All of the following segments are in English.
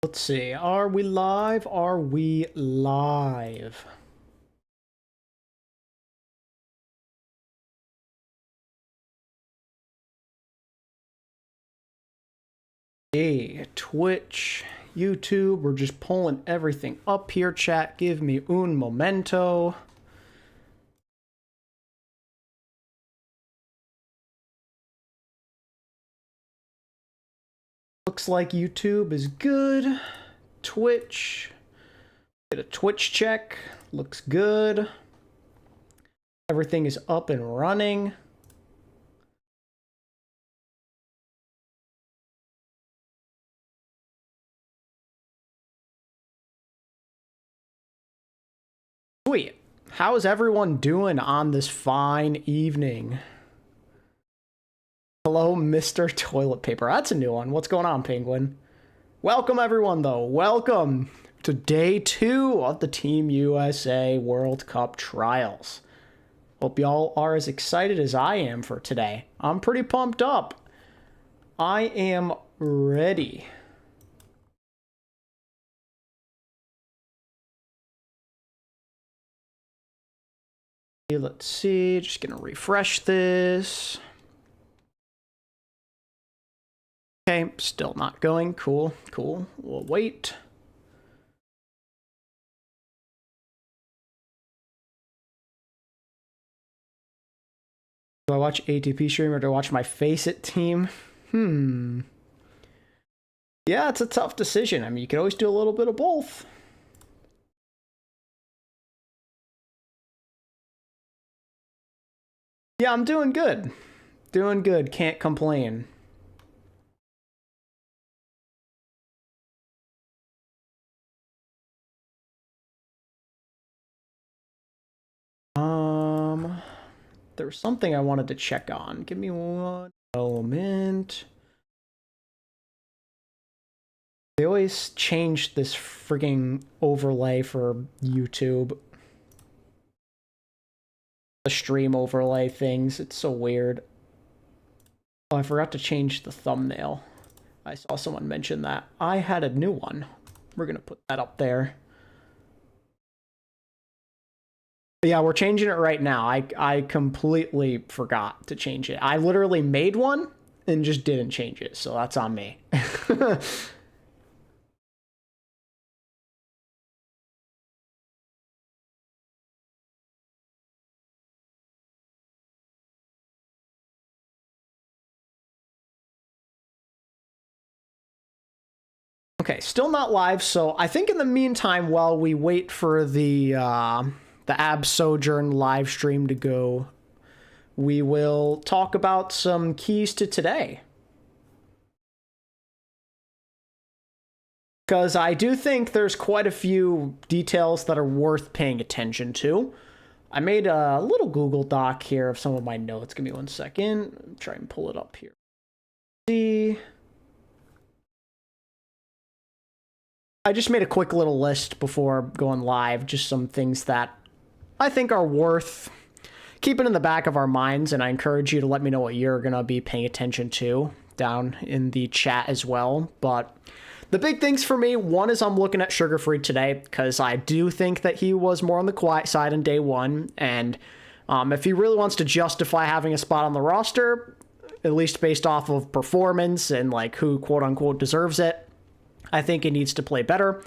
Let's see. Are we live? Are we live? Hey, Twitch, YouTube, we're just pulling everything up here, chat. Give me un momento. Looks like YouTube is good. Twitch. Get a Twitch check. Looks good. Everything is up and running. Sweet. How is everyone doing on this fine evening? Hello, Mr. Toilet Paper. That's a new one. What's going on, Penguin? Welcome, everyone, though. Welcome to day 2 of the Team USA World Cup Trials. Hope y'all are as excited as I am for today. I'm pretty pumped up. I am ready. Let's see. Just gonna refresh this. Okay, still not going. Cool, cool. We'll wait. Do I watch ATP stream or do I watch my Face It team? Yeah, it's a tough decision. I mean, you can always do a little bit of both. Yeah, I'm doing good. Doing good. Can't complain. There was something I wanted to check on. Give me one moment. They always change this frigging overlay for YouTube. The stream overlay things. It's so weird. Oh, I forgot to change the thumbnail. I saw someone mention that. I had a new one. We're gonna put that up there. Yeah, we're changing it right now. I completely forgot to change it. I literally made one and just didn't change it, so that's on me. Okay, still not live, so I think in the meantime, while we wait for the Ab Sojourn live stream to go, we will talk about some keys to today. Because I do think there's quite a few details that are worth paying attention to. I made a little Google Doc here of some of my notes. Give me one second. Try and pull it up here. See. I just made a quick little list before going live. Just some things that I think are worth keeping in the back of our minds, and I encourage you to let me know what you're going to be paying attention to down in the chat as well. But the big things for me, one is I'm looking at Sugar Free today, because I do think that he was more on the quiet side in day 1, and if he really wants to justify having a spot on the roster, at least based off of performance and like who quote-unquote deserves it, I think he needs to play better.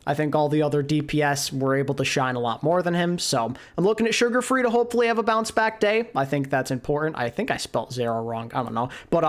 I think all the other DPS were able to shine a lot more than him, so I'm looking at Sugar Free to hopefully have a bounce back day. I think that's important. I think I spelled Zera wrong. I don't know. But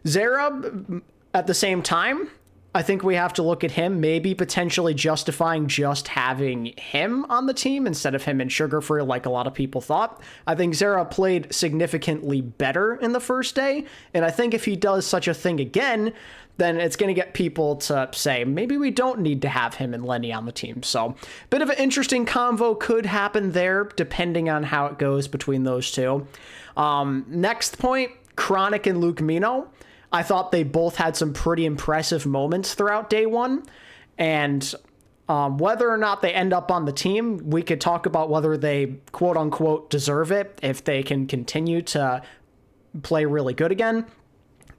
Zera, at the same time, I think we have to look at him maybe potentially justifying just having him on the team instead of him and Sugar Free like a lot of people thought. I think Zera played significantly better in the first day, and I think if he does such a thing again, then it's going to get people to say, maybe we don't need to have him and Lenny on the team. So, bit of an interesting convo could happen there, depending on how it goes between those two. Next point, Chronic and Luke Mino. I thought they both had some pretty impressive moments throughout day 1. And whether or not they end up on the team, we could talk about whether they, quote-unquote, deserve it, if they can continue to play really good again.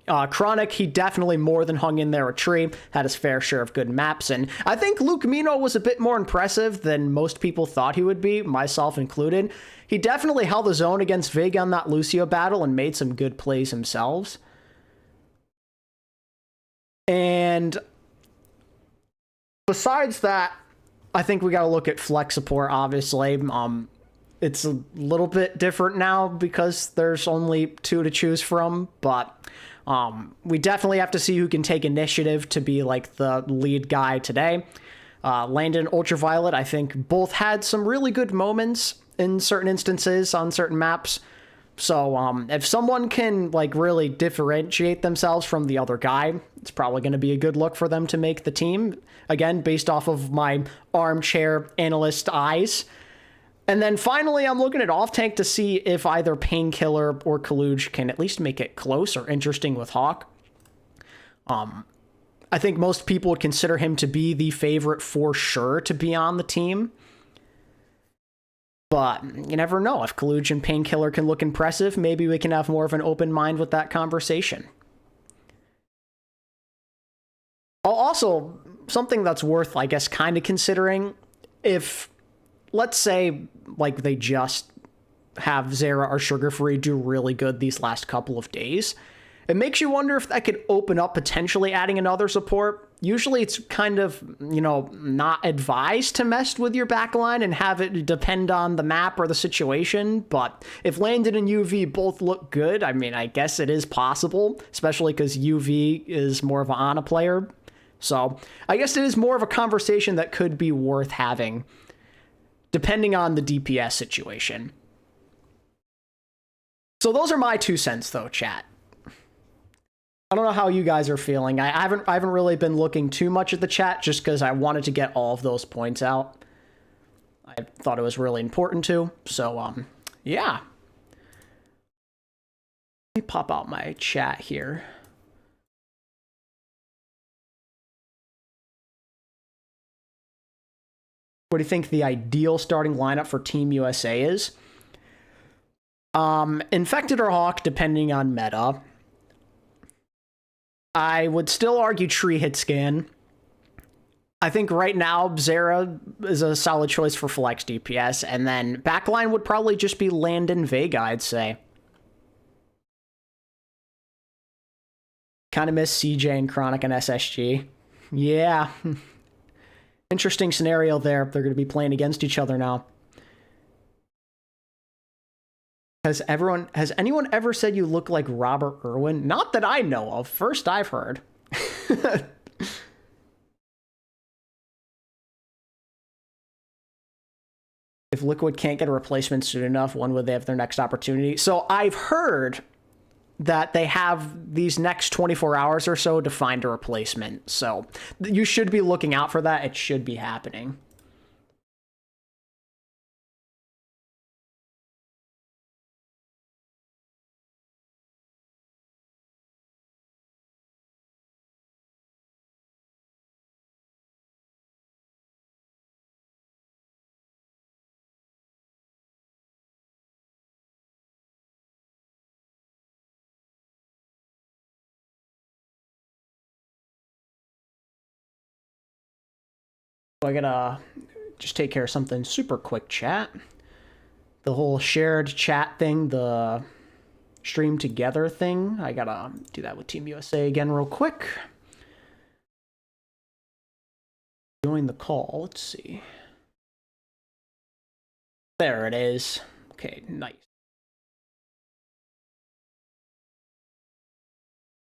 Chronic, he definitely more than hung in there a tree, had his fair share of good maps, and I think Luke Mino was a bit more impressive than most people thought he would be, myself included. He definitely held his own against Vega on that Lucio battle and made some good plays himself. And besides that, I think we got to look at flex support, obviously. It's a little bit different now because there's only 2 to choose from, but we definitely have to see who can take initiative to be like the lead guy today. Landon and Ultraviolet, I think both had some really good moments in certain instances on certain maps. So if someone can like really differentiate themselves from the other guy, it's probably going to be a good look for them to make the team. Again, based off of my armchair analyst eyes. And then finally, I'm looking at off-tank to see if either Painkiller or Kaluj can at least make it close or interesting with Hawk. I think most people would consider him to be the favorite for sure to be on the team. But you never know. If Kaluj and Painkiller can look impressive, maybe we can have more of an open mind with that conversation. Also, something that's worth, I guess, kind of considering, if, let's say, like, they just have Zera or Sugar Free do really good these last couple of days, it makes you wonder if that could open up potentially adding another support. Usually it's kind of, you know, not advised to mess with your backline and have it depend on the map or the situation. But if Landon and UV both look good, I mean, I guess it is possible, especially because UV is more of an Ana player. So I guess it is more of a conversation that could be worth having, depending on the DPS situation. So those are my 2 cents, though, chat. I don't know how you guys are feeling. I haven't really been looking too much at the chat just because I wanted to get all of those points out. I thought it was really important to. So, yeah. Let me pop out my chat here. What do you think the ideal starting lineup for Team USA is? Infected or Hawk, depending on meta. I would still argue Tree hit scan. I think right now Zera is a solid choice for flex DPS, and then backline would probably just be Landon Vega, I'd say. Kind of miss CJ and Chronic and SSG. Yeah. Interesting scenario there. They're going to be playing against each other now. Has anyone ever said you look like Robert Irwin? Not that I know of. First I've heard. If Liquid can't get a replacement soon enough, when would they have their next opportunity? So I've heard that they have these next 24 hours or so to find a replacement. So you should be looking out for that. It should be happening. I gotta just take care of something super quick, chat. The whole shared chat thing, the stream together thing. I gotta do that with Team USA again real quick. Join the call. Let's see. There it is. Okay, nice.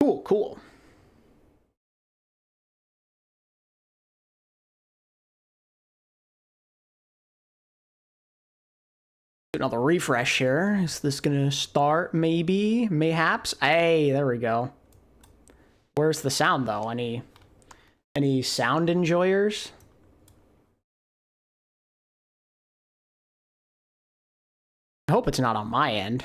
Cool, cool. Another refresh here. Is this gonna start? Maybe, mayhaps. Hey, there we go. Where's the sound though? Any sound enjoyers? I hope it's not on my end.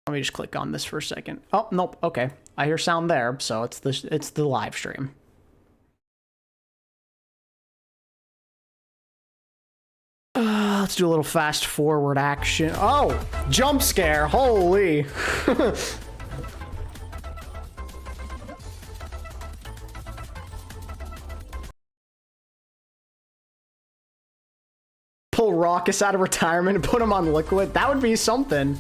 Let me just click on this for a second. Oh, nope. Okay, I hear sound there, so it's the live stream. Let's do a little fast forward action. Oh, jump scare. Holy. Pull Raucus out of retirement and put him on Liquid. That would be something.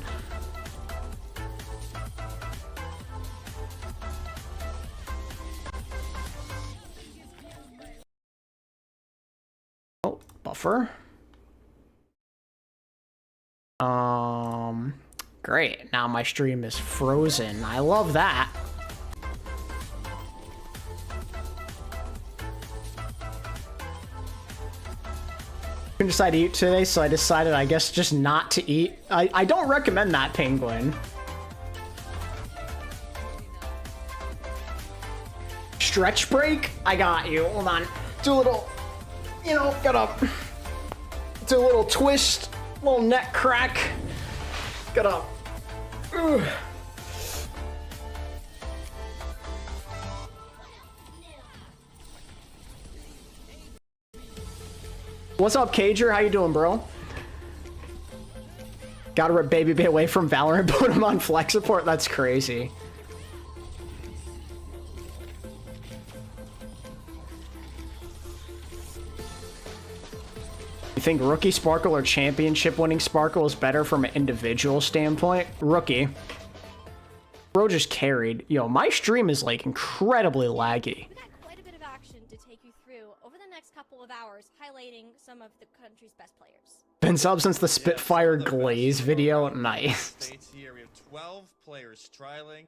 Oh, buffer. Great. Now my stream is frozen. I love that. Couldn't decide to eat today, so I decided, I guess, just not to eat. I don't recommend that, Penguin. Stretch break? I got you. Hold on. Do a little, you know, gotta do a little twist, little neck crack. Gotta. Ugh. What's up, Cager? How you doing, bro? Gotta rip Baby Bay away from Valorant, put him on flex support? That's crazy. You think Rookie Sparkle or Championship winning Sparkle is better from an individual standpoint? Rookie. Bro just carried. Yo, my stream is like incredibly laggy. Couple of hours highlighting some of the country's best players. Been sub since the Spitfire Glaze video. Nice. Here we have 12 players trialing,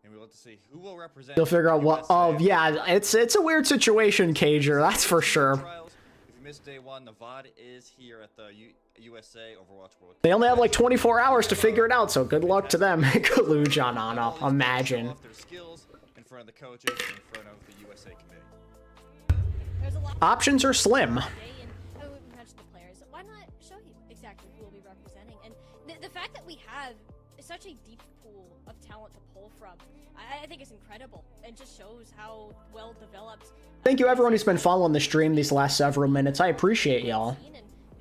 and we want to see who will represent. You'll figure out what. Oh yeah, it's a weird situation, Cager. That's for sure. If you missed day one, the VOD is here at the USA Overwatch World Cup. They only have like 24 hours to figure it out, so good luck to them. Kaluj on Ana, imagine. Their skills in front of the coaches, in front of the USA committee. Options are slim. Why not show you exactly who will be representing? And the fact that we have such a deep pool of talent to pull from, I think is incredible, and just shows how well developed. Thank you everyone who's been following the stream these last several minutes. I appreciate y'all. And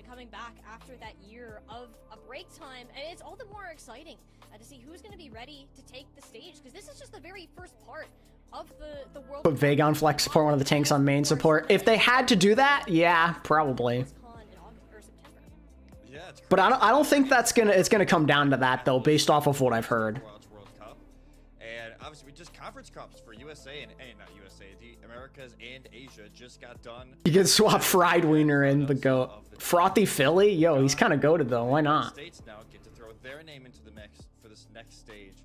coming back after that year of a break time, and it's all the more exciting to see who's going to be ready to take the stage, because this is just the very first part of the world. Put Vega on flex support, one of the tanks on main support. If they had to do that, yeah, probably. But I don't think it's gonna come down to that though, based off of what I've heard. World Cup. And obviously we just conference cups for USA and not USA, the Americas and Asia just got done. You can swap Fried Wiener in the goat. Frothy Philly? Yo, he's kind of goated though. Why not? States now get to throw their name into the mix for this next stage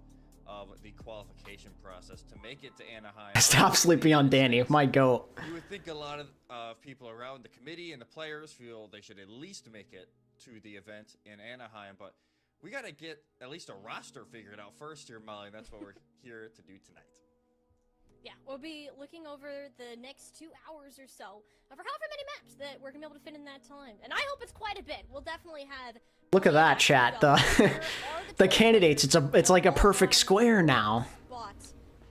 of the qualification process to make it to Anaheim. Stop sleeping on Danny, my goat. You would think a lot of people around the committee and the players feel they should at least make it to the event in Anaheim, but we got to get at least a roster figured out first here, Molly. That's what we're here to do tonight. Yeah, we'll be looking over the next 2 hours or so for however many maps that we're gonna be able to fit in that time, and I hope it's quite a bit. We'll definitely have. Look at that, chat. The candidates. It's like a perfect square now.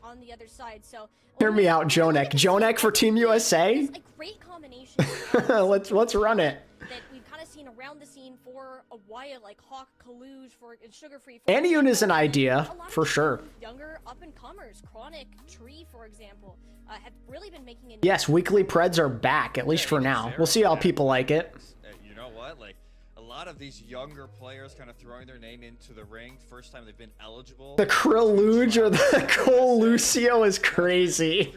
On the other side, so hear me out, Jonek. Jonek for Team USA. A great combination. let's run it. That we've kind of seen around the scene for a while, like Hawk, Kaluj, and Sugar Free. Anyun is an idea for sure. Younger up and comers, Chronic, Tree, for example, have really been making it. Yes, weekly preds are back, at least for now. We'll see how people like it. You know what? Like a lot of these younger players kind of throwing their name into the ring. First time they've been eligible. The Kriluj or the Cole Lucio is crazy.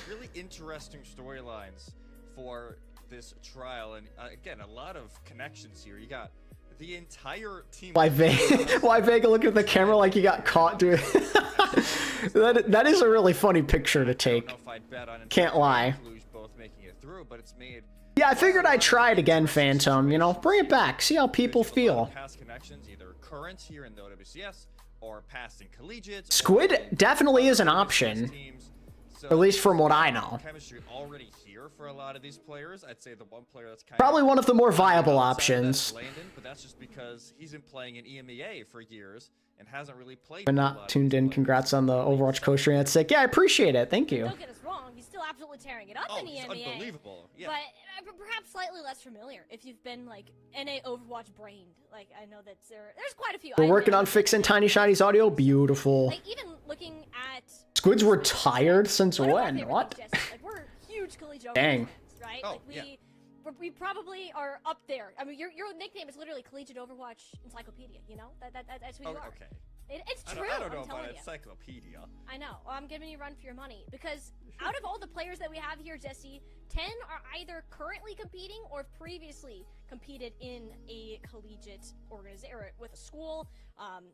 Really interesting storylines for this trial, and again, a lot of connections here. You got the entire team. Why Vega look at the camera like he got caught doing that is a really funny picture to take. Can't lie. Both making it through, but it's made. Yeah, I figured I'd try it again, Phantom. You know, bring it back. See how people feel. Past connections, either current here in the OWCS or past in collegiate. Squid definitely is an option. At least from what I know. Chemistry already here for a lot of these players. I'd say the one player that's probably one of the more viable options. Landon, but that's just because he's been playing in EMEA for years and hasn't really played. But not tuned in. Congrats on the Overwatch co-stream. That's sick. Yeah, I appreciate it. Thank you. Don't get us wrong. He's still absolutely tearing it up in the it's NBA. unbelievable. Yeah. But perhaps slightly less familiar if you've been like NA Overwatch brained. Like I know that there's quite a few. We're working on fixing Tiny Shiny's audio. Beautiful. Like even looking at Squid's retired since one of my when? favorite What? things, Jesse, like we're huge collegiate Dang. Overwatch fans, right? Oh, Like we probably are up there. I mean, your nickname is literally Collegiate Overwatch Encyclopedia. You know that's who you are. Okay. It's I true. don't know I'm about telling you. encyclopedia. I know. Well, I'm giving you a run for your money because out of all the players that we have here, Jesse, 10 are either currently competing or previously competed in a collegiate organization or with a school.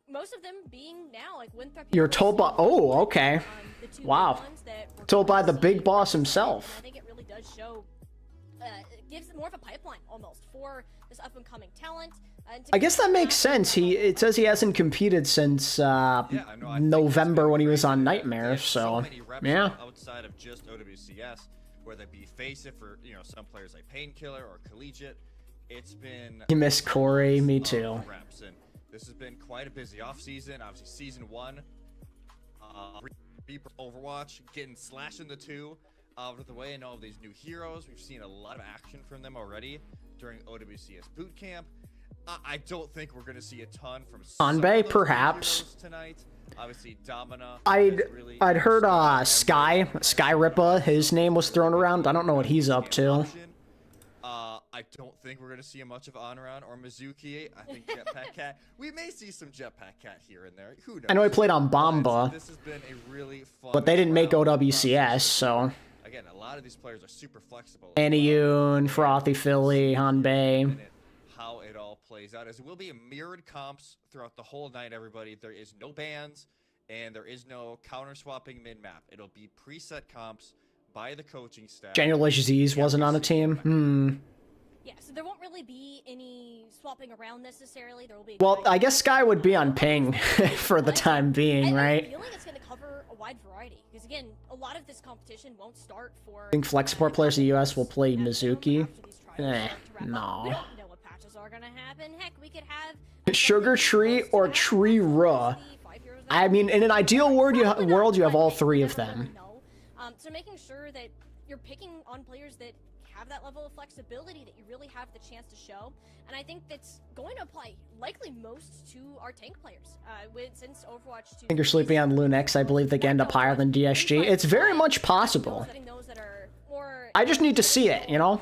Most of them being now like Winthrop. You're told by. Oh, okay. The two Wow. big ones that we're Told by the currently big seeing. boss And himself. I think it really does show. It gives more of a pipeline almost for this up and coming talent. I guess that makes sense. It says he hasn't competed since I know, I think November that's when he was on crazy. Nightmare. There's So many reps yeah. outside of just OWCS, whether it be face it for some players like Painkiller or Collegiate, it's been. You miss Corey. Me lots of too. Reps, and this has been quite a busy off season. Obviously, season 1, Overwatch getting slashed into 2. Out of the way, and all of these new heroes, we've seen a lot of action from them already during OWCS boot camp. I don't think we're going to see a ton from Hanbei, perhaps. tonight. Obviously, Domina. I'd heard Sky Rippa. His name was thrown around. I don't know what he's up to. I don't think we're going to see much of Honoran or Mizuki. I think Jetpack Cat. We may see some Jetpack Cat here and there. Who knows? I know he played on Bomba, This has been a really fun. but they didn't make round of OWCS, so. Again, a lot of these players are super flexible. Aniyun, Frothy Philly, Hanbei. How it all plays out, as it will be a mirrored comps throughout the whole night, everybody. There is no bans, and there is no counter-swapping mid-map. It'll be preset comps by the coaching staff. General Aziz wasn't on a team. Yeah, so there won't really be any swapping around necessarily. There will be. Well, I guess Sky would be on ping for the time being, I right? have a feeling it's going to cover a wide variety because again, a lot of this competition won't start for. I think flex support players in the US will play after Mizuki. these trials start to wrap up. We No. don't know what patches are going to happen. Heck, we could have Sugar Tree or Tree Ruh. I mean, in an ideal world, you have all three of them. So making sure that you're picking on players that have that level of flexibility, that you really have the chance to show, and I think that's going to apply likely most to our tank players. Since Overwatch 2. I think you're sleeping on Lunex. I believe they can end up higher than DSG. It's very much possible. I just need to see it, you know?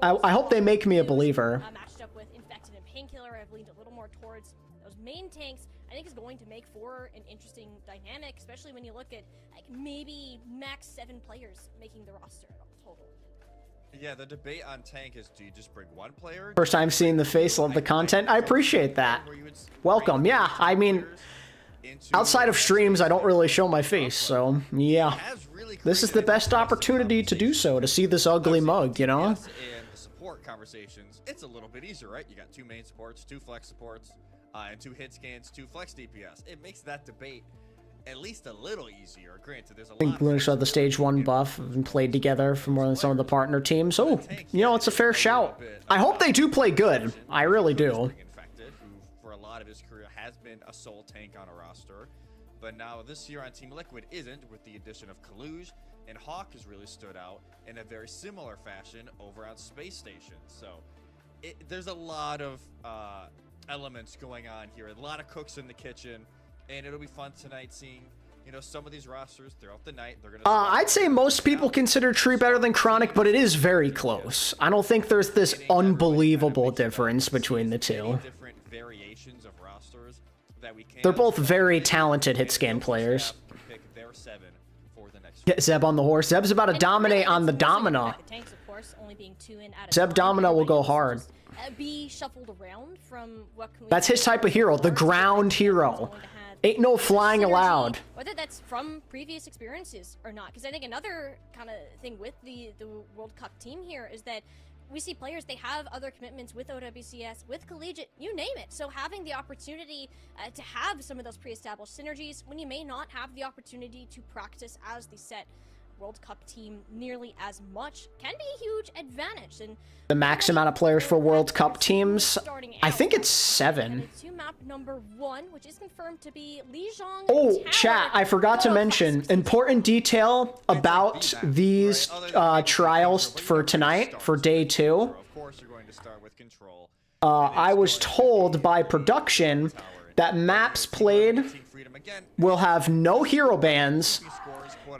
I hope they make me a believer. Matched up with Infected and Painkiller, I've leaned a little more towards those main tanks. I think is going to make for an interesting dynamic, especially when you look at like maybe max 7 players making the roster total. Yeah, the debate on tank is, do you just bring one player? First time seeing the face, love the content. I appreciate that. Welcome. Yeah, I mean, outside of streams, I don't really show my face, so yeah. This is the best opportunity to do so, to see this ugly mug, you know? Yes, and the support conversations, it's a little bit easier, right? You got 2 main supports, 2 flex supports, and 2 hit scans, 2 flex DPS. It makes that debate at least a little easier. Granted, there's a lot. I think Lunex had the stage 1 buff and played together for more than some of the partner teams. Oh, you know, it's a fair shout. I hope they do play good. I really do. Infected, who for a lot of his career has been a sole tank on a roster, but now this year on Team Liquid isn't, with the addition of Kaluj, and Hawk has really stood out in a very similar fashion over on Space Station. So there's a lot of elements going on here, a lot of cooks in the kitchen, and it'll be fun tonight seeing, you know, some of these rosters throughout the night. They're gonna. I'd say most people consider Tree better than Chronic, but it is very close. I don't think there's this unbelievable difference between the two. Different variations of rosters that we can. They're both very talented hit scan players. Pick their 7 for the next. Get Zeb on the horse. Zeb's about to dominate on the Domina. Zeb Domina will go hard. Be shuffled around from what can we. That's his type of hero, the ground hero. Ain't no flying synergy, allowed. Whether that's from previous experiences or not, because I think another kind of thing with the World Cup team here is that we see players, they have other commitments with OWCS, with Collegiate, you name it. So having the opportunity to have some of those pre-established synergies when you may not have the opportunity to practice as the set World Cup team nearly as much can be a huge advantage. And The max amount of players for World Cup teams, I think it's 7. to map number 1, which is confirmed to be Lijiang Oh, Tower. chat, I forgot to mention, important detail about these trials for tonight, for day 2. Of course, you're going to start with control. I was told by production that maps played will have no hero bans,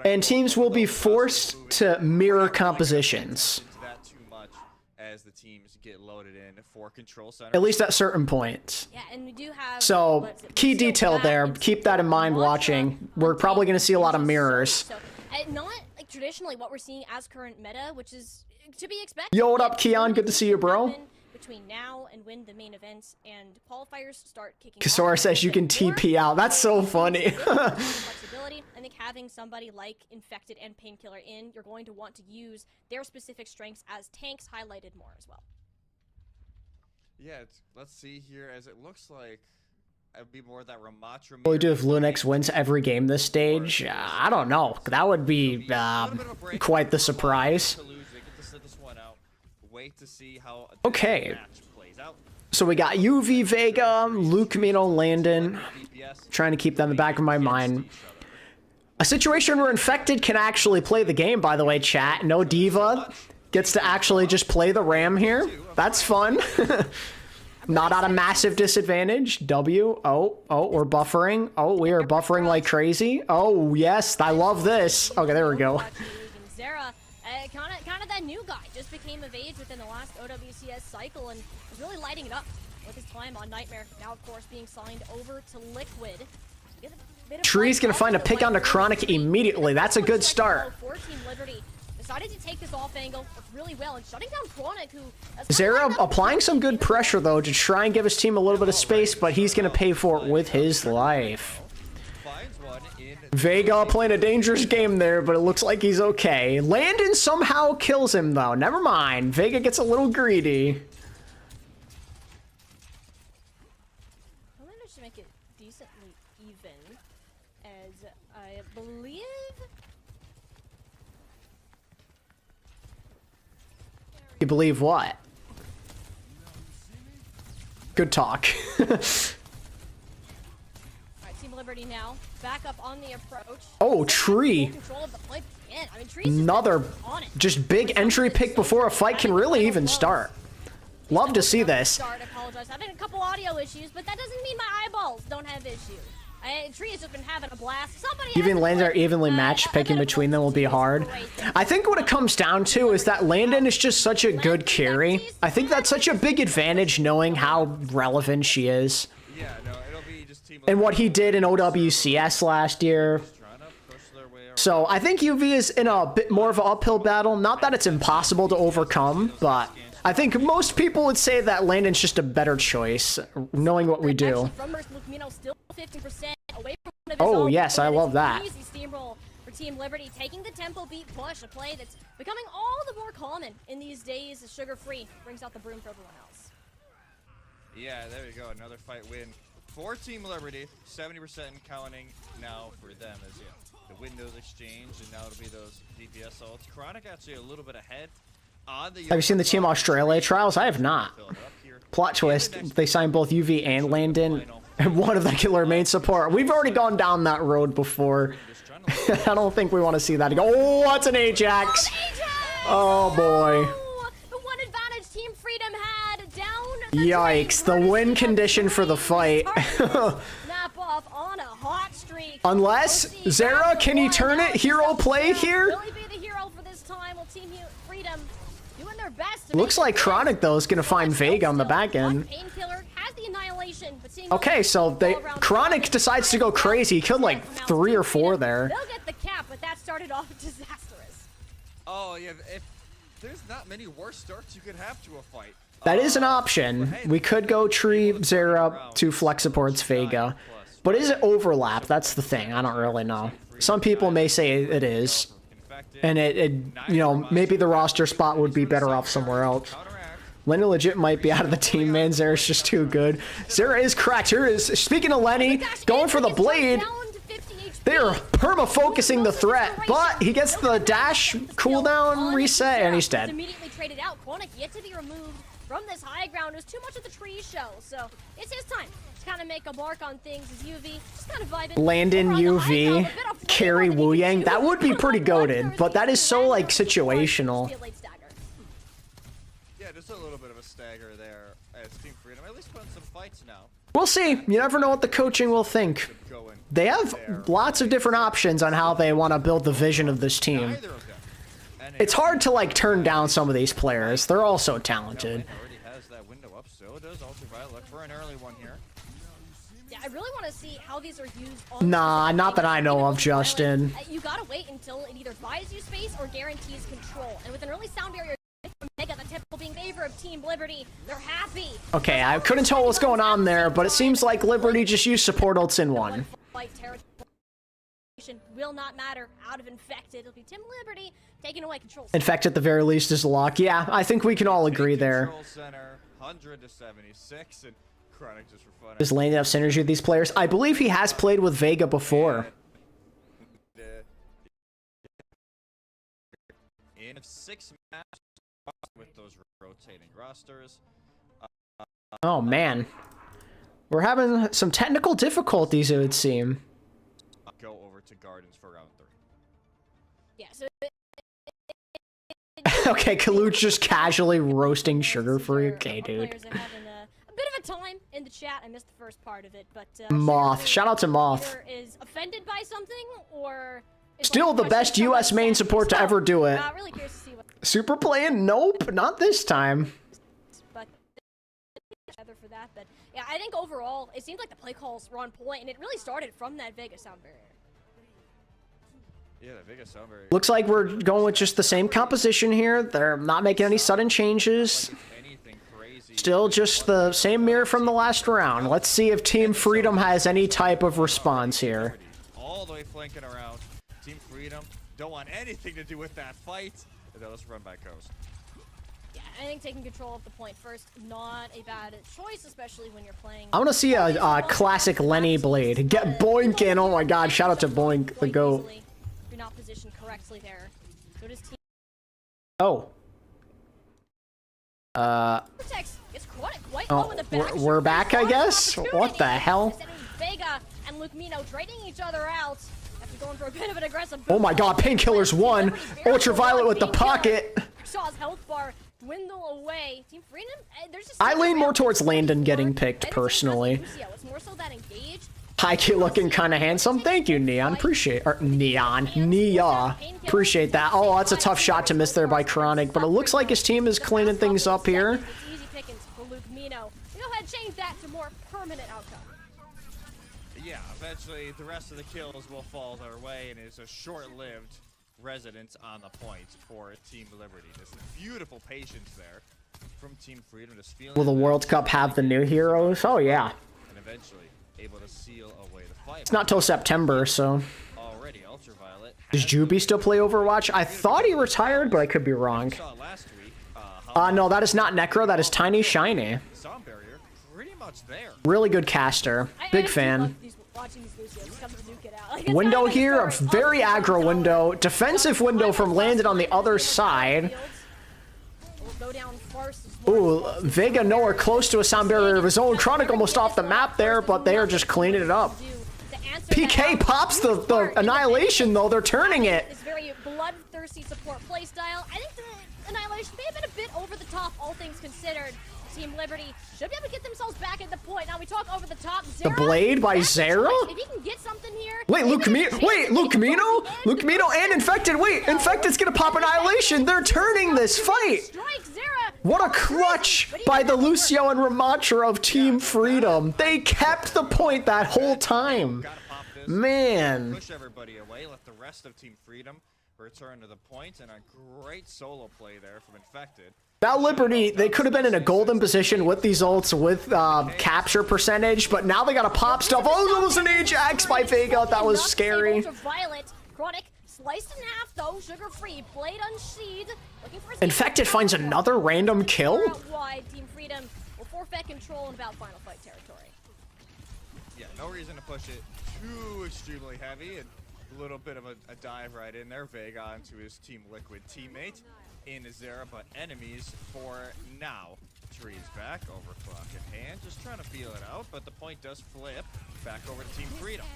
and teams will be forced to mirror compositions. That too much as the teams get loaded in for control center. At least at certain points. Yeah, and we do have So, key detail there. Keep that in mind watching. We're probably going to see a lot of mirrors. So, not like traditionally what we're seeing as current meta, which is to be expected. Yo, what up, Keon? Good to see you, bro. Between now and when the main events and qualifiers start kicking Kasora off, says you can TP out. That's so funny. flexibility. I think having somebody like Infected and Painkiller in, you're going to want to use their specific strengths as tanks, highlighted more as well. Yeah, let's see here, as it looks like it would be more that Ramatra. What we do if Lunix wins every game this stage? I don't know. That would be quite the surprise. Wait to see how Okay. match plays out. So we got UV, Vega, Luke, Mino, Landon. Trying to keep that in the back of my mind. A situation where Infected can actually play the game, by the way, chat. No Diva. Gets to actually just play the Ram here. That's fun. Not at a massive disadvantage. W. Oh, we're buffering. Oh, we are buffering like crazy. Oh, yes. I love this. Okay, there we go. Zera, kind of that new guy, just became of age within the last OWCS cycle and was really lighting it up with his time on Nightmare. Now, of course, being signed over to Liquid. Tree's gonna find a pick onto Chronic immediately. That's a good start. Team Liberty decided to take this off angle really well and shutting down Chronic, who Zera applying some good pressure though to try and give his team a little bit of space, but he's gonna pay for it with his life. Vega playing a dangerous game there, but it looks like he's okay. Landon somehow kills him though. Never mind. Vega gets a little greedy. I managed to make it decently even, as I believe. You believe what? Good talk. Alright, Team Liberty now back up on the approach. Oh, Tree. Control of the fight again. I mean, Tree's just Another on it. just big entry pick before a fight can really even start. Love to see this. I apologize. I've had a couple audio issues, but that doesn't mean my eyeballs don't have issues. Tree has just been having a blast. Somebody Even lanes are evenly matched, picking between them will be hard. I think what it comes down to is that Landon is just such a good carry. I think that's such a big advantage knowing how relevant she is. Yeah, no, it'll be just team And what he did in OWCS last year. trying to push their way around. So I think UV is in a bit more of an uphill battle. Not that it's impossible to overcome, but I think most people would say that Landon's just a better choice, knowing what we do. Oh, yes, I love that. Easy steamroll for Team Liberty, taking the tempo beat push, a play that's becoming all the more common in these days. Sugar Free brings out the broom for everyone else. Yeah, there you go. Another fight win for Team Liberty. 70% counting now for them as the windows exchange, and now it'll be those DPS ults. Chronic actually a little bit ahead. On the Have you seen the Team Australia trials? I have not. Plot twist, they signed both UV and Landon, and one of them can learn main support. We've already gone down that road before. I don't think we want to see that again. Oh, that's an Ajax! Oh, boy. The one advantage Team Freedom had down. Yikes, the win condition for the fight. Snap off on a hot streak. Unless, Zera, can he turn it? Hero play here? Will he be the hero for this time? Will Team Freedom doing their best to Looks make like it Chronic, though, is going to find Vega on the back end. Painkiller has the annihilation, but Team Okay, so Chronic decides to go crazy. He killed like 3 or 4 there. They'll get the cap, but that started off disastrous. Oh, yeah, if there's not many worse starts you could have to a fight. That is an option. We could go Tree, Zera, to flex supports Vega. But is it overlap? That's the thing. I don't really know. Some people may say it is. And you know, maybe the roster spot would be better off somewhere else. Lenny legit might be out of the team, man. Zera's just too good. Zera is cracked. Here is, speaking of Lenny, going for the blade. They're perma-focusing the threat, but he gets the dash cooldown reset, and he's dead. Immediately traded out. Chronic yet to be removed from this high ground. It was too much of the tree show, so it's his time to kind of make a mark on things as UV. Just kind of vibing. Landon UV, carry Wu Yang. That would be pretty goated, but that is so, like, situational. Yeah, just a little bit of a stagger there as Team Freedom. At least putting some fights now. We'll see. You never know what the coaching will think. They have lots of different options on how they want to build the vision of this team. It's hard to, like, turn down some of these players. They're all so talented. Already has that window up, so does Ultraviolet. Look for an early one here. Yeah, I really want to see how these are used on Nah, not that I know of, Justin. You gotta wait until it either buys you space or guarantees control. And with an early sound barrier from Mega, the typical being favor of Team Liberty, they're happy. Okay, I couldn't tell what's going on there, but it seems like Liberty just used support ults in one. Will not matter out of Infected. It'll be Team Liberty taking away control. Infect at the very least is a lock. Yeah, I think we can all agree there. Control center, 100 to 76, and Chronic just for fun. Is Landon have synergy with these players? I believe he has played with Vega before. In 6 matches with those rotating rosters. Oh man, we're having some technical difficulties, it would seem. Go over to Gardens for round 3. Yeah, so Okay, Kaluch just casually roasting Sugar Free. Okay, dude. Players are having a bit of a time in the chat. I missed the first part of it, but Moth. Shout out to Moth. Is offended by something or Still the best US main support to ever do it. Really curious to see what Super playing? Nope, not this time. but for that, but yeah, I think overall it seemed like the play calls were on point, and it really started from that Vega sound barrier. Yeah, the Vega sound barrier. Looks like we're going with just the same composition here. They're not making any sudden changes. Still just the same mirror from the last round. Let's see if Team Freedom has any type of response here. All the way flanking around. Team Freedom don't want anything to do with that fight. Now let's run back coast. Yeah, I think taking control of the point first, not a bad choice, especially when you're playing. I want to see a classic Lenny Blade. Get boinking. Oh my god, shout out to Boink, the GOAT. You're not positioned correctly there. So does Team. Oh. Protects gets quite low in the back. We're back, I guess? What the hell? Vega and Lucmino trading each other out after going for a bit of an aggressive. Oh my god, Painkiller's won. Ultraviolet with the pocket. Saw his health bar dwindle away. Team Freedom, there's just. I lean more towards Landon getting picked, personally. It's more so that engage. High-key looking kind of handsome. Thank you, Neon. Appreciate... Or, Neon. Nia. Appreciate that. Oh, that's a tough shot to miss there by Chronic, but it looks like his team is cleaning things up here. Easy pickings for Lucmino. Go ahead and change that to more permanent outcome. Yeah, eventually the rest of the kills will fall their way, and it's a short-lived residence on the point for Team Liberty. This beautiful patience there from Team Freedom to steal. Will the World Cup have the new heroes? Oh, yeah. And eventually able to seal away the fight. It's not till September, so... Already, Ultraviolet. Does Juby still play Overwatch? I thought he retired, but I could be wrong. Last week, No, that is not Necro. That is Tiny Shiny. Sound barrier, pretty much there. Really good caster. Big fan. Watching these Lucios come to nuke it out. Like, Window here, a very aggro window. Defensive window from Landon on the other side. Go down first. Ooh, Vega nowhere close to a sound barrier of his own. Chronic almost off the map there, but they are just cleaning it up. PK pops the Annihilation, though. They're turning it. This very bloodthirsty support playstyle. I think the Annihilation may have been a bit over the top, all things considered. Team Liberty should be able to get themselves back at the point. Now we talk over the top. The blade by Zera? If he can get something here. Wait, Lucmino? Lucmino and Infected. Wait, Infected's gonna pop Annihilation. They're turning this fight. What a clutch by the Lucio and Ramatra of Team Freedom. They kept the point that whole time. Man. Push everybody away. Let the rest of Team Freedom return to the point, and a great solo play there from Infected. Now Liberty, they could have been in a golden position with these ults with capture percentage, but now they gotta pop stuff. Oh, that was an Ajax by Vega. That was scary. Chronic sliced in half though, sugar free, blade unsheathed. Infected finds another random kill. Wide, Team Freedom will forfeit control in about final fight territory. Yeah, no reason to push it too extremely heavy, and a little bit of a dive right in there. Vega onto his Team Liquid teammate in Zera, but enemies for now. Tree's back, overclock in hand, just trying to feel it out, but the point does flip back over to Team Freedom.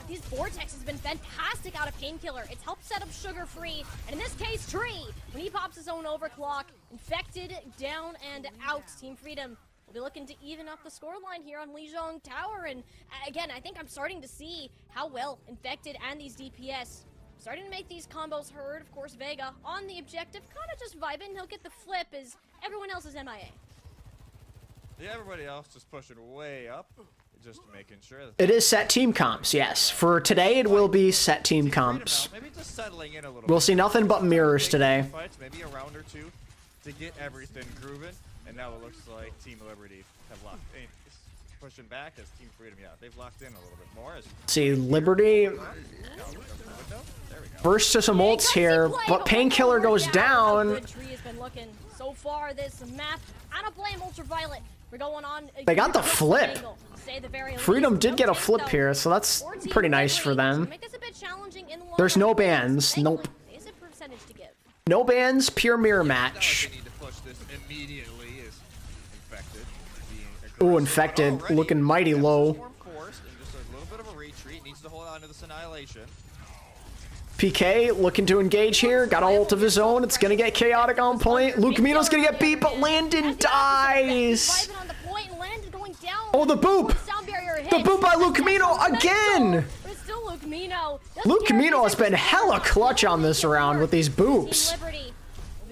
These Vortex has been fantastic out of Painkiller. It's helped set up Sugar Free, and in this case, Tree, when he pops his own overclock, Infected down and out. Team Freedom will be looking to even up the scoreline here on Lijiang Tower, and again, I think I'm starting to see how well Infected and these DPS starting to make these combos heard. Of course, Vega on the objective, kind of just vibing. He'll get the flip as everyone else is MIA. Yeah, everybody else just pushing way up, just making sure that It is set team comps, yes. For today, it will be set team comps. Maybe just settling in a little We'll bit. see nothing but mirrors today. Fights, maybe a round or two to get everything grooving, and now it looks like Team Liberty have locked in. Pushing back as Team Freedom, yeah, they've locked in a little bit more. See, Liberty There we go. burst to some ults here, but Painkiller goes down. Good Tree has been looking so far this map. I don't blame Ultraviolet. We're going on. They got the flip. Freedom did get a flip here, so that's pretty nice for them. There's no bans. Nope. No bans, pure mirror match. They need to push this immediately. Is Infected Ooh, Infected looking mighty low. Course, and just a little bit of a retreat. Needs to hold on to this annihilation. PK looking to engage here. Got a ult of his own. It's gonna get chaotic on point. Luke Camino's gonna get beat, but Landon dies. Oh, the boop! The boop by Luke Camino again! Luke Camino has been hella clutch on this round with these boops.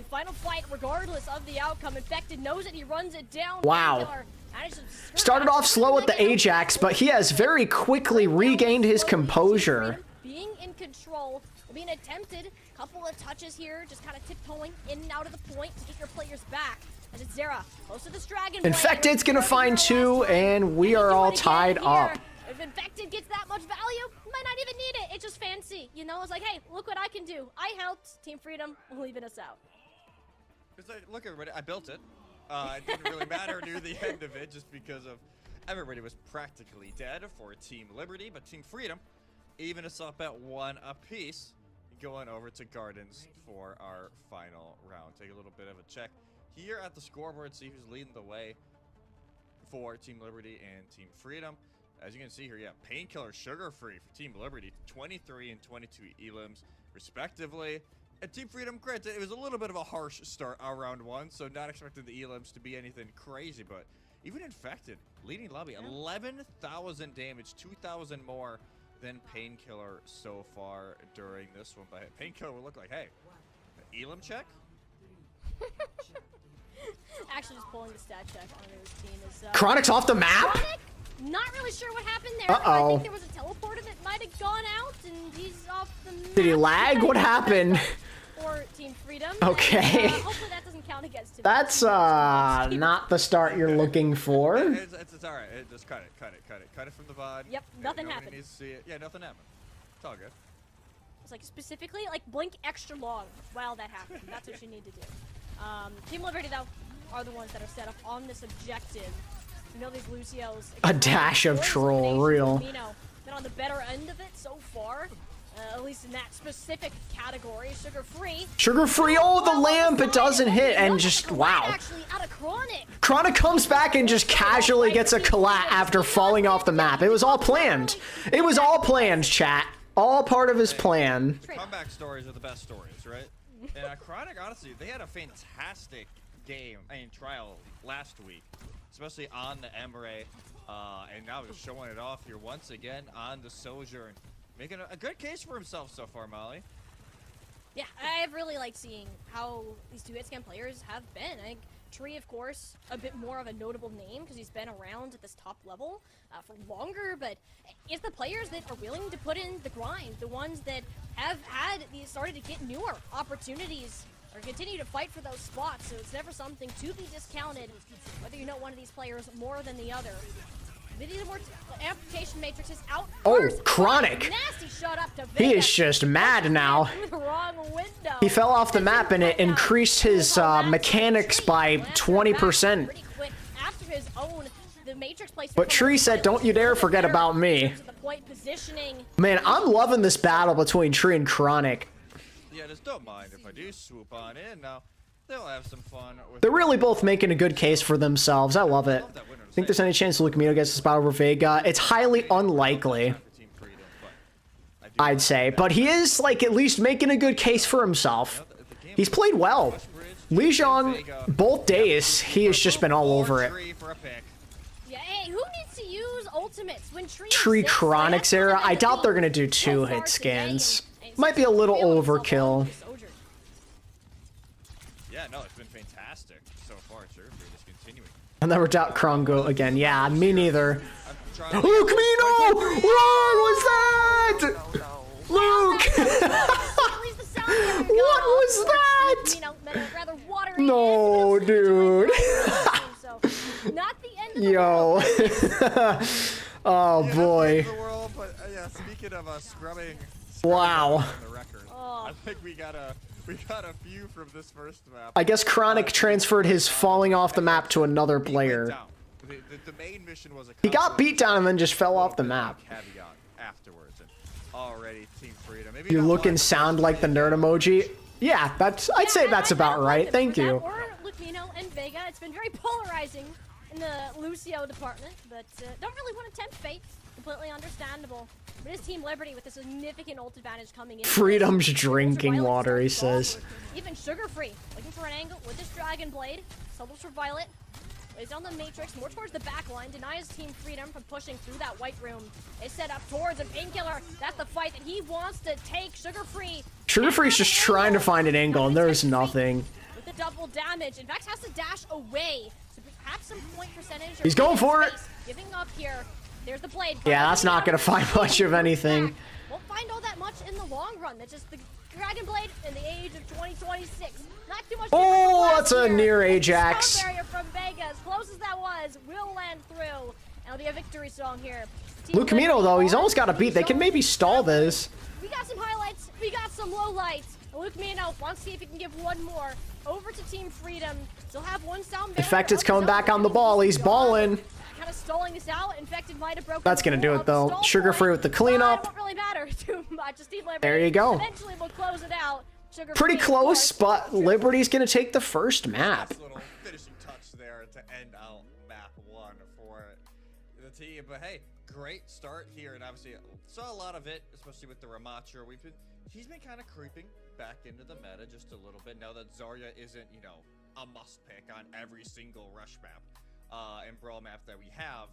Final fight, regardless of the outcome. Infected knows it. He runs it down. Wow. Started off slow with the Ajax, but he has very quickly regained his composure. Being in control, being attempted. Couple of touches here, just kind of tiptoeing in and out of the point to get your players back. As it's Zera, close to this dragon. Infected's gonna find two, and we are all tied up. If Infected gets that much value, might not even need it. It's just fancy, you know? It's like, hey, look what I can do. I helped. Team Freedom leaving us out. It's like, look, everybody, I built it. It didn't really matter near the end of it, just because of everybody was practically dead for Team Liberty, but Team Freedom even us up at 1 apiece, going over to Gardens for our final round. Take a little bit of a check here at the scoreboard, see who's leading the way for Team Liberty and Team Freedom. As you can see here, yeah, Painkiller, Sugar Free for Team Liberty, 23 and 22 elims respectively. And Team Freedom, granted, it was a little bit of a harsh start on round 1, so not expecting the elims to be anything crazy, but even Infected, leading lobby, 11,000 damage, 2,000 more than Painkiller so far during this one. But Painkiller will look like, hey, elim check? Actually, just pulling the stat check on his team is Chronic's off the map? Chronic, not really sure what happened there. Uh-oh. I think there was a teleporter that might have gone out, and he's off the map. Did he lag? What happened? For Team Freedom. Okay. And, hopefully that doesn't count against him. That's not the start you're looking for. It's all right. Just cut it from the VOD. Yep, nothing Nobody happened. needs to see it. Yeah, nothing happened. It's all good. It's like specifically, like blink extra long while that happened. That's what you need to do. Team Liberty though are the ones that are set up on this objective. You know these Lucios. A dash of troll, real. Been on the better end of it so far. At least in that specific category. Sugar Free. Sugar Free, oh, the lamp, it doesn't hit, and just, wow. Actually, out of Chronic. Chronic comes back and just casually gets a collat after falling off the map. It was all planned. It was all planned, chat. All part of his plan. Comeback stories are the best stories, right? And Chronic, honestly, they had a fantastic game, trial last week, especially on the Emre, and now just showing it off here once again on the Sojourn. Making a good case for himself so far, Molly. Yeah, I've really liked seeing how these two hit-scan players have been. I think Tree, of course, a bit more of a notable name because he's been around at this top level for longer, but it's the players that are willing to put in the grind, the ones that have started to get newer opportunities or continue to fight for those spots, so it's never something to be discounted, whether you know one of these players more than the other. Amplification matrix is out. Oh, Chronic. Nasty shot up to He is just mad now. He fell off the map and it increased his mechanics by 20%. But Tree said, don't you dare forget about me. positioning. Man, I'm loving this battle between Tree and Chronic. Yeah, just don't mind if I do swoop on in. Now, they'll have some fun. With They're really both making a good case for themselves. I love it. Think there's any chance Luke Mito gets this battle over Vega? It's highly unlikely, I'd say. But he is, like, at least making a good case for himself. He's played well. Li Zhang, both days, he has just been all over it. Yeah, hey, who needs to use ultimates when Tree Chronic's era? I doubt they're going to do 2-hit scans. Might be a little overkill. Yeah, no, it's been fantastic so far. Sure, we're just continuing. I'll never doubt Krongo again. Yeah, me neither. Luke Mino! What was that? Luke! What was that? No, dude. Not the end of Yo. Oh boy. Yeah, speaking of scrubbing. Wow. The record, I think we got a few from this first map. I guess Chronic transferred his falling off the map to another player. The main mission was He got beat down and then just fell off the map. Caveat afterwards, and already Team Freedom. Maybe You not look and much, sound like the nerd emoji. Yeah, I'd say that's about right. Thank you. Or Lucino and Vega. It's been very polarizing in the Lucio department, but don't really want to tempt fate. Completely understandable. But his Team Liberty with a significant ult advantage coming in. Freedom's drinking water, he says. Even Sugar Free, looking for an angle with this Dragon Blade. Subbles for Violet. Lays on the Matrix, more towards the back line. Denies Team Freedom from pushing through that white room. Is set up towards a Painkiller. That's the fight that he wants to take. Sugar Free. Sugar Free's just trying to find an angle, and there's nothing. With the double damage. In fact, has to dash away. So perhaps some point percentage. He's going for it. Giving up here. There's the blade. Yeah, that's not going to find much of anything. Won't find all that much in the long run. That's just the Dragon Blade in the age of 2026. Not too much. Oh, that's a near Ajax. Barrier from Vega, as close as that was, will land through. And it'll be a victory song here. Luke Camino, though, he's almost got a beat. They can maybe stall this. We got some highlights. We got some lowlights. Luke Camino wants to see if he can give one more. Over to Team Freedom. Still have one sound barrier. Infected's coming back on the ball. He's balling. Kind of stalling this out. Infected might have broken. That's gonna do it though. Sugar Free with the It cleanup. won't really matter too much. Just Team Liberty. There you go. Eventually we'll close it out. Sugar Pretty Free, of close, course. but Liberty's gonna take the first map. Nice little finishing touch there to end out map 1 for the team. But hey, great start here, and obviously saw a lot of it, especially with the Ramacho. He's been kind of creeping back into the meta just a little bit now that Zarya isn't, you know, a must pick on every single rush map and brawl map that we have.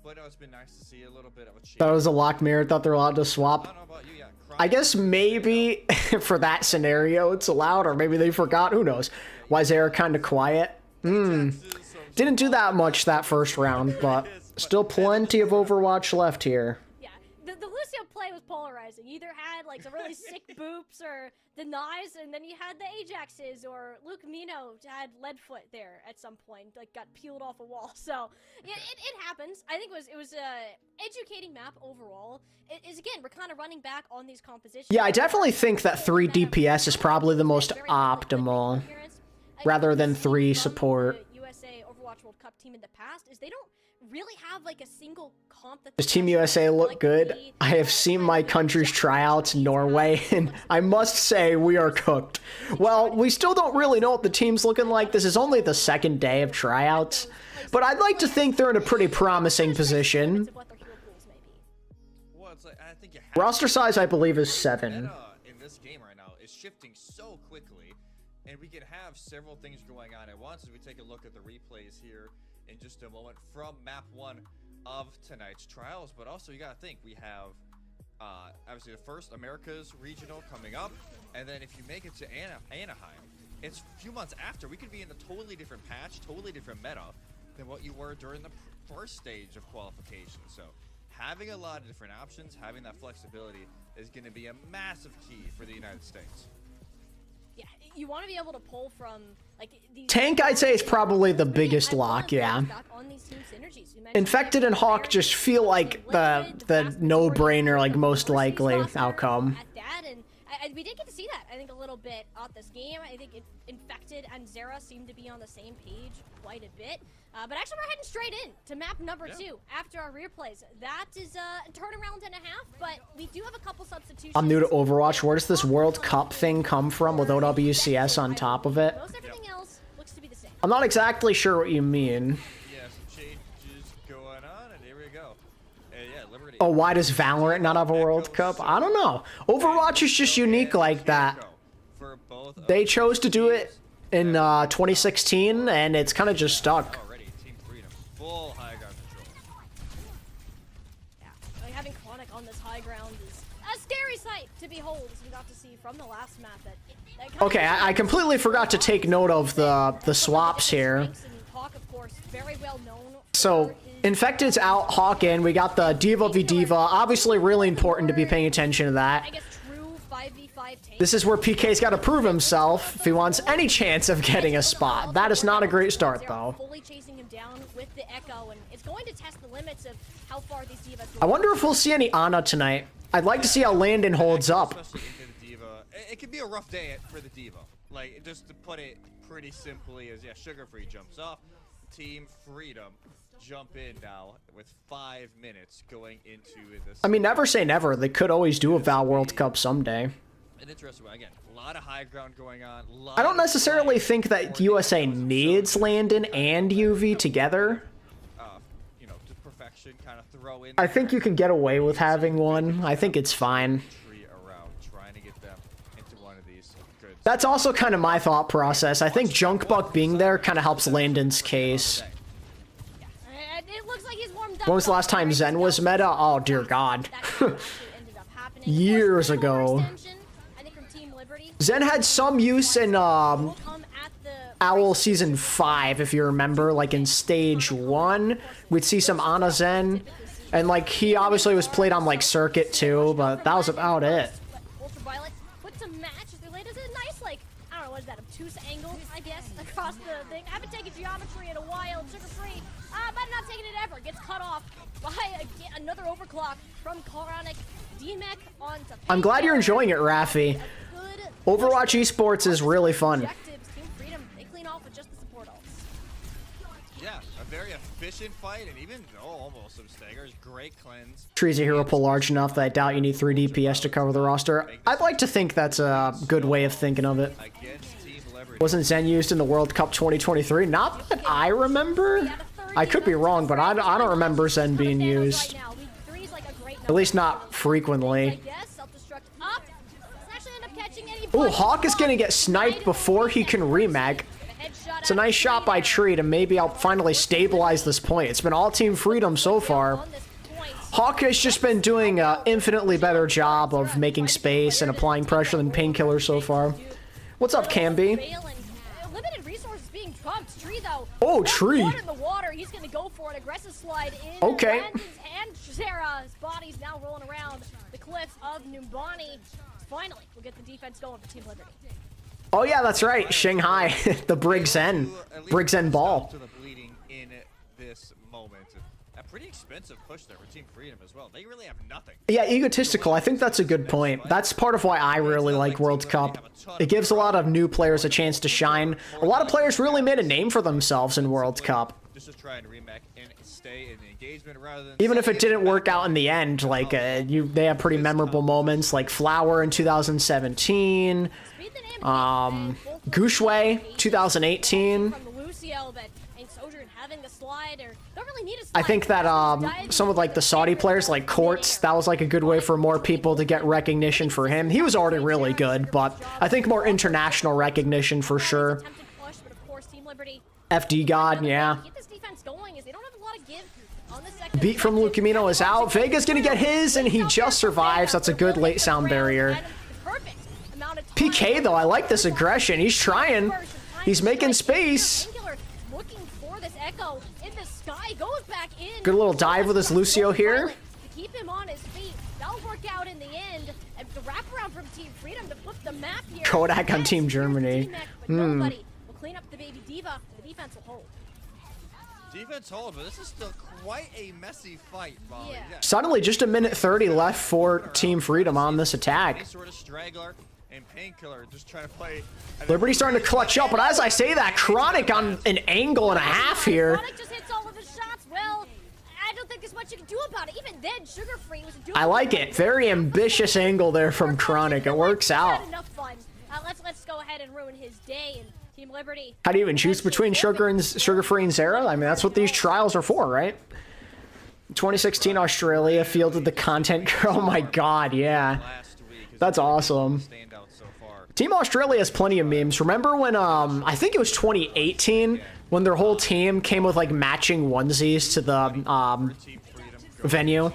But no, it's been nice to see a little bit of a change. That was a lock mirror. Thought they're allowed to swap. I don't know about you, yeah. I guess maybe for that scenario it's allowed, or maybe they forgot. Who knows? Why is Zara kind of quiet? Didn't do that much that first round, but still plenty of Overwatch left here. Yeah, the Lucio play was polarizing. You either had like some really sick boops or denies, and then you had the Ajaxes, or Luke Mino had Leadfoot there at some point, like got peeled off a wall. So yeah, it happens. I think it was a educating map overall. It is, again, we're kind of running back on these compositions. Yeah, I definitely think that 3 DPS is probably the most optimal, rather than 3 support. The USA Overwatch World Cup team in the past is they don't really have like a single comp that Does Team USA look good? I have seen my country's tryouts, Norway, and I must say we are cooked. Well, we still don't really know what the team's looking like. This is only the second day of tryouts, but I'd like to think they're in a pretty promising position. Well, it's like, I think you have Roster size, I believe, is 7. meta in this game right now is shifting so quickly, and we can have several things going on at once as we take a look at the replays here in just a moment from map 1 of tonight's trials. But also, you gotta think, we have obviously the first Americas regional coming up, and then if you make it to Anaheim, it's a few months after. We could be in a totally different patch, totally different meta than what you were during the first stage of qualification. So having a lot of different options, having that flexibility is going to be a massive key for the United States. Yeah, you want to be able to pull from like these Tank, I'd say, is probably the biggest lock, yeah. Infected and Hawk just feel like the no-brainer, like most likely outcome. At that, and we did get to see that, I think, a little bit at this game. I think Infected and Zera seem to be on the same page quite a bit. But actually, we're heading straight in to map number 2 after our replays. That is a turnaround and a half, but we do have a couple substitutions. I'm new to Overwatch. Where does this World Cup thing come from with OWCS on top of it? Most everything else looks to be the same. I'm not exactly sure what you mean. Yeah, some changes going on, and here we go. Yeah, Liberty. Oh, why does Valorant not have a World Cup? I don't know. Overwatch is just unique like that. For both They chose to do it in 2016, and it's kind of just stuck. already. Team Freedom, full high ground control. Yeah, like having Chronic on this high ground is a scary sight to behold, as we got to see from the last map. That kind of Okay, I completely forgot to take note of the swaps here. And Hawk, of course, very well known So, for his- Infected's out, Hawk in. We got the Diva v Diva. Obviously, really important to be paying attention to that. I guess true 5v5 tank. This is where PK's got to prove himself if he wants any chance of getting a spot. That is not a great start, though. Fully chasing him down with the Echo, and it's going to test the limits of how far these divas I wonder if we'll see any Ana tonight. I'd like to see how Landon holds up. Especially into the Diva. It could be a rough day for the Diva. Like, just to put it pretty simply, as yeah, Sugar Free jumps off. Team Freedom jump in now with 5 minutes going into this. I mean, never say never. They could always do a Val World Cup someday. An interesting one. Again, a lot of high ground going on. I don't necessarily think that USA needs Landon and UV together. You know, to perfection, kind of throw in. I think you can get away with having one. I think it's fine. Tree around, trying to get them into one of these good. That's also kind of my thought process. I think Junkbuck being there kind of helps Landon's case. It looks like he's warmed up. When was the last time Zen was meta? Oh, dear God. That actually ended up happening. Years Of course, ago. extension, I think from Team Liberty. Zen had some use in Will come at the OWL Season 5, if you remember. Like in Stage 1, we'd see some Ana Zen. And like, he obviously was played on like Circuit too, but that was about it. Ultraviolet puts a match. They laid us a nice, like, I don't know, what is that, obtuse angle, I guess, across the thing. I haven't taken geometry in a while, Sugar Free, but I'm not taking it ever. Gets cut off by another overclock from Chronic. D-Mech onto I'm glad you're enjoying it, Rafi. Good Overwatch esports is really fun. objectives. Team Freedom, they clean off with just the support ults. Yeah, a very efficient fight, and even almost some staggers. Great cleanse. Tree's a hero pool large enough that I doubt you need 3 DPS to cover the roster. I'd like to think that's a good way of thinking of it. Against Team Liberty. Wasn't Zen used in the World Cup 2023? Not that I remember. I could be wrong, but I don't remember Zen being used. At least not frequently. Ooh, Hawk is gonna get sniped before he can remag. It's a nice shot by Tree to maybe I'll finally stabilize this point. It's been all Team Freedom so far. Hawk has just been doing an infinitely better job of making space and applying pressure than Painkiller so far. What's up, Camby? Limited resources being trumped. Tree though. Oh, Tree. In the water. He's gonna go for an aggressive slide in. Okay. And Sarah's body's now rolling around the cliffs of Numbani. Finally, we'll get the defense going for Team Liberty. Oh yeah, that's right. Shanghai, the Brig Zen. Brig Zen ball. To the bleeding in this moment. A pretty expensive push there for Team Freedom as well. They really have nothing. Yeah, egotistical. I think that's a good point. That's part of why I really like World Cup. It gives a lot of new players a chance to shine. A lot of players really made a name for themselves in World Cup. Just to try and remake and stay in the engagement rather than Even if it didn't work out in the end, like they have pretty memorable moments, like Flower in 2017, Gushway 2018. I think that some of like the Saudi players, like Quartz, that was like a good way for more people to get recognition for him. He was already really good, but I think more international recognition for sure. FD God, yeah. Beat from Lucamino is out. Vega's gonna get his, and he just survives. That's a good late sound barrier. PK, though, I like this aggression. He's trying. He's making space. Good little dive with his Lucio here. Keep him on his feet. That'll work out in the end. And the wraparound from Team Freedom to flip the map here. Kodak on Team Germany. Nobody will clean up the baby Diva. The defense will hold. Defense hold, but this is still quite a messy fight, Molly. Yeah. Suddenly, just a minute 30 left for Team Freedom on this attack. Any sort of straggler and Painkiller just trying to play. Liberty's starting to clutch up, but as I say that, Chronic on an angle and a half here. Chronic just hits all of his shots. Well, I don't think there's much you can do about it. Even then, Sugar Free was doing. I like it. Very ambitious angle there from Chronic. It works out. Enough fun. Let's go ahead and ruin his day. And Team Liberty. How do you even choose between Sugar Free and Zera? I mean, that's what these trials are for, right? 2016 Australia fielded the content. Oh my god, yeah. That's awesome. Team Australia has plenty of memes. Remember when, I think it was 2018, when their whole team came with, like, matching onesies to the, venue?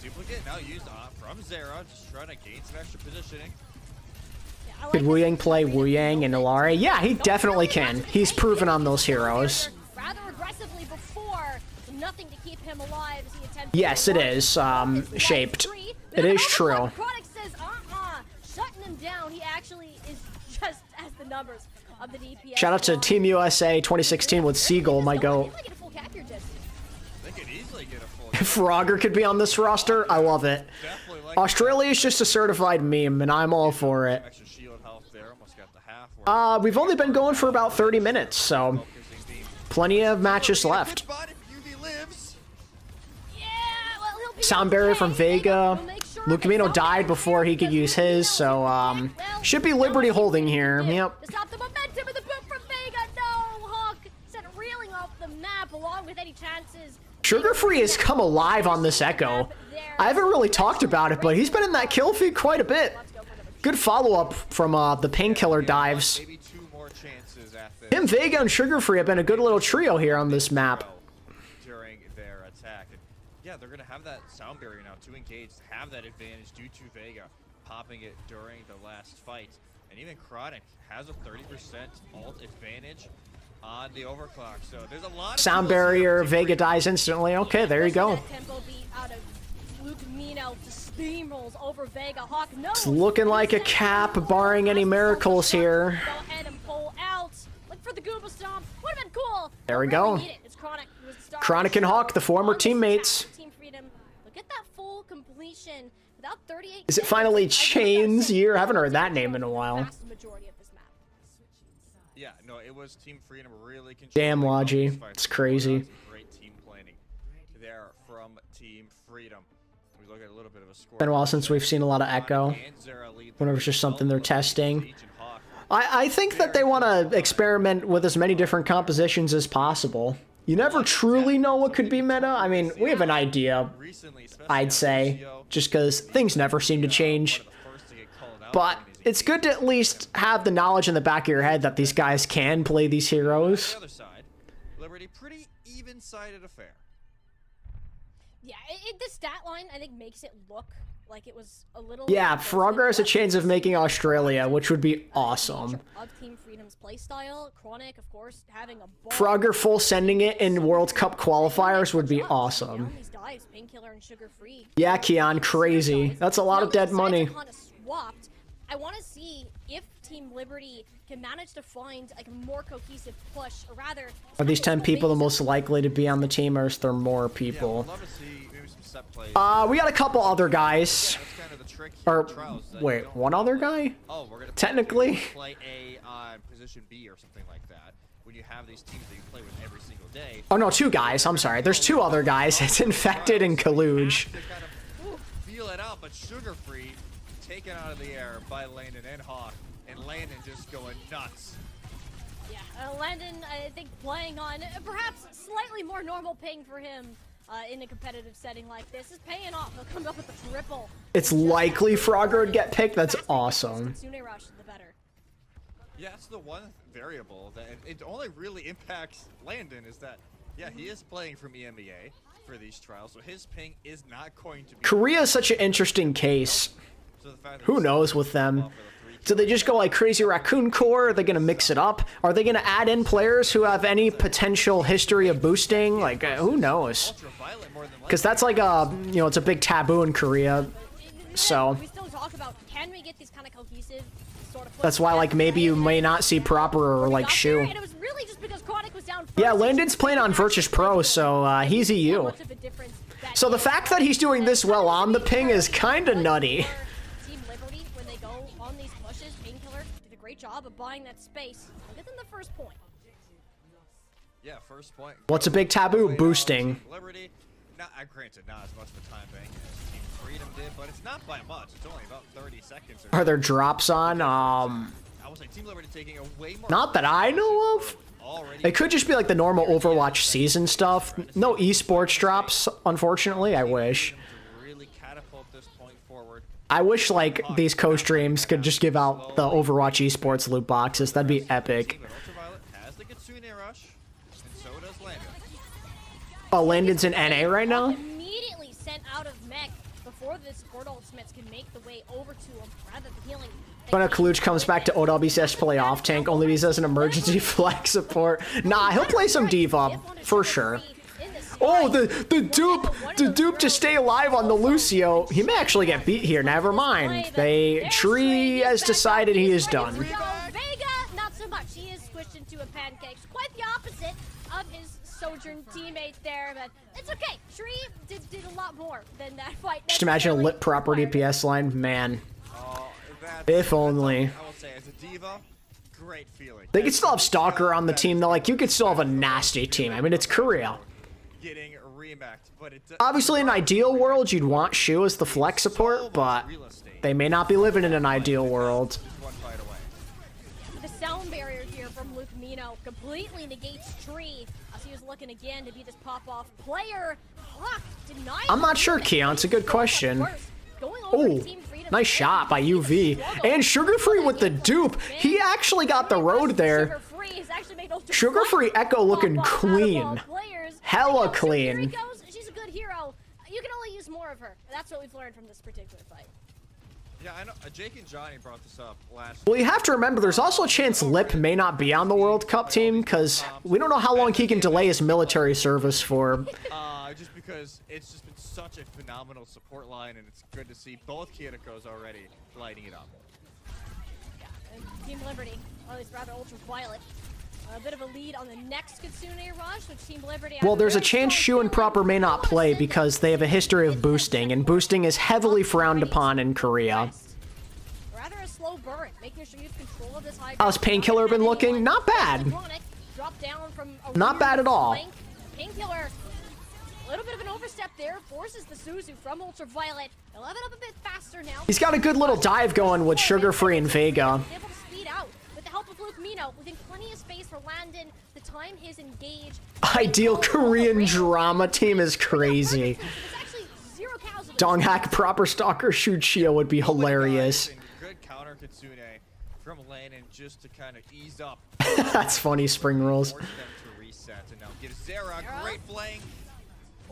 Duplicate now used from Zera, just trying to gain some extra positioning. Could Wu Yang play Wu Yang and Ilari? Yeah, he definitely can. He's proven on those heroes. Rather aggressively before, nothing to keep him alive as he attempts. Yes, it is, shaped. It is true. Chronic says, shutting him down. He actually is just as the numbers of the DPS. Shout out to Team USA 2016 with Seagull, my goat. Frogger could be on this roster. I love it. Australia is just a certified meme, and I'm all for it. We've only been going for about 30 minutes, so plenty of matches left. Sound barrier from Vega. Lucamino died before he could use his, so should be Liberty holding here. Yep. Stop the momentum of the boot from Vega. No, Hawk sent reeling off the map along with any chances. Sugar Free has come alive on this Echo. I haven't really talked about it, but he's been in that kill feed quite a bit. Good follow-up from the Painkiller dives. Him, Vega, and Sugar Free have been a good little trio here on this map. During their attack. And yeah, they're going to have that sound barrier now to engage, to have that advantage due to Vega popping it during the last fight. And even Chronic has a 30% ult advantage on the overclock. So there's a lot of sound barrier, Vega dies instantly. Okay, there you go. Over Vega. Hawk, no. It's looking like a cap, barring any miracles here. Go ahead and pull out. Look for the Gooba Stomp. Would have been cool. There we go. It's Chronic. Chronic and Hawk, the former teammates. Team Freedom. Look at that full completion without 38. Is it finally Chain's year? I haven't heard that name in a while. Yeah, no, it was Team Freedom really controlling. Damn, Logi. It's crazy. Great team planning there from Team Freedom. We look at a little bit of a score. Been a while since we've seen a lot of Echo. Whenever it's just something they're testing. I think that they want to experiment with as many different compositions as possible. You never truly know what could be meta. I mean, we have an idea, I'd say, just because things never seem to change. But it's good to at least have the knowledge in the back of your head that these guys can play these heroes. The other side, Liberty, pretty even-sided affair. Yeah, the stat line, I think, makes it look like it was a little... Yeah, Frogger has a chance of making Australia, which would be awesome. Of Team Freedom's playstyle, Chronic, of course, having a Frogger full sending it in World Cup qualifiers would be awesome. Yeah, Keon, crazy. That's a lot of dead money. I want to see if Team Liberty can manage to find like a more cohesive push, or rather... Are these 10 people the most likely to be on the team, or is there more people? Yeah, I'd love to see maybe some set plays. We got a couple other guys. Yeah, that's kind of the trick here. Or, Trials, wait, one other guy? Oh, we're gonna technically play A on position B or something like that. When you have these teams that you play with every single day. Oh no, two guys. I'm sorry. There's two other guys. It's Infected and Kaluge. Kind of feel it out, but Sugar Free taken out of the air by Landon and Hawk, and Landon just going nuts. Yeah, Landon, I think, playing on perhaps slightly more normal ping for him in a competitive setting like this is paying off. He'll come up with a triple. It's likely Frogger would get picked. That's awesome. Rush, the better. Yeah, that's the one variable that it only really impacts Landon is that, yeah, he is playing from EMEA for these trials, so his ping is not going to be... Korea is such an interesting case. So who knows with them? Do they just go like Crazy Raccoon Core? Are they going to mix it up? Are they going to add in players who have any potential history of boosting? Like, who knows? Because that's like a, you know, it's a big taboo in Korea. So we still talk about, can we get these kind of cohesive sort of... That's why, like, maybe you may not see Proper or like Shu. Yeah, Landon's playing on Virtus Pro, so he's EU. So the fact that he's doing this well on the ping is kind of nutty. great job of buying that space. I'll get them the first point. Yeah, first point. What's a big taboo? Boosting. Team Liberty. Not, granted, not as much of a time bank as Team Freedom did, but it's not by much. It's only about 30 seconds. Are there drops on? I would say Team Liberty taking a way more. Not that I know of. It could just be like the normal Overwatch season stuff. No esports drops, unfortunately. I wish. Really catapult this point forward. I wish like these co-streams could just give out the Overwatch esports loot boxes. That'd be epic. Ultraviolet has the Kitsune rush, and so does Landon. Oh, Landon's in NA right now? Immediately sent out of mech before the support ultimates can make the way over to him. Rather than healing. When a Kaluch comes back to OWCS play off tank, only because as an emergency flex support. Nah, he'll play some Diva for sure. Oh, the dupe to stay alive on the Lucio. He may actually get beat here. Never mind. Tree has decided he is done. Vega, not so much. He is squished into a pancake. Quite the opposite of his Sojourn teammate there, but it's okay. Tree did a lot more than that fight. Just imagine a lit proper DPS line, man. If only. I will say, as a diva, great feeling. They could still have Stalker on the team, though. Like, you could still have a nasty team. I mean, it's Korea. Getting remacked, but it Obviously, in an ideal world, you'd want Shu as the flex support, but they may not be living in an ideal world. one fight away. The sound barrier here from Luke Mino completely negates Tree as he was looking again to be this pop-off player. Hawk denied. I'm not sure, Keon. It's a good question. Oh, nice shot by UV. And Sugar Free with the dupe. He actually got the road there. Sugar Free Echo looking clean. Hella clean. She's a good hero. You can only use more of her. That's what we've learned from this particular fight. Yeah, I know. Jake and Johnny brought this up last. Well, you have to remember, there's also a chance Lip may not be on the World Cup team, because we don't know how long he can delay his military service for. Just because it's just been such a phenomenal support line, and it's good to see both Kiyoto's already lighting it up. Yeah, and Team Liberty, or at least rather Ultraviolet, a bit of a lead on the next Kitsune rush, which Team Liberty. Well, there's a chance Shu and Proper may not play because they have a history of boosting, and boosting is heavily frowned upon in Korea. Rather a slow burn, making sure you have control of this high. How's Painkiller been looking? Not bad. Not bad at all. Painkiller. A little bit of an overstep there, forces the Suzu from Ultraviolet. They'll have it up a bit faster now. He's got a good little dive going with Sugar Free and Vega. Able to speed out with the help of Luke Mino, within plenty of space for Landon. The time is engaged. Ideal Korean drama team is crazy. Donghack Proper Stalker Shuchio would be hilarious. Good counter Kitsune from Landon just to kind of ease up. That's funny, Spring Rolls. Force them to reset and now give Zera great flank.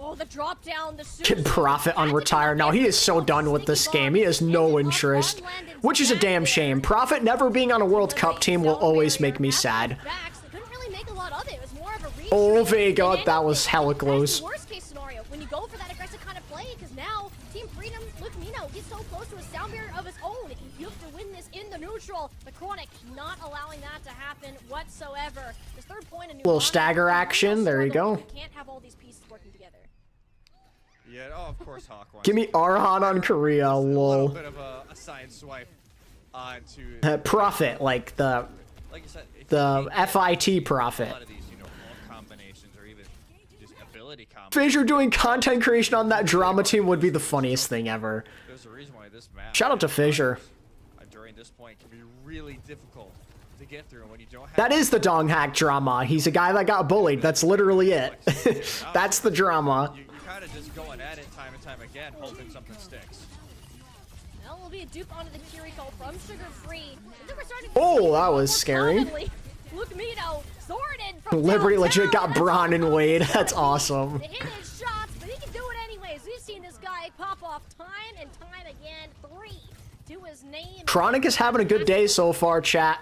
Oh, the drop down, the Can Profit on retire. Now, he is so done with this game. He has no interest, which is a damn shame. Profit never being on a World Cup team will always make me sad. Oh, Vega, that was hella close. Worst case scenario, when you go for that aggressive kind of play, because now Team Freedom, Luke Mino, he's so close to a sound barrier of his own. You have to win this in the neutral. The Chronic not allowing that to happen whatsoever. His third point, a little stagger action. There you go. Can't have all these pieces working together. Yeah, oh, of course, Hawk. Give me Arhan on Korea, lol. A little bit of a side swipe onto Profit, like the you said, FIT Profit. A lot of these, combinations or even just ability combinations. Fissure doing content creation on that drama team would be the funniest thing ever. There's a reason why this map. Shout out to Fissure. During this point can be really difficult to get through when you don't have. That is the Donghack drama. He's a guy that got bullied. That's literally it. That's the drama. You're kind of just going at it time and time again, hoping something sticks. Now will be a dupe onto the Kiriko from Sugar Free. Oh, that was scary. Luke Mino sorted from Liberty legit got Braun and Wade. That's awesome. They hit his shots, but he can do it anyways. We've seen this guy pop off time and time again. 3 to his name. Chronic is having a good day so far, chat.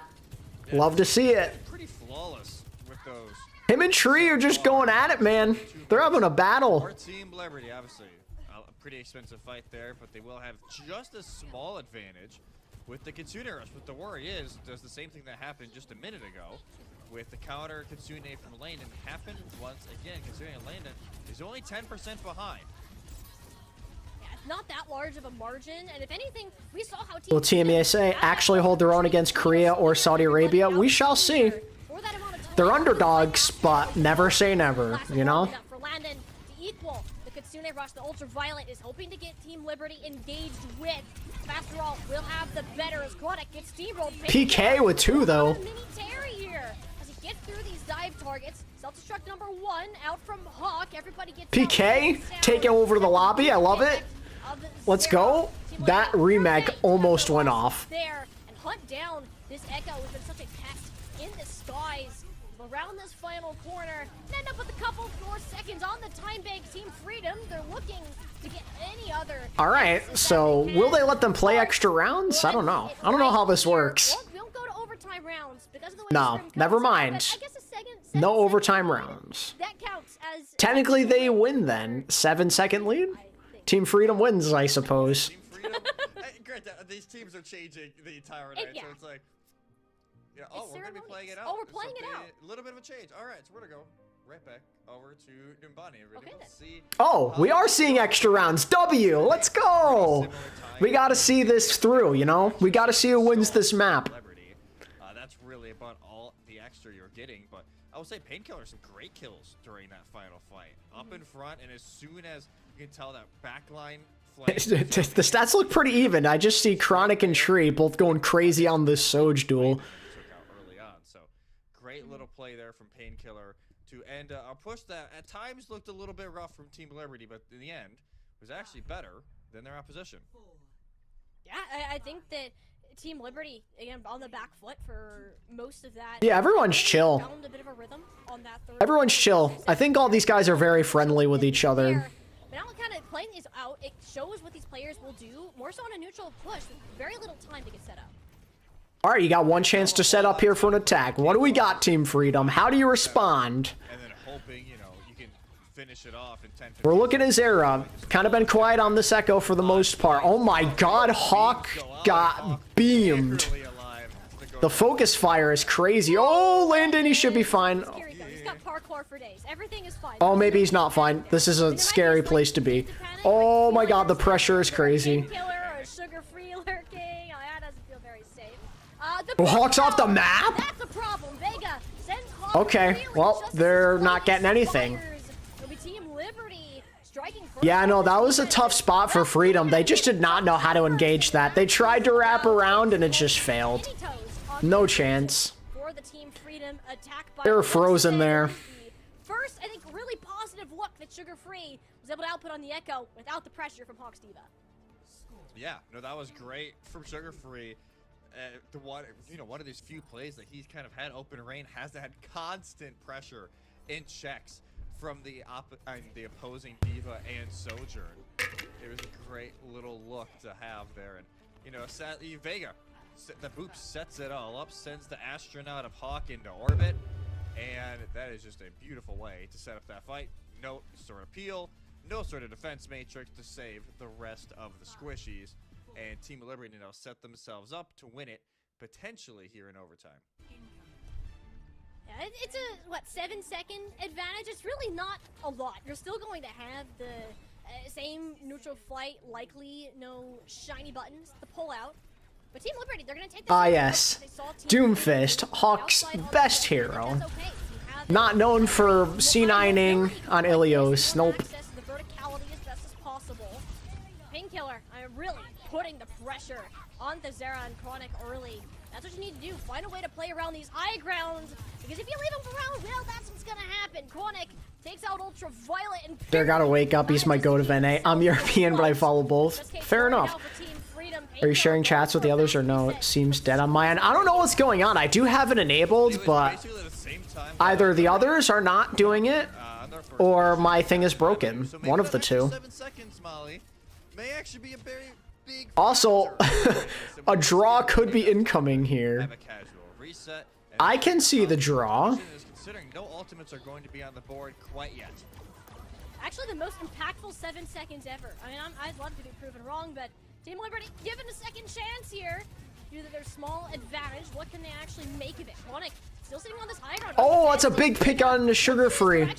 Love to see it. Pretty flawless with those. Him and Tree are just going at it, man. They're having a battle. Our Team Liberty, obviously, a pretty expensive fight there, but they will have just a small advantage with the Kitsune rush. But the worry is, does the same thing that happened just a minute ago with the counter Kitsune from Landon happen once again? Kitsune and Landon is only 10% behind. Yeah, not that large of a margin, and if anything, we saw how Will Team USA actually hold their own against Korea or Saudi Arabia? We shall see. They're underdogs, but never say never, you know? For Landon to equal the Kitsune Rush, the Ultraviolet is hoping to get Team Liberty engaged with. After all, we'll have the better as Chronic gets steamrolled. PK with 2 though. Mini Terry here as he gets through these dive targets. Self-destruct number 1 out from Hawk. Everybody gets PK taking over the lobby. I love it. Let's go. That remake almost went off. There and hunt down this Echo has been such a pest in the skies. Around this final corner, end up with a couple more seconds on the time bank. Team Freedom, they're looking to get any other. All right, so will they let them play extra rounds? I don't know. I don't know how this works. We don't go to overtime rounds because of the way No, never mind. No overtime rounds. That counts as Technically, they win then. 7-second lead. Team Freedom wins, I suppose. Team Freedom. Granted, these teams are changing the entire night, so it's like. Yeah, oh, we're gonna be playing it out. Oh, we're playing it out. A little bit of a change. All right, so we're gonna go right back over to Dumbani. Okay, see. Oh, we are seeing extra rounds. W, let's go. We gotta see this through, you know? We gotta see who wins this map. That's really about all the extra you're getting, but I would say Painkiller some great kills during that final fight. Up in front, and as soon as you can tell that backline The stats look pretty even. I just see Chronic and Tree both going crazy on this Soj duel. Great little play there from Painkiller to end a push that at times looked a little bit rough from Team Liberty, but in the end was actually better than their opposition. Yeah, I think that Team Liberty, again, on the back foot for most of that. Yeah, everyone's chill. Found a bit of a rhythm on that third Everyone's chill. I think all these guys are very friendly with each other. But now kind of playing these out, it shows what these players will do, more so on a neutral push, with very little time to get set up. All right, you got one chance to set up here for an attack. What do we got, Team Freedom? How do you respond? And then hoping, you know, you can finish it off in 10-15. We're looking at Zera. Kind of been quiet on this Echo for the most part. Oh my god, Hawk got beamed. The focus fire is crazy. Oh, Landon, he should be fine. He's got parkour for days. Everything is fine. Oh, maybe he's not fine. This is a scary place to be. Oh my god, the pressure is crazy. Oh, Hawk's off the map? That's a problem. Vega sends Hawk okay, well, they're not getting anything. Yeah, no, that was a tough spot for Freedom. They just did not know how to engage that. They tried to wrap around and it just failed. No chance. They were frozen there. First, I think, really positive look that Sugar Free was able to output on the Echo without the pressure from Hawk's Diva. Yeah, no, that was great from Sugar Free. One of these few plays that he's kind of had open reign has had constant pressure in checks from the opposing Diva and Sojourn. It was a great little look to have there, and you know, Vega, the boop sets it all up, sends the astronaut of Hawk into orbit, and that is just a beautiful way to set up that fight. No sort of peel, no sort of defense matrix to save the rest of the squishies. And Team Liberty now set themselves up to win it, potentially here in overtime. Yeah, it's a, 7-second advantage? It's really not a lot. You're still going to have the same neutral flight, likely no shiny buttons to pull out. But Team Liberty, they're going to take this. Ah, yes. Doomfist, Hawk's best hero. Not known for C9ing on Ilios. Nope. The verticality as best as possible. Painkiller, I'm really putting the pressure on the Zera and Chronic early. That's what you need to do. Find a way to play around these high grounds. Because if you leave them around, well, that's what's going to happen. Chronic takes out Ultraviolet and... They're gotta wake up. He's my go to Vene. I'm European, but I follow both. Fair enough. Are you sharing chats with the others or no? It seems dead on my end. I don't know what's going on. I do have it enabled, but either the others are not doing it or my thing is broken. One of the two. Also, a draw could be incoming here. I can see the draw. Considering no ultimates are going to be on the board quite yet. Actually, the most impactful 7 seconds ever. I mean, I'd love to be proven wrong, but Team Liberty given a second chance here due to their small advantage. What can they actually make of it? Chronic still sitting on this high ground. Oh, that's a big pick on the Sugar Free.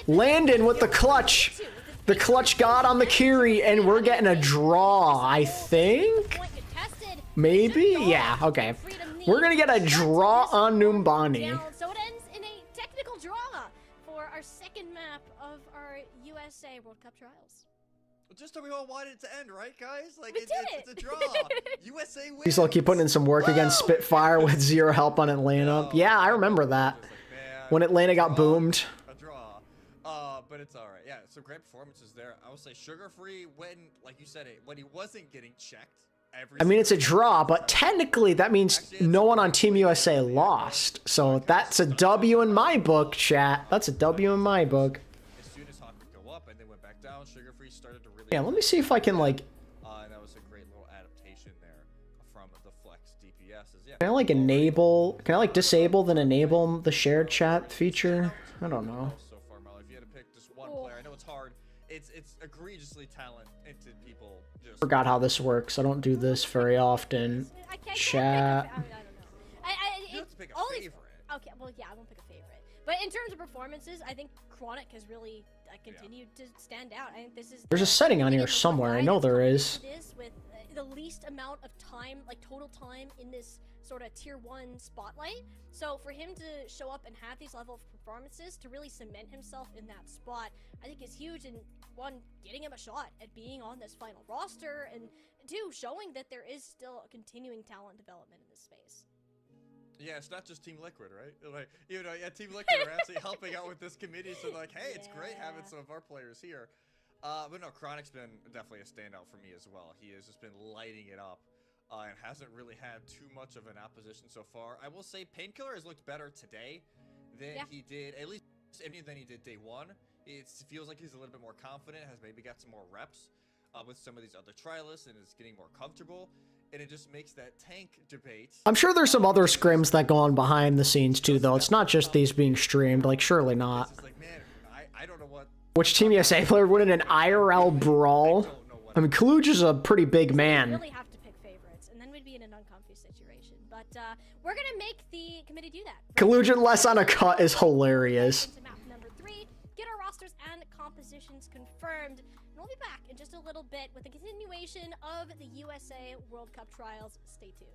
Landon with the clutch. The clutch god on the Kiri, and we're getting a draw, I think? Maybe? Yeah, okay. We're gonna get a draw on Numbani. So it ends in a technical draw for our second map of our USA World Cup trials. Just how we all wanted it to end, right, guys? Like, it's a draw. USA wins. He's lucky putting in some work against Spitfire with 0 help on Atlanta. Yeah, I remember that. When Atlanta got boomed. A draw. But it's all right. Yeah, so great performances there. I will say Sugar Free when, like you said, when he wasn't getting checked. I mean, it's a draw, but technically that means no one on Team USA lost. So that's a W in my book, chat. That's a W in my book. As soon as Hawk would go up and then went back down, Sugar Free started to really... Yeah, let me see if I can, like... and that was a great little adaptation there from the Flex DPSs. Yeah. Can I, like, enable... Can I, like, disable then enable the shared chat feature? I don't know. So far, Molly, if you had to pick just one player, I know it's hard. It's egregiously talented people. Just Forgot how this works. I don't do this very often. Chat. You have to pick a favorite. Okay, well, yeah, I won't pick a favorite. But in terms of performances, I think Chronic has really continued to stand out. I think this is... There's a setting on here somewhere. I know there is. With the least amount of time, like total time in this sort of tier 1 spotlight. So for him to show up and have these level of performances, to really cement himself in that spot, I think is huge. And one, getting him a shot at being on this final roster, and two, showing that there is still a continuing talent development in this space. Yeah, it's not just Team Liquid, right? Like, you know, yeah, Team Liquid are actually helping out with this committee, so like, hey, it's great having some of our players here. But no, Chronic's been definitely a standout for me as well. He has just been lighting it up. And hasn't really had too much of an opposition so far. I will say Painkiller has looked better today than he did, at least than he did day one. It feels like he's a little bit more confident, has maybe got some more reps with some of these other trialists, and is getting more comfortable. And it just makes that tank debate. I'm sure there's some other scrims that go on behind the scenes too, though. It's not just these being streamed. Like, surely not. It's like, man, I don't know what... Which Team USA player would in an IRL brawl? I mean, Kaluj is a pretty big man. Really have to pick favorites, and then we'd be in an uncomfy situation. But we're gonna make the committee do that. Kaluj unless on a cut is hilarious. To map number 3, get our rosters and compositions confirmed. And we'll be back in just a little bit with a continuation of the USA World Cup trials. Stay tuned.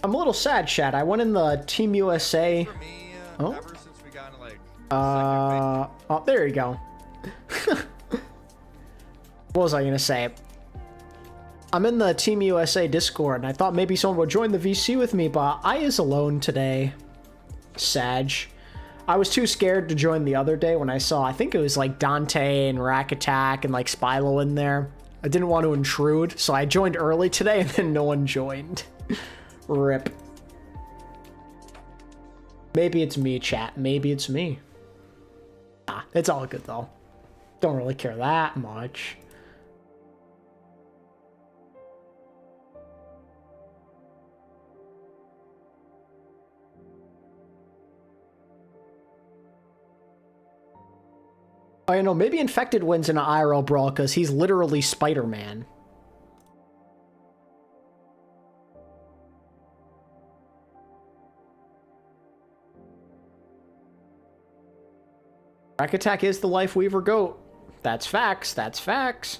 I'm a little sad, chat. I went in the Team USA. For me, Oh. ever since we got like... Oh, there you go. What was I gonna say? I'm in the Team USA Discord, and I thought maybe someone would join the VC with me, but I is alone today. Sag. I was too scared to join the other day when I saw, I think it was like Dante and Rack Attack and like Spylo in there. I didn't want to intrude, so I joined early today, and then no one joined. Rip. Maybe it's me, chat. Maybe it's me. Ah, it's all good, though. Don't really care that much. Oh, you know, maybe Infected wins in an IRL brawl because he's literally Spider-Man. Rack Attack is the Life Weaver GOAT. That's facts. That's facts.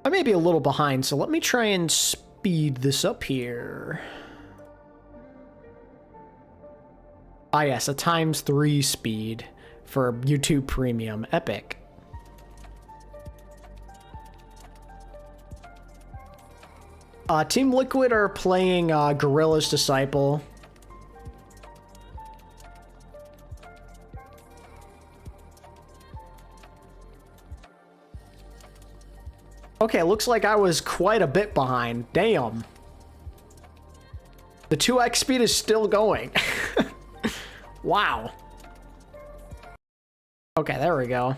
I may be a little behind, so let me try and speed this up here. Ah, yes, a ×3 speed for YouTube Premium. Epic. Team Liquid are playing Gorilla's Disciple. Okay, looks like I was quite a bit behind. Damn. The 2x speed is still going. Wow. Okay, there we go.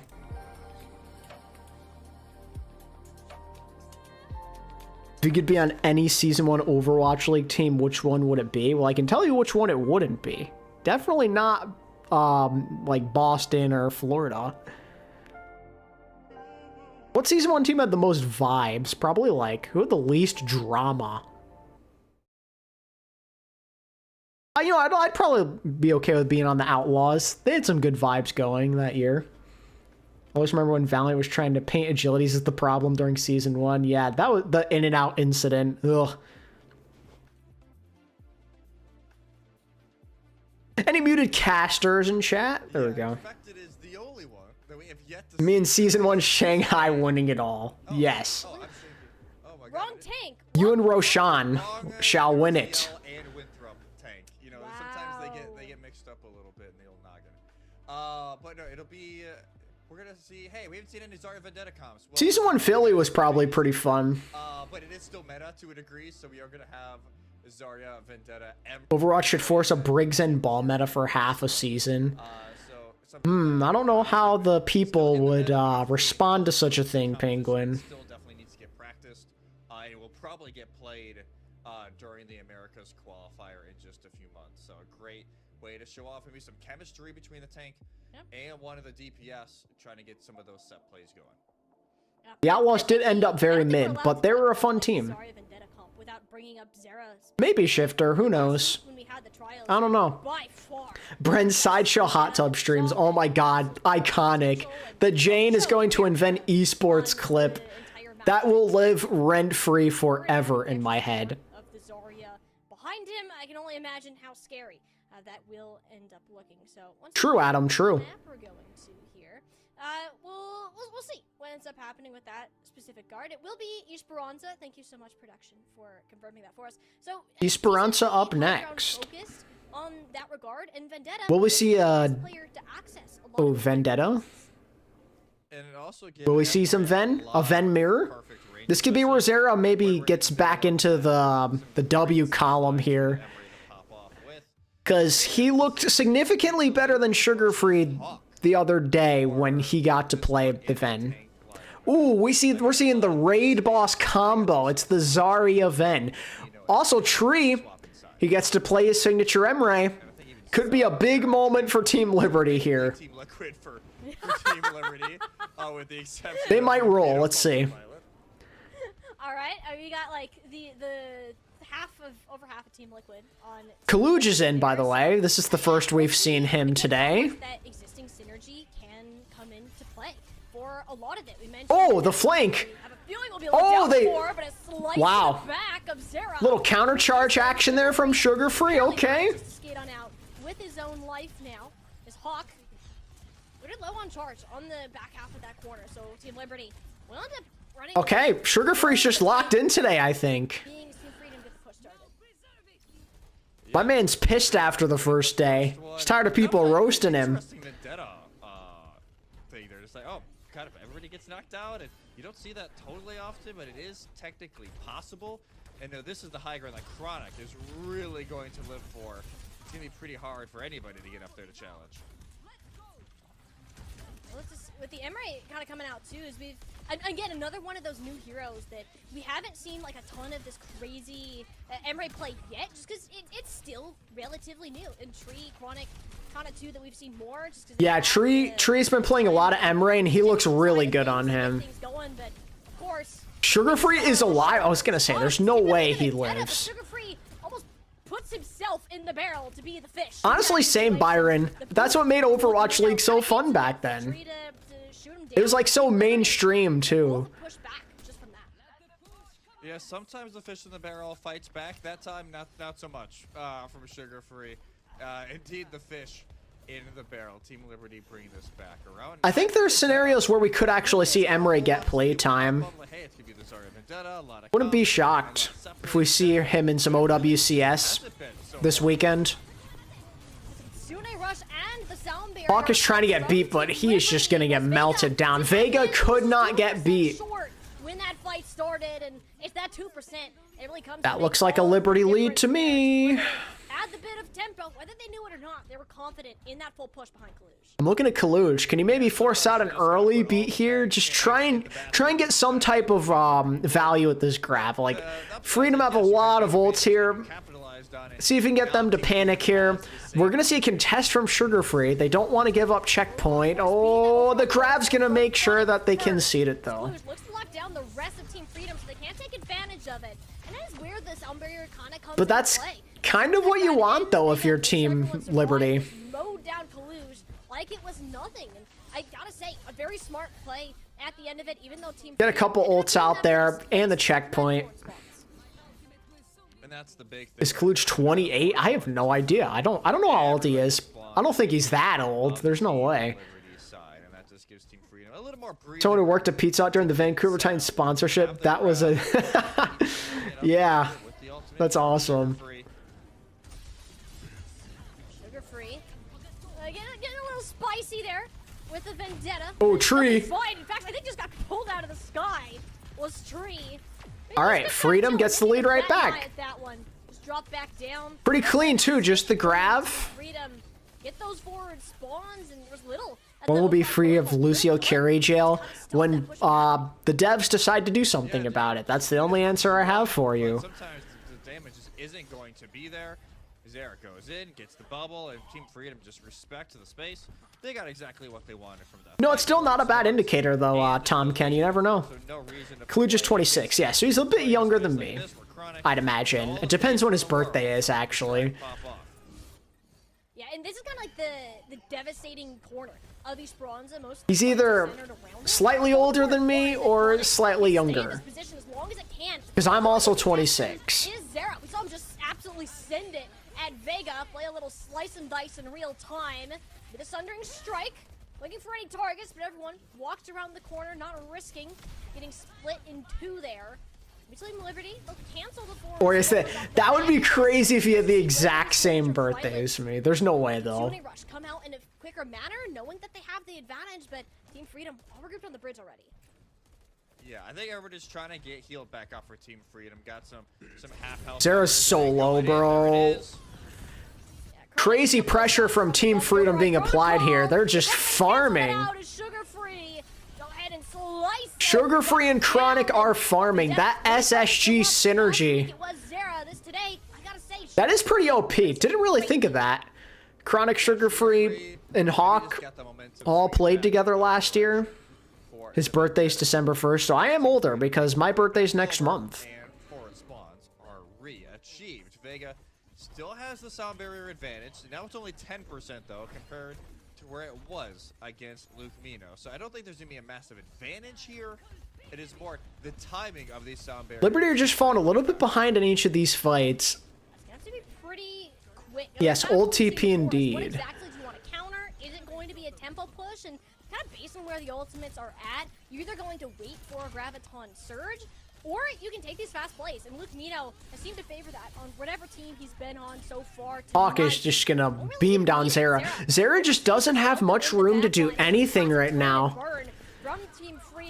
If you could be on any Season 1 Overwatch League team, which one would it be? Well, I can tell you which one it wouldn't be. Definitely not, like, Boston or Florida. What Season 1 team had the most vibes? Probably, like, who had the least drama? You know, I'd probably be okay with being on the Outlaws. They had some good vibes going that year. I always remember when Valiant was trying to paint agilities as the problem during Season 1. Yeah, that was the in-and-out incident. Ugh. Any muted casters in chat? There we go. Infected is the only one that we have yet to Me see. and Season 1 Shanghai winning it all. Yes. Oh, I'm thinking. Oh my Wrong God. tank. You and Roshan Wrong, shall win it. And Winthrop tank. You know, Wow. sometimes they get mixed up a little bit in the old noggin. But no, it'll be. We're gonna see. Hey, we haven't seen any Zarya Vendetta comps. Well, Season 1 Philly was probably pretty fun. but it is still meta to a degree, so we are gonna have Zarya Vendetta. Overwatch should force a Briggs and ball meta for half a season. So some I don't know how the people would respond to such a thing, Penguin. still definitely needs to get practiced. And it will probably get played during the Americas qualifier in just a few months. So a great way to show off maybe some chemistry between the tank and one of the DPS, trying to get some of those set plays going. The Outlaws did end up very mid, but they were a fun team. Zarya Vendetta comp without bringing up Zera's. Maybe Shifter, who knows? When we had the trials, I don't know. by far. Bren's Sideshow Hot Tub streams, oh my god, iconic. The Jane is going to invent esports clip. That will live rent-free forever in my head. Of the Zarya behind him, I can only imagine how scary that will end up looking. So once True, Adam, true. map we're going to here, we'll see what ends up happening with that specific guard. It will be Esperanza. Thank you so much, production, for confirming that for us. So Esperanza Season up 8 background next. focused on that regard, and Vendetta Will we see, is the player to access a lot Oh, of the Vendetta? And it also gives Will we see some Ven? A Ven mirror? perfect range This could be where Zera maybe gets back into the W column here. Emery to pop off with. Because he looked significantly better than Sugar Free the other day when he got to play the Ven. Ooh, we're seeing the raid boss combo. It's the Zarya Ven. Also, Tree, he gets to play his signature Emre. Could be a big moment for Team Liberty here. Team Liquid for Team Liberty, with the exception. They of might the roll, let's beautiful see. Violet. All right, we got like the over half of Team Liquid on. Kaluj is in, by the way. This is the first we've seen him today. That existing synergy can come into play for a lot of it. We mentioned. Oh, the flank. I have a feeling we'll be Oh, down they- for, but a slice Wow. in the back of Zera. Little counter charge action there from Sugar Free, okay. Just to skate on out with his own life now. Is Hawk. We're low on charge on the back half of that corner, so Team Liberty will end up running. Okay, Sugar Free's just locked in today, I think. Being Team Freedom get the push started. My man's pissed after the first day. He's tired of people That was roasting him. Interesting Vendetta thing there. Just like, oh, kind of everybody gets knocked out, and you don't see that totally often, but it is technically possible. And no, this is the high ground that Chronic is really going to live for. It's gonna be pretty hard for anybody to get up there to challenge. Well, it's just, with the Emery kind of coming out too, is we've again another one of those new heroes that we haven't seen like a ton of this crazy Emery play yet, just because it's still relatively new. And Tree, Chronic, kind of two that we've seen more. Just 'cause Yeah, they have the- Tree's been playing a lot of Emre, and he looks really good on him. Things going, but of course, Sugar Free is alive. I was gonna say, there's no way he lives. Sugar Free almost puts himself in the barrel to be the fish. Honestly, same Byron. That's what made Overwatch League so fun back then. It was like so mainstream too. Push back just from that. Yeah, sometimes the fish in the barrel fights back. That time, not so much from Sugar Free. Indeed, the fish in the barrel. Team Liberty bringing this back around. I think there's scenarios where we could actually see Emre get playtime. Hey, it's gonna be the Zarya Vendetta, a lot of Wouldn't be combos, shocked and that's if we see him in some OWCS That's a bit so this weekend. Sune Rush and the sound barrier. Hawk is trying to get beat, but he is just gonna get melted down. Vega could not get beat. Short when that fight started, and it's that 2%. It really comes. That looks like a Liberty lead to me. Add the bit of tempo, whether they knew it or not. They were confident in that full push behind Kalush. I'm looking at Kaluj. Can he maybe force out an early beat here? Just try and get some type of value at this grab. Like, Freedom have a lot of ults here. capitalize done it. See if we can get them to panic here. We're going to see a contest from Sugar Free. They don't want to give up checkpoint. Oh, the grab's going to make sure that they concede it, though. Looks to lock down the rest of Team Freedom so they can't take advantage of it. And that is where this sound barrier kind of comes But that's into play. kind of what you want, though, if you're Team Liberty. Mowed down Kaluge like it was nothing. And I gotta say, a very smart play at the end of it, even though Team Get a couple ults out there and the checkpoint. And that's the big thing. Is Kaluge 28? I have no idea. I don't know how old he is. I don't think he's that old. There's no way. And that just gives Team Freedom a little more breathing. Someone who worked at Pizza Hut during the Vancouver Titans sponsorship. That was a... yeah. That's awesome. Sugar Free. Getting a little spicy there with the vendetta. Oh, Tree. In fact, I think just got pulled out of the sky was Tree. All right, Freedom gets the lead right back. That one. Just drop back down. Pretty clean, too. Just the grab. Freedom. Get those forward spawns, and there's little. One will be free of Lucio carry jail when the devs decide to do something about it. That's the only answer I have for you. Sometimes the damage just isn't going to be there. Zera goes in, gets the bubble, and Team Freedom just respect to the space. They got exactly what they wanted from that. No, it's still not a bad indicator, though, Tom Ken. You never know. Kaluge is 26. Yeah, so he's a bit younger than me, I'd imagine. It depends when his birthday is, actually. Yeah, and this is kind of like the devastating corner of these Bronza. He's either slightly older than me or slightly younger. Because I'm also 26. Is Zera. We saw him just absolutely send it at Vega, play a little slice and dice in real time. With a Sundering Strike, looking for any targets, but everyone walked around the corner, not risking getting split in two there. Team Liberty, they'll cancel the forward. Or is that would be crazy if he had the exact same birthday as me. There's no way, though. Rush come out in a quicker manner, knowing that they have the advantage, but Team Freedom all regrouped on the bridge already. Yeah, I think everybody's trying to get healed back up for Team Freedom. Got some half health. Zera's so low, bro. Crazy pressure from Team Freedom being applied here. They're just farming. Sugar Free and Chronic are farming. That SSG synergy. That is pretty OP. Didn't really think of that. Chronic, Sugar Free, and Hawk all played together last year. His birthday's December 1st, so I am older because my birthday's next month. And forward spawns are re-achieved. Vega still has the sound barrier advantage. Now it's only 10% though, compared to where it was against Luke Mino. So I don't think there's gonna be a massive advantage here. It is more the timing of these sound barriers. Liberty are just falling a little bit behind in each of these fights. That's gonna be pretty quick. Yes, old TP indeed. What exactly do you want to counter? Is it going to be a tempo push? And kind of based on where the ultimates are at, you're either going to wait for a Graviton Surge, or you can take these fast plays. And Luke Mino has seemed to favor that on whatever team he's been on so far. Hawk is just gonna beam down Zera. Zera just doesn't have much room to do anything right now.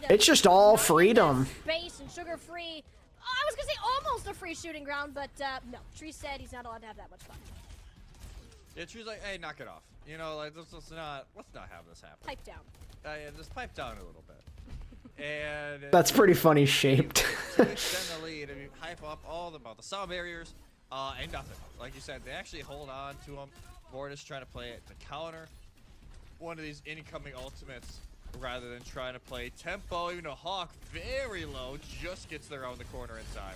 It's just all Freedom. Space and Sugar Free. I was gonna say almost a free shooting ground, but no. Tree said he's not allowed to have that much fun. Yeah, Tree's like, hey, knock it off. You know, like let's not have this happen. Pipe down. Yeah, just pipe down a little bit. And that's pretty funny shaped. to extend the lead and hype up all about the sound barriers, and nothing. Like you said, they actually hold on to them. Mortis trying to play it to counter one of these incoming ultimates rather than trying to play tempo. Even though Hawk very low, just gets there on the corner in time.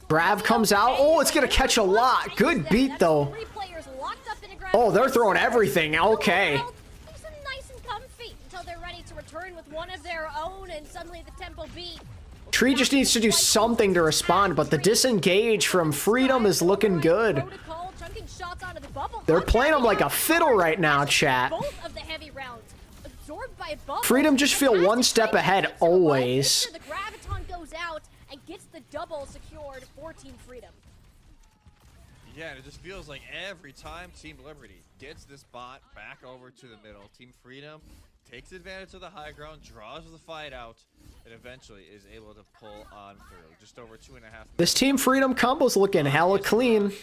Grav comes out. Oh, it's gonna catch a lot. Good beat though. Oh, they're throwing everything. Okay. Nice and comfy until they're ready to return with one of their own, and suddenly the tempo beat. Tree just needs to do something to respond, but the disengage from Freedom is looking good. They're playing him like a fiddle right now, chat. Freedom just feel one step ahead always. The Graviton goes out and gets the double secured for Team Freedom. Yeah, and it just feels like every time Team Liberty gets this bot back over to the middle, Team Freedom takes advantage of the high ground, draws the fight out, and eventually is able to pull on through. Just over 2.5 minutes. This Team Freedom combo's looking hella clean. And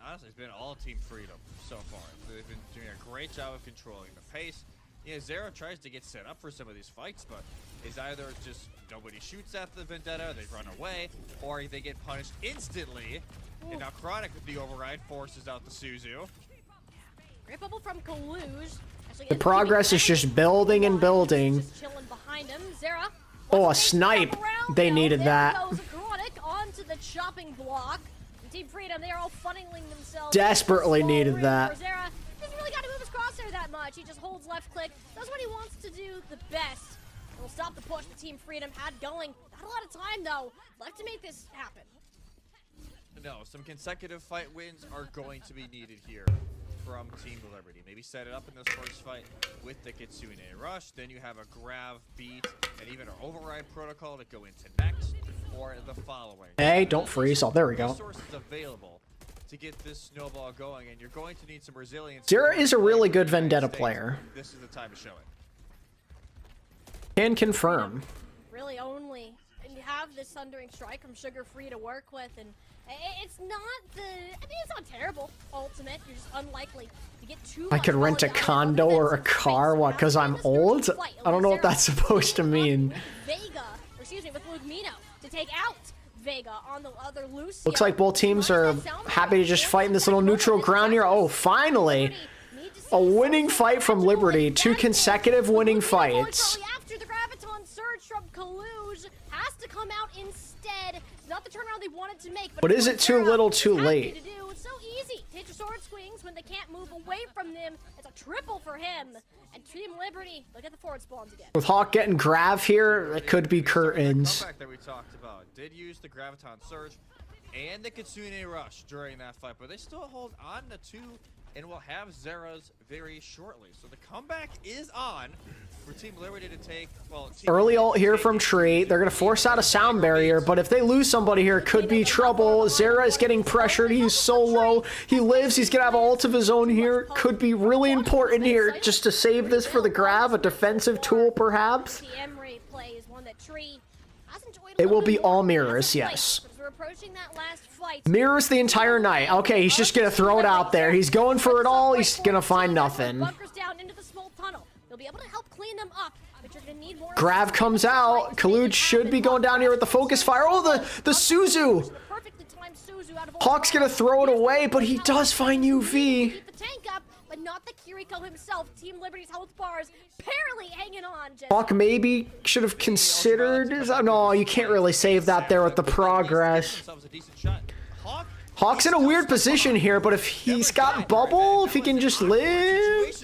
honestly, it's been all Team Freedom so far. They've been doing a great job of controlling the pace. Yeah, Zera tries to get set up for some of these fights, but is either just nobody shoots at the Vendetta, they run away, or they get punished instantly And now Chronic with the override forces out the Suzu. Great bubble from Kaluj. The progress is just building and building. Just chilling behind him. Zera. Oh, a snipe. They needed that. There goes Chronic onto the chopping block. Team Freedom, they are all funneling themselves. Desperately needed that. Zera doesn't really got to move his crosshair that much. He just holds left click. Does what he wants to do the best. Will stop the push the Team Freedom had going. Not a lot of time though left to make this happen. No, some consecutive fight wins are going to be needed here from Team Liberty. Maybe set it up in this first fight with the Kitsune Rush. Then you have a Grav beat and even an override protocol to go into next or the following. Hey, don't freeze. Oh, there we go. Resources available to get this snowball going, and you're going to need some resilience. Zera is a really good Vendetta player. This is the time to show it. Can confirm. Really only have this Thundering Strike from Sugar Free to work with, and it's not the, I mean, it's not terrible ultimate. You're just unlikely to get too I could rent a condo or a car, what, because I'm old? I don't know what that's supposed to mean. Vega, or excuse me, with Lugmino to take out Vega on the other Lucio. Looks like both teams are happy to just fight in this little neutral ground here. Oh, finally! A winning fight from Liberty. 2 consecutive winning fights. After the Graviton surge from Kaluj has to come out instead. Not the turnaround they wanted to make. But is it too little, too late? It's so easy. Hit your sword swings when they can't move away from them. It's a triple for him. And Team Liberty, look at the forward spawns again. With Hawk getting Grav here, it could be curtains. The comeback that we talked about did use the Graviton Surge and the Kitsune Rush during that fight, but they still hold on to 2 and will have Zera's very shortly. So the comeback is on for Team Liberty to take, well, Early ult here from Tree. They're going to force out a sound barrier, but if they lose somebody here, it could be trouble. Zera is getting pressured. He's so low. He lives. He's going to have an ult of his own here. Could be really important here just to save this for the Grav. A defensive tool, perhaps. It will be all mirrors, yes. Mirrors the entire night. Okay, he's just gonna throw it out there. He's going for it all. He's gonna find nothing. Grav comes out. Kaluj should be going down here with the focus fire. Oh, the Suzu. Hawk's gonna throw it away, but he does find UV. But not the Kiriko himself. Team Liberty's health bars barely hanging on. Hawk maybe should have considered. No, you can't really save that there with the progress. Hawk's in a weird position here, but if he's got bubble, if he can just live,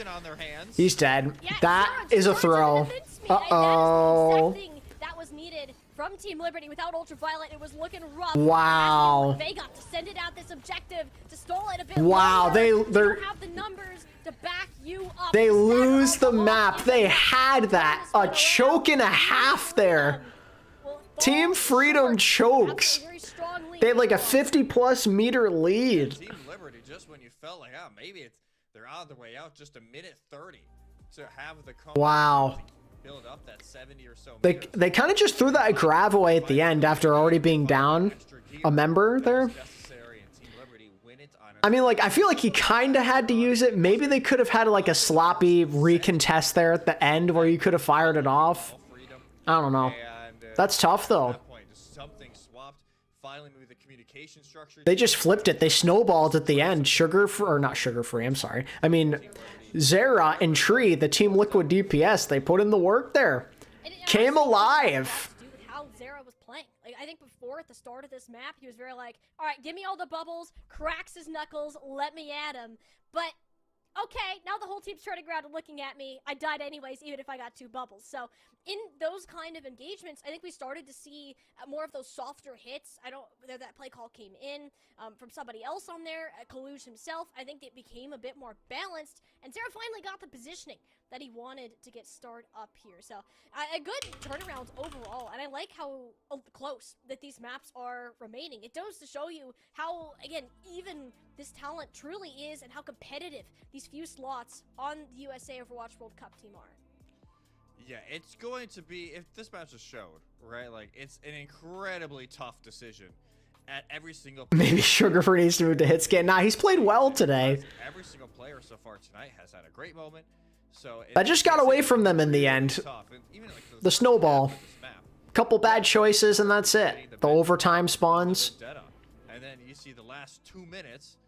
he's dead. That is a throw. Uh-oh. That was needed from Team Liberty without Ultraviolet. It was looking rough. Wow. They got to send it out this objective to stall it a bit. Wow, they have the numbers to back you up. They lose the map. They had that. A choke and a half there. Team Freedom chokes. They had like a 50+ meter lead. Team Liberty, just when you felt like, oh, maybe they're on their way out, just a minute 30 to have the comeback. Wow. Build up that 70 or so they kind of just threw that Grav away at the end after already being down a member there. I mean, like, I feel like he kind of had to use it. Maybe they could have had like a sloppy recontest there at the end where you could have fired it off. I don't know. That's tough though. They just flipped it. They snowballed at the end. Not sugar free. I'm sorry. I mean, Zera and Tree, the Team Liquid DPS, they put in the work there. Came alive. How Zera was playing. Like, I think before at the start of this map, he was very like, all right, give me all the bubbles, cracks his knuckles, let me at him. But okay, now the whole team's turning around and looking at me. I died anyways, even if I got 2 bubbles. So in those kind of engagements, I think we started to see more of those softer hits. Whether that play call came in from somebody else on there, Kaluj himself. I think it became a bit more balanced, and Zera finally got the positioning that he wanted to get started up here. So a good turnaround overall, and I like how close that these maps are remaining. It goes to show you how, again, even this talent truly is and how competitive these few slots on the USA Overwatch World Cup team are. Yeah, it's going to be, if this match is showed, right, like, it's an incredibly tough decision at every single player. Maybe Sugarford needs to move to hit scan. Nah, he's played well today. Every single player so far tonight has had a great moment. So that just got away from them in the end. Even like the snowball. Couple bad choices and that's it. The overtime spawns. And And then you see the last 2 minutes.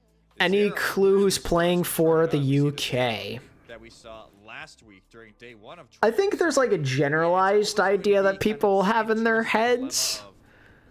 Any Zero clue who's playing for the You see UK? that we saw last week during day 1 of. I think there's like a generalized idea that people have in their heads.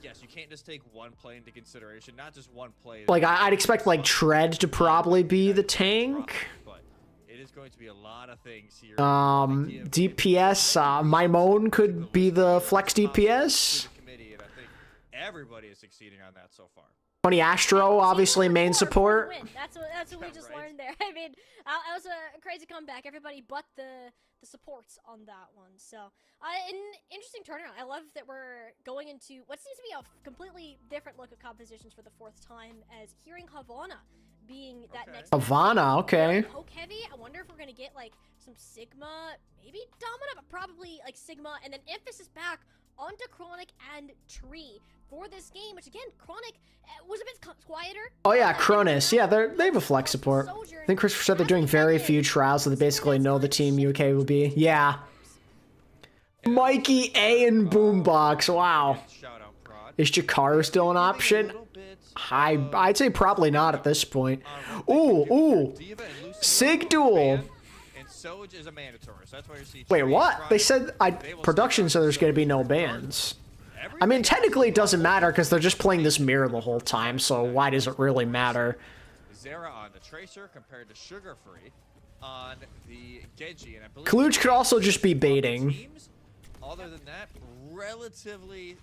Yes, you can't just take one play into consideration, not just one play. Like I'd expect like Tread to probably be the tank. But it is going to be a lot of things here. DPS, Maimon could be the flex DPS. Committee, and I think everybody is succeeding on that so far. Tony Astro, obviously main support. That's what we just learned there. I mean, that was a crazy comeback. Everybody but the supports on that one. So, an interesting turnaround. I love that we're going into what seems to be a completely different look at compositions for the 4th time, as hearing Havana being that next. Havana, okay. Poke heavy. I wonder if we're gonna get like some Sigma, maybe Domina, but probably like Sigma, and then emphasis back onto Chronic and Tree for this game, which again, Chronic was a bit quieter. Oh yeah, Cronus. Yeah, they have a flex support. I think Christopher said they're doing very few trials, so they basically know the team UK will be. Yeah. Mikey A and Boombox. Wow. Is Jakar still an option? I'd say probably not at this point. Ooh. Sig Duel. Soj is a mandatory, so that's why you're seeing. Wait, what? They said production, so there's going to be no bans. I mean, technically it doesn't matter because they're just playing this mirror the whole time, so why does it really matter? Zera on the Tracer compared to Sugar Free on the Genji, and I believe Kaluj could also just be baiting. Teams, other than that, relatively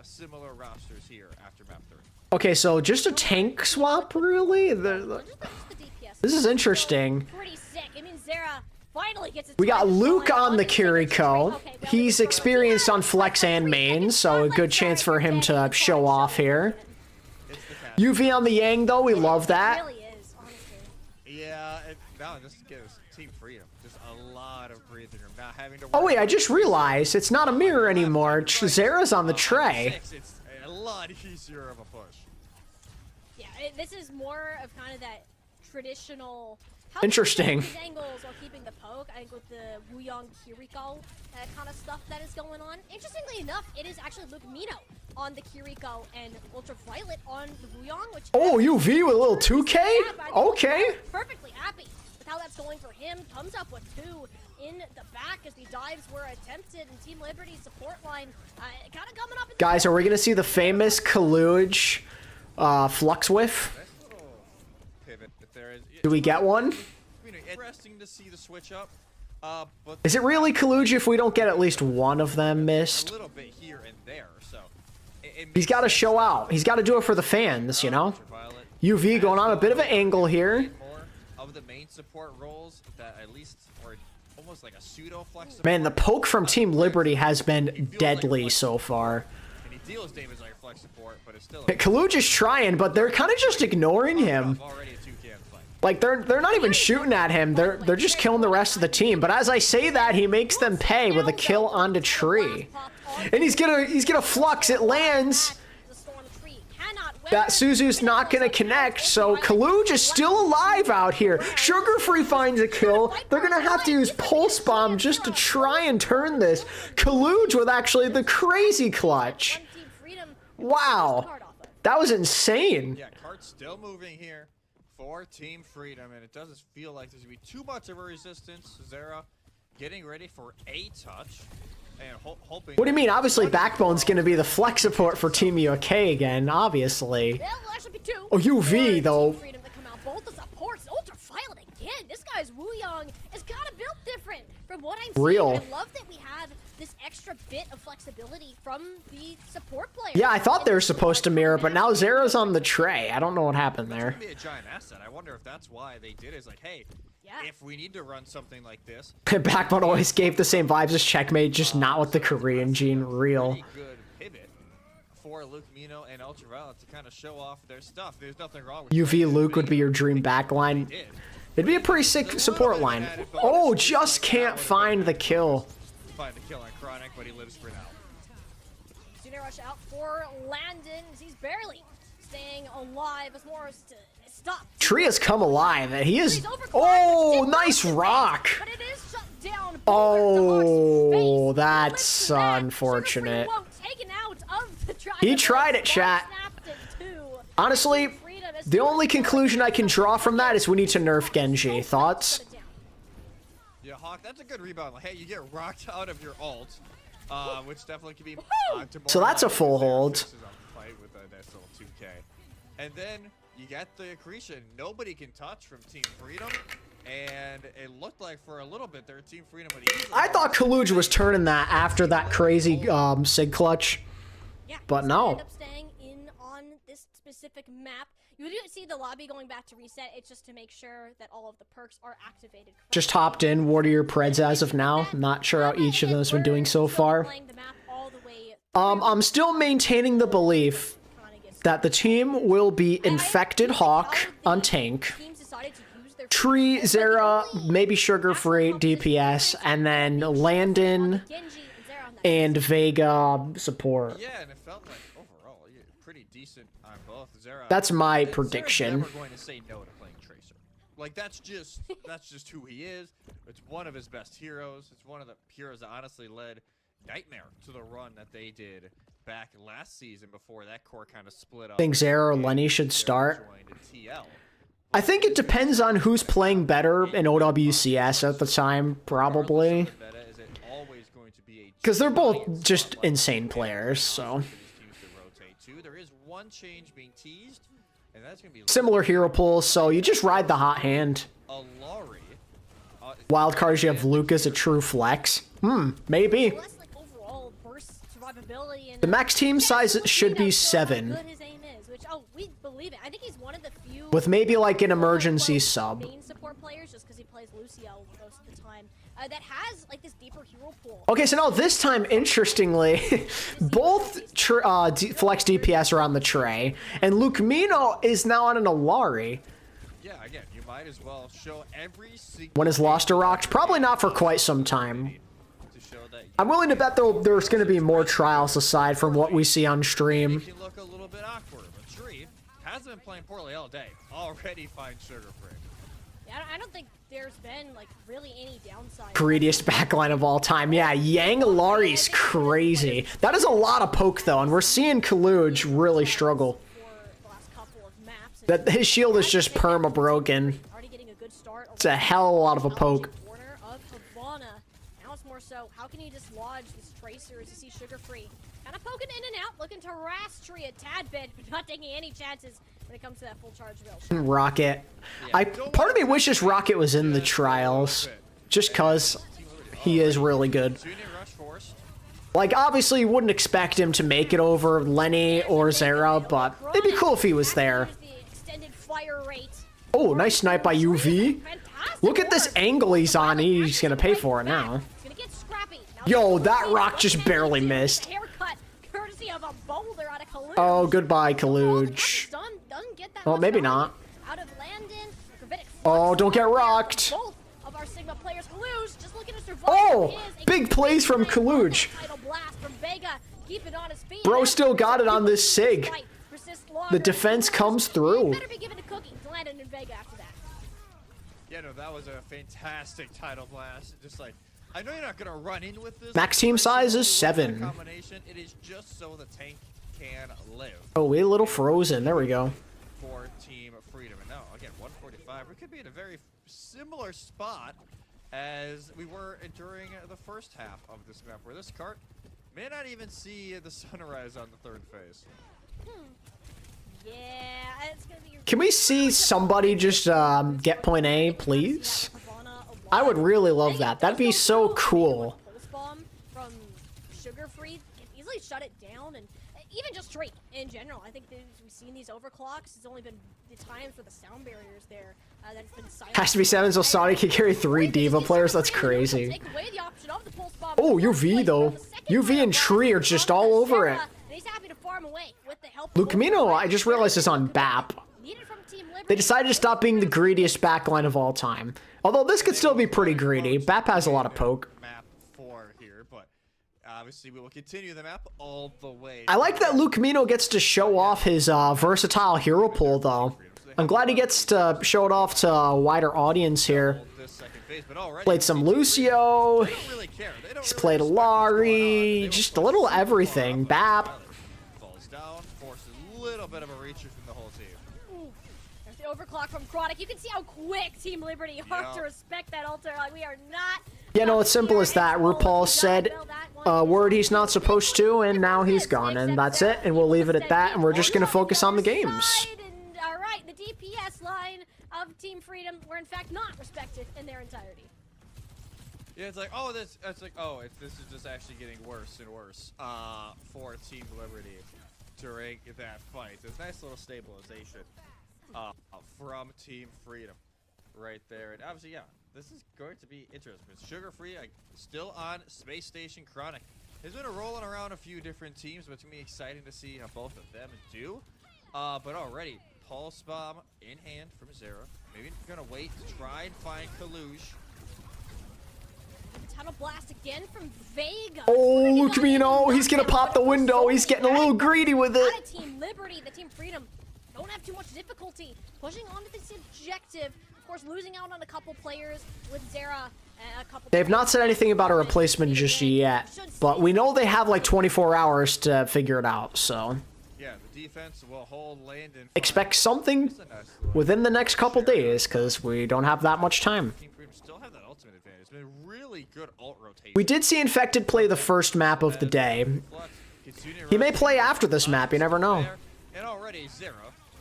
similar rosters here after map 3. Okay, so just a tank swap, really? This is interesting. Pretty sick. I mean, Zera finally gets We got Luke on the Kiriko. He's experienced on flex and main, so a good chance for him to show off here. UV on the Yang, though, we love that. It really is, honestly. Yeah, now just gives team freedom. Just a lot of breathing room. Not having to. Oh wait, I just realized it's not a mirror anymore. Zera's on the tray. It's a lot easier of a push. Yeah, this is more of kind of that traditional. Interesting. These angles while keeping the poke. I think with the Wuyong Kiriko kind of stuff that is going on. Interestingly enough, it is actually Luke Mino on the Kiriko and Ultraviolet on the Wuyong, which. Oh, UV with a little 2K? Okay. Perfectly happy with how that's going for him. Comes up with 2 in the back as the dives were attempted, and Team Liberty's support line kind of coming up. Guys, are we gonna see the famous Kaluj flux whiff? Do we get one? Interesting to see the switch up. But Is it really Kaluj if we don't get at least one of them missed? a little bit here and there, so He's got to show out. He's got to do it for the fans, you know? UV going on a bit of an angle here. More of the main support roles that at least are almost like a pseudo flex. Man, the poke from Team Liberty has been deadly so far. And he deals damage like a flex support, but it's still. Kaluj is trying, but they're kind of just ignoring him. Already a 2K fight. Like they're not even shooting at him. They're just killing the rest of the team. But as I say that, he makes them pay with a kill onto Tree. And he's gonna flux. It lands. That Suzu's not gonna connect, so Kaluj is still alive out here. Sugar Free finds a kill. They're gonna have to use Pulse Bomb just to try and turn this. Kaluj with actually the crazy clutch. Wow. That was insane. Yeah, Cart's still moving here for Team Freedom, and it doesn't feel like there's gonna be too much of a resistance. Zera getting ready for a touch. And hoping. What do you mean? Obviously, Backbone's going to be the flex support for Team UK again, obviously. Oh, UV, though. Both the supports, Ultraviolet again. This guy's Wuyong is kind of built different from what I'm Real. seeing. I love that we have this extra bit of flexibility from the support player. Yeah, I thought they were supposed to mirror, but now Zera's on the tray. I don't know what happened there. It's gonna be a giant asset. I wonder if that's why they did it. It's like, hey, if we need to run something like this. Backbone always gave the same vibes as Checkmate, just not with the Korean gene. Real. Good pivot for Luke Mino and Ultraviolet to kind of show off their stuff. There's nothing wrong with UV Luke would be your dream backline. It'd be a pretty sick support line. Oh, just can't find the kill. Find the kill on Chronic, but he lives for now. Junior rush out for Landon. He's barely staying alive. As more as to stop. Tree has come alive. He is. Oh, nice rock. But it is shut down. Oh, that's unfortunate. He tried it, chat. Honestly, the only conclusion I can draw from that is we need to nerf Genji. Thoughts? Yeah, Hawk, that's a good rebound. Like, hey, you get rocked out of your ult, which definitely could be. So that's a full hold. Fight with a nice little 2K, and then you get the accretion. Nobody can touch from Team Freedom, and it looked like for a little bit there, Team Freedom would easily. I thought Kaluj was turning that after that crazy Sig clutch, Yeah, but so no. they end up staying in on this specific map. You do see the lobby going back to reset. It's just to make sure that all of the perks are activated correctly. Just hopped in. What are your preds as of now? Not sure how each of them has been doing so far. I'm still maintaining the belief that the team will be Infected Hawk on tank, Tree, Zera, maybe Sugar Free, DPS, and then Landon and Vega support. Yeah, and it felt like overall pretty decent on both. Zera. That's my Zera's prediction. never going to say no to playing Tracer. Like that's just who he is. It's one of his best heroes. It's one of the heroes that honestly led Nightmare to the run that they did back last season before that core kind of split up. I think Zera or Lenny should start. I think it depends on who's playing better in OWCS at the time, probably. Because they're both just insane players, so. There is one change being teased, and that's going to be similar hero pools, so you just ride the hot hand. Wild cards, you have Lucas, a true flex. Maybe. The max team size should be 7. With maybe like an emergency sub. That has like this deeper hero pool. Okay, so now this time, interestingly, both flex DPS are on the tray, and Luke Mino is now on an Alari. Yeah, again, you might as well show every single. When is Lost or Rocked? Probably not for quite some time. I'm willing to bet though there's going to be more trials aside from what we see on stream. It can look a little bit awkward, but Tree hasn't been playing poorly all day. Already fine Sugar Free. Yeah, I don't think there's been like really any downside. Greediest backline of all time. Yeah, Yang Alari's crazy. That is a lot of poke though, and we're seeing Kaluj really struggle. That his shield is just perma broken. It's a hell of a lot of a poke. Now it's more so, how can you dislodge these tracers? You see Sugar Free kind of poking in and out, looking to harass Tree a tad bit, but not taking any chances when it comes to that full charge build. Rocket. Part of me wishes Rocket was in the trials, just cause he is really good. Like, obviously you wouldn't expect him to make it over Lenny or Zera, but it'd be cool if he was there. Oh, nice snipe by UV. Look at this angle he's on. He's gonna pay for it now. Yo, that rock just barely missed. Oh, goodbye, Kaluj. Oh, maybe not. Oh, don't get rocked. Oh, big plays from Kaluj. Bro still got it on this Sig. The defense comes through. Yeah, no, that was a fantastic title blast. Just like, I know you're not gonna run in with this. Max team size is 7. Combination. It is just so the tank can live. Oh, we a little frozen. There we go. For Team Freedom, and now again 145. We could be in a very similar spot as we were during the first half of this map, where this cart may not even see the sunrise on the third phase. Yeah, it's gonna be. Can we see somebody just get point A, please? I would really love that. That'd be so cool. From Sugar Free can easily shut it down, and even just straight in general. I think we've seen these overclocks. It's only been the times with the sound barriers there that's been silent. Has to be 7 so Sonic can carry 3 Diva players. That's crazy. Oh, UV though. UV and Tree are just all over it. Lucamino, I just realized, is on BAP. They decided to stop being the greediest backline of all time. Although this could still be pretty greedy. BAP has a lot of poke. Map 4 here, but obviously we will continue the map all the way. I like that Lucamino gets to show off his versatile hero pool, though. I'm glad he gets to show it off to a wider audience here. Played some Lucio. He's played Alari. Just a little everything. BAP. Falls down, forces a little bit of a reacher from the whole The overclock from Chronic. You can see how quick Team Liberty are to respect that altar. Like, we are not. Yeah, no, it's simple as that. RuPaul said a word he's not supposed to, and now he's gone, and that's it, and we'll leave it at that, and we're just going to focus on the games. All right, the DPS line of Team Freedom were in fact not respected in their entirety. Yeah, it's like, this is just actually getting worse and worse for Team Liberty during that fight. There's nice little stabilization from Team Freedom right there. And obviously, yeah, this is going to be interesting. It's Sugar Free, still on Space Station Chronic. He's been rolling around a few different teams, but it's going to be exciting to see how both of them do. But already, Pulse Bomb in hand from Zera. Maybe going to wait to try and find Kalush. Tunnel blast again from Vega. Oh, Camino, he's gonna pop the window. He's getting a little greedy with it. Team Liberty, the Team Freedom don't have too much difficulty pushing on to this objective. Of course, losing out on a couple players with Zera. They've not said anything about a replacement just yet, but we know they have like 24 hours to figure it out, so. Yeah, the defense will hold Landon. Expect something within the next couple days, because we don't have that much time. Team Freedom still have that ultimate advantage. It's been really good ult rotation. We did see Infected play the first map of the day. He may play after this map, you never know. And already Zera,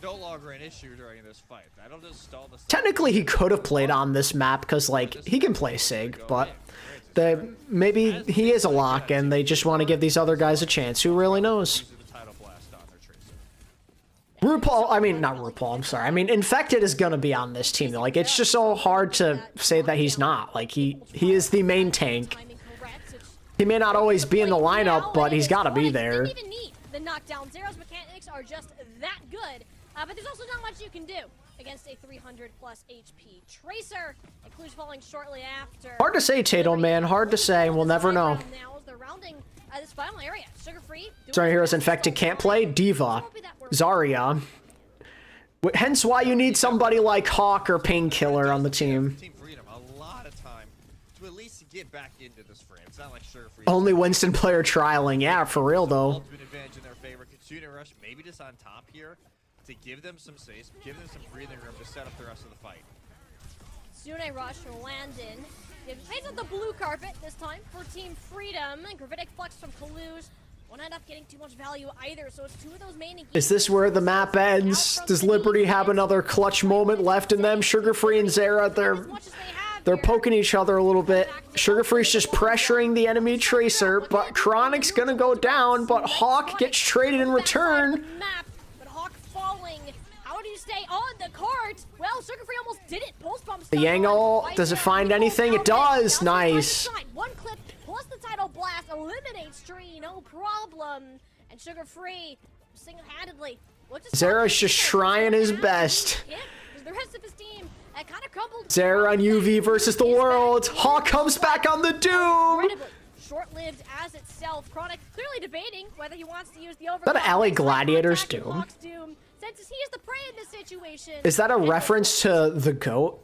no longer an issue during this fight. That'll just stall the. Technically, he could have played on this map, because, like, he can play Sig, but maybe he is a lock, and they just want to give these other guys a chance. Who really knows? RuPaul, I mean, not RuPaul, I'm sorry. I mean, Infected is gonna be on this team, though. Like, it's just so hard to say that he's not. Like, he is the main tank. He may not always be in the lineup, but he's gotta be there. Didn't even need the knockdown. Zero's mechanics are just that good. But there's also not much you can do against a 300 plus HP Tracer. Cluj falling shortly after. Hard to say, Tato, man. Hard to say. We'll never know. Now they're rounding this final area. Sugar Free. Sorry, Heroes Infected can't play. Diva. Zarya. Hence why you need somebody like Hawk or Painkiller on the team. Team Freedom a lot of time to at least get back into this frame. It's not like Sugar Free. Only Winston player trialing. Yeah, for real, though. Ultimate advantage in their favor. Kitsune Rush maybe just on top here to give them some space, give them some breathing room to set up the rest of the fight. Kitsune Rush from Landon. It plays on the blue carpet this time for Team Freedom. And Gravitic Flux from Kalush. Won't end up getting too much value either, so it's two of those main. Is this where the map ends? Does Liberty have another clutch moment left in them? Sugar Free and Zera, they're poking each other a little bit. Sugar Free's just pressuring the enemy Tracer, but Chronic's gonna go down, but Hawk gets traded in return. But Hawk falling. How do you stay on the cart? Well, Sugar Free almost did it. Pulse bomb. The Yangle, does it find anything? It does. Nice. One clip plus the Tidal Blast eliminates Tree, no problem. And Sugar Free, single-handedly. Zera's just trying his best. The rest of his team kind of crumbled. Zera on UV versus the world. Hawk comes back on the Doom. Short-lived as itself. Chronic clearly debating whether he wants to use the Overwatch. Is that an LA Gladiators Doom? Since he is the prey in this situation. Is that a reference to the GOAT?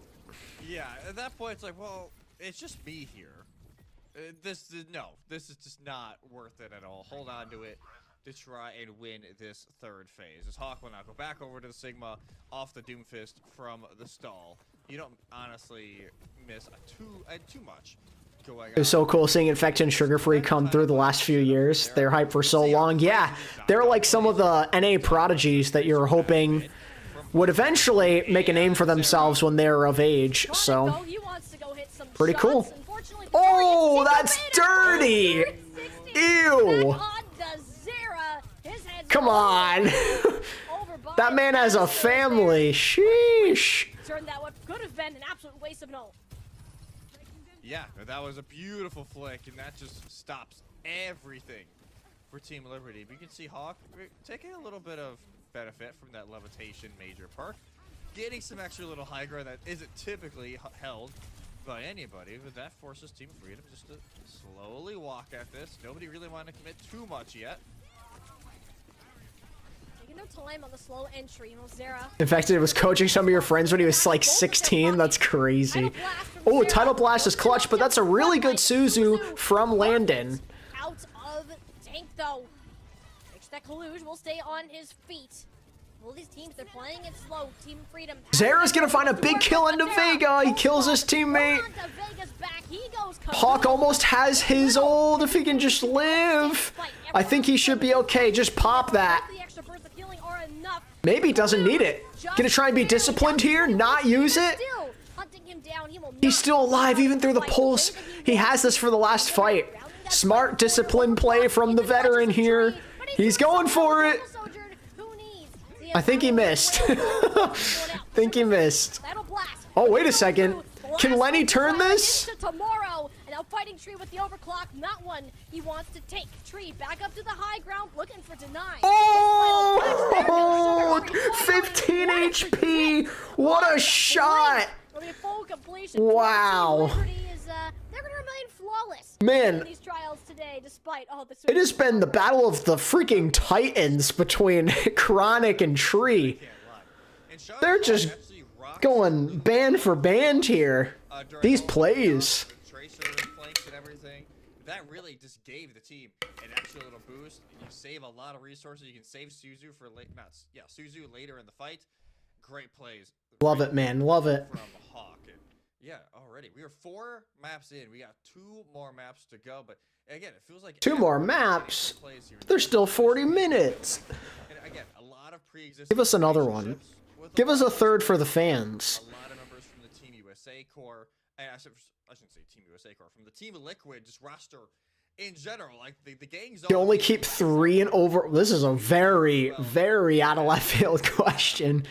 Yeah, at that point it's like, well, it's just me here. This is just not worth it at all. Hold on to it to try and win this third phase. As Hawk will now go back over to the Sigma off the Doomfist from the stall. You don't honestly miss too much going on. It was so cool seeing Infected and Sugar Free come through the last few years. They're hyped for so long. Yeah, they're like some of the NA prodigies that you're hoping would eventually make a name for themselves when they're of age. So, pretty cool. Oh, that's dirty! Ew! Come on! That man has a family. Sheesh! That what could have been an absolute waste of null. Yeah, that was a beautiful flick, and that just stops everything for Team Liberty. But you can see Hawk taking a little bit of benefit from that levitation major perk, getting some extra little high ground that isn't typically held by anybody, but that forces Team Freedom just to slowly walk at this. Nobody really wanted to commit too much yet. Taking no time on the slow entry, Zera. Infected was coaching some of your friends when he was like 16. That's crazy. Oh, Tidal Blast is clutch, but that's a really good Suzu from Landon. Out of tank though. That Kalush will stay on his feet. Well, these teams, they're playing it slow. Team Freedom. Zera's gonna find a big kill into Vega. He kills his teammate. Hawk almost has his ult if he can just live. I think he should be okay. Just pop that. Maybe he doesn't need it. Gonna try and be disciplined here, not use it. He's still alive even through the pulse. He has this for the last fight. Smart, disciplined play from the veteran here. He's going for it. I think he missed. Think he missed. Oh, wait a second. Can Lenny turn this? Tomorrow, and now fighting Tree with the overclock. Not one he wants to take. Tree back up to the high ground, looking for deny. Oh, 15 HP. What a shot. Wow. They're gonna remain flawless. Man, these trials today, despite all the it has been the battle of the freaking titans between Chronic and Tree. They're just going band for band here. These plays. That really just gave the team an extra little boost. You save a lot of resources. You can save Suzu for Suzu later in the fight. Great plays. Love it, man. Love it. From Hawk. Yeah, already. We are 4 maps in. We got 2 more maps to go, but again, it feels like 2 more maps. There's still 40 minutes. And again, a lot of pre-existing. Give us another one. Give us a third for the fans. A lot of members from the Team USA core. I shouldn't say Team USA core. From the Team Liquid, just roster in general. Like the gang's. You only keep 3 and over. This is a very, very out of left field question.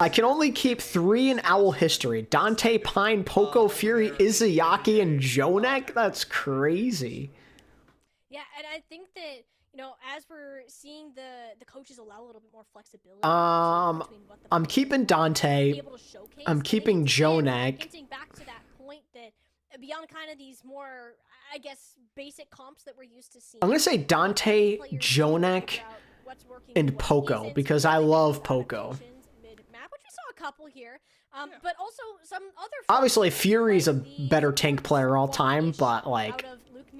I can only keep 3 in OWL history. Dante, Pine, Poco, Fury, Izayaki, and Jonek? That's crazy. Yeah, and I think that, as we're seeing the coaches allow a little bit more flexibility. I'm keeping Dante. I'm keeping Jonek. Hinting back to that point that beyond kind of these more, I guess, basic comps that we're used to seeing. I'm going to say Dante, Jonek, and Poco, because I love Poco. Couple here, but also some other. Obviously, Fury's a better tank player all time, but like,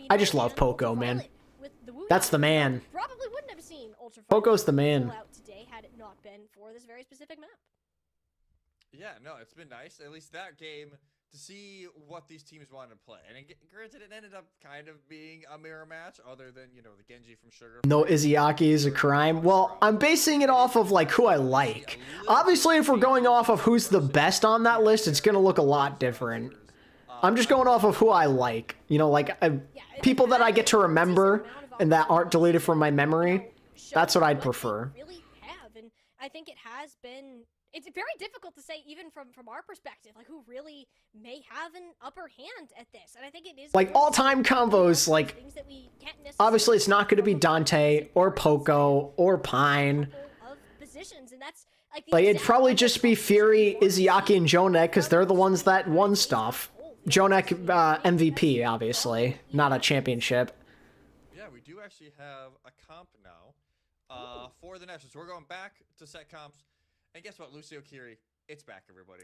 I just love Poco, man. That's the man. Probably wouldn't have seen Ultra Poco's the man. Out today had it not been for this very specific map. Yeah, no, it's been nice. At least that game to see what these teams wanted to play. And granted, it ended up kind of being a mirror match, other than, the Genji from Sugar. No Izayaki is a crime. Well, I'm basing it off of, like, who I like. Obviously, if we're going off of who's the best on that list, it's going to look a lot different. I'm just going off of who I like. People that I get to remember and that aren't deleted from my memory. That's what I'd prefer. Really have, and I think it has been. It's very difficult to say, even from our perspective, like who really may have an upper hand at this. And I think it is like all-time combos. Like obviously, it's not going to be Dante or Poco or Pine. Like it'd probably just be Fury, Izayaki, and Jonek because they're the ones that won stuff. Jonek MVP, obviously, not a championship. Yeah, we do actually have a comp now for the Nationals. So we're going back to set comps. And guess what? Lucio Kiri, it's back, everybody.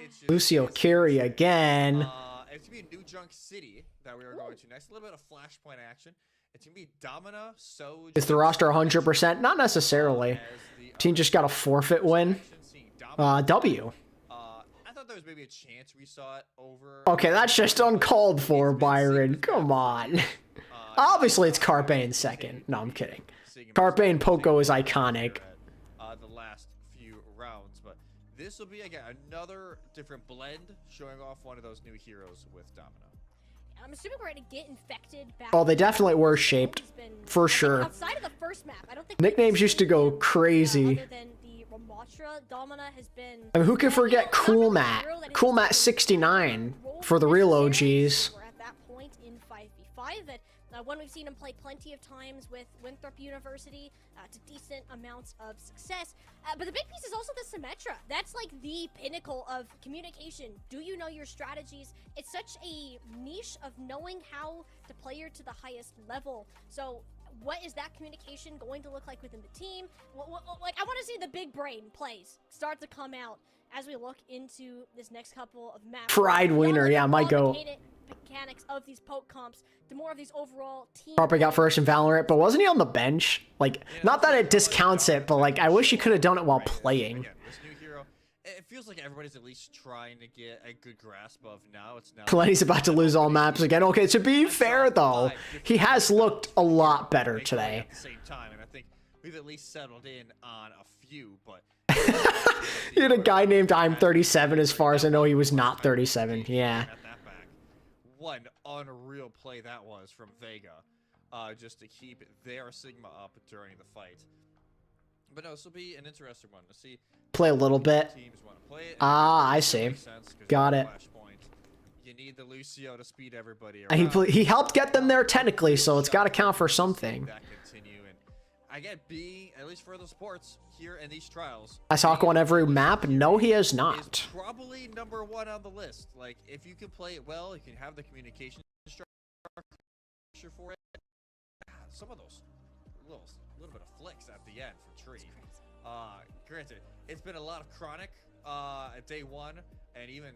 It's just, Lucio Kiri again. It's going to be New Junk City that we are going to next. A little bit of Flashpoint action. It's going to be Domina, Soj. Is the roster 100%? Not necessarily. Team just got a forfeit win. W. I thought there was maybe a chance we saw it over. Okay, that's just uncalled for, Byron. Come on. Obviously, it's Carpe in second. No, I'm kidding. Carpe and Poco is iconic. The last few rounds, but this will be again another different blend, showing off one of those new heroes with Domino. I'm assuming we're going to get infected back. Oh, they definitely were shaped, for sure. Outside of the first map, I don't think nicknames used to go crazy. Other than the Ramatra, Domina has been. I mean, who can forget Cool Matt? Cool Matt 69 for the real OGs. We're at that point in 5v5 that one we've seen him play plenty of times with Winthrop University to decent amounts of success. But the big piece is also the Symmetra. That's like the pinnacle of communication. Do you know your strategies? It's such a niche of knowing how to play her to the highest level. So what is that communication going to look like within the team? Like, I want to see the big brain plays start to come out as we look into this next couple of maps. Fried Wiener, yeah, might go mechanics of these poke comps to more of these overall team. Probably got first in Valorant, but wasn't he on the bench? Like, not that it discounts it, but like, I wish he could have done it while playing. Again, this new hero, it feels like everybody's at least trying to get a good grasp of now. It's now. Lenny's about to lose all maps again. Okay, to be fair though, he has looked a lot better today. At the same time, and I think we've at least settled in on a few, but. You had a guy named I'm 37 as far as I know he was not 37. Yeah. One unreal play that was from Vega, just to keep their Sigma up during the fight. But no, this will be an interesting one to see. Play a little bit. Teams want to play it. Ah, I see. Got it. You need the Lucio to speed everybody around. He helped get them there technically, so it's got to count for something. That continue, and I get being, at least for the sports here in these trials. Has Hawk on every map? No, he has not. Is probably #1 on the list. Like, if you can play it well, you can have the communication structure for it. Some of those little bit of flicks at the end for Tree. Granted, it's been a lot of chronic at day 1 and even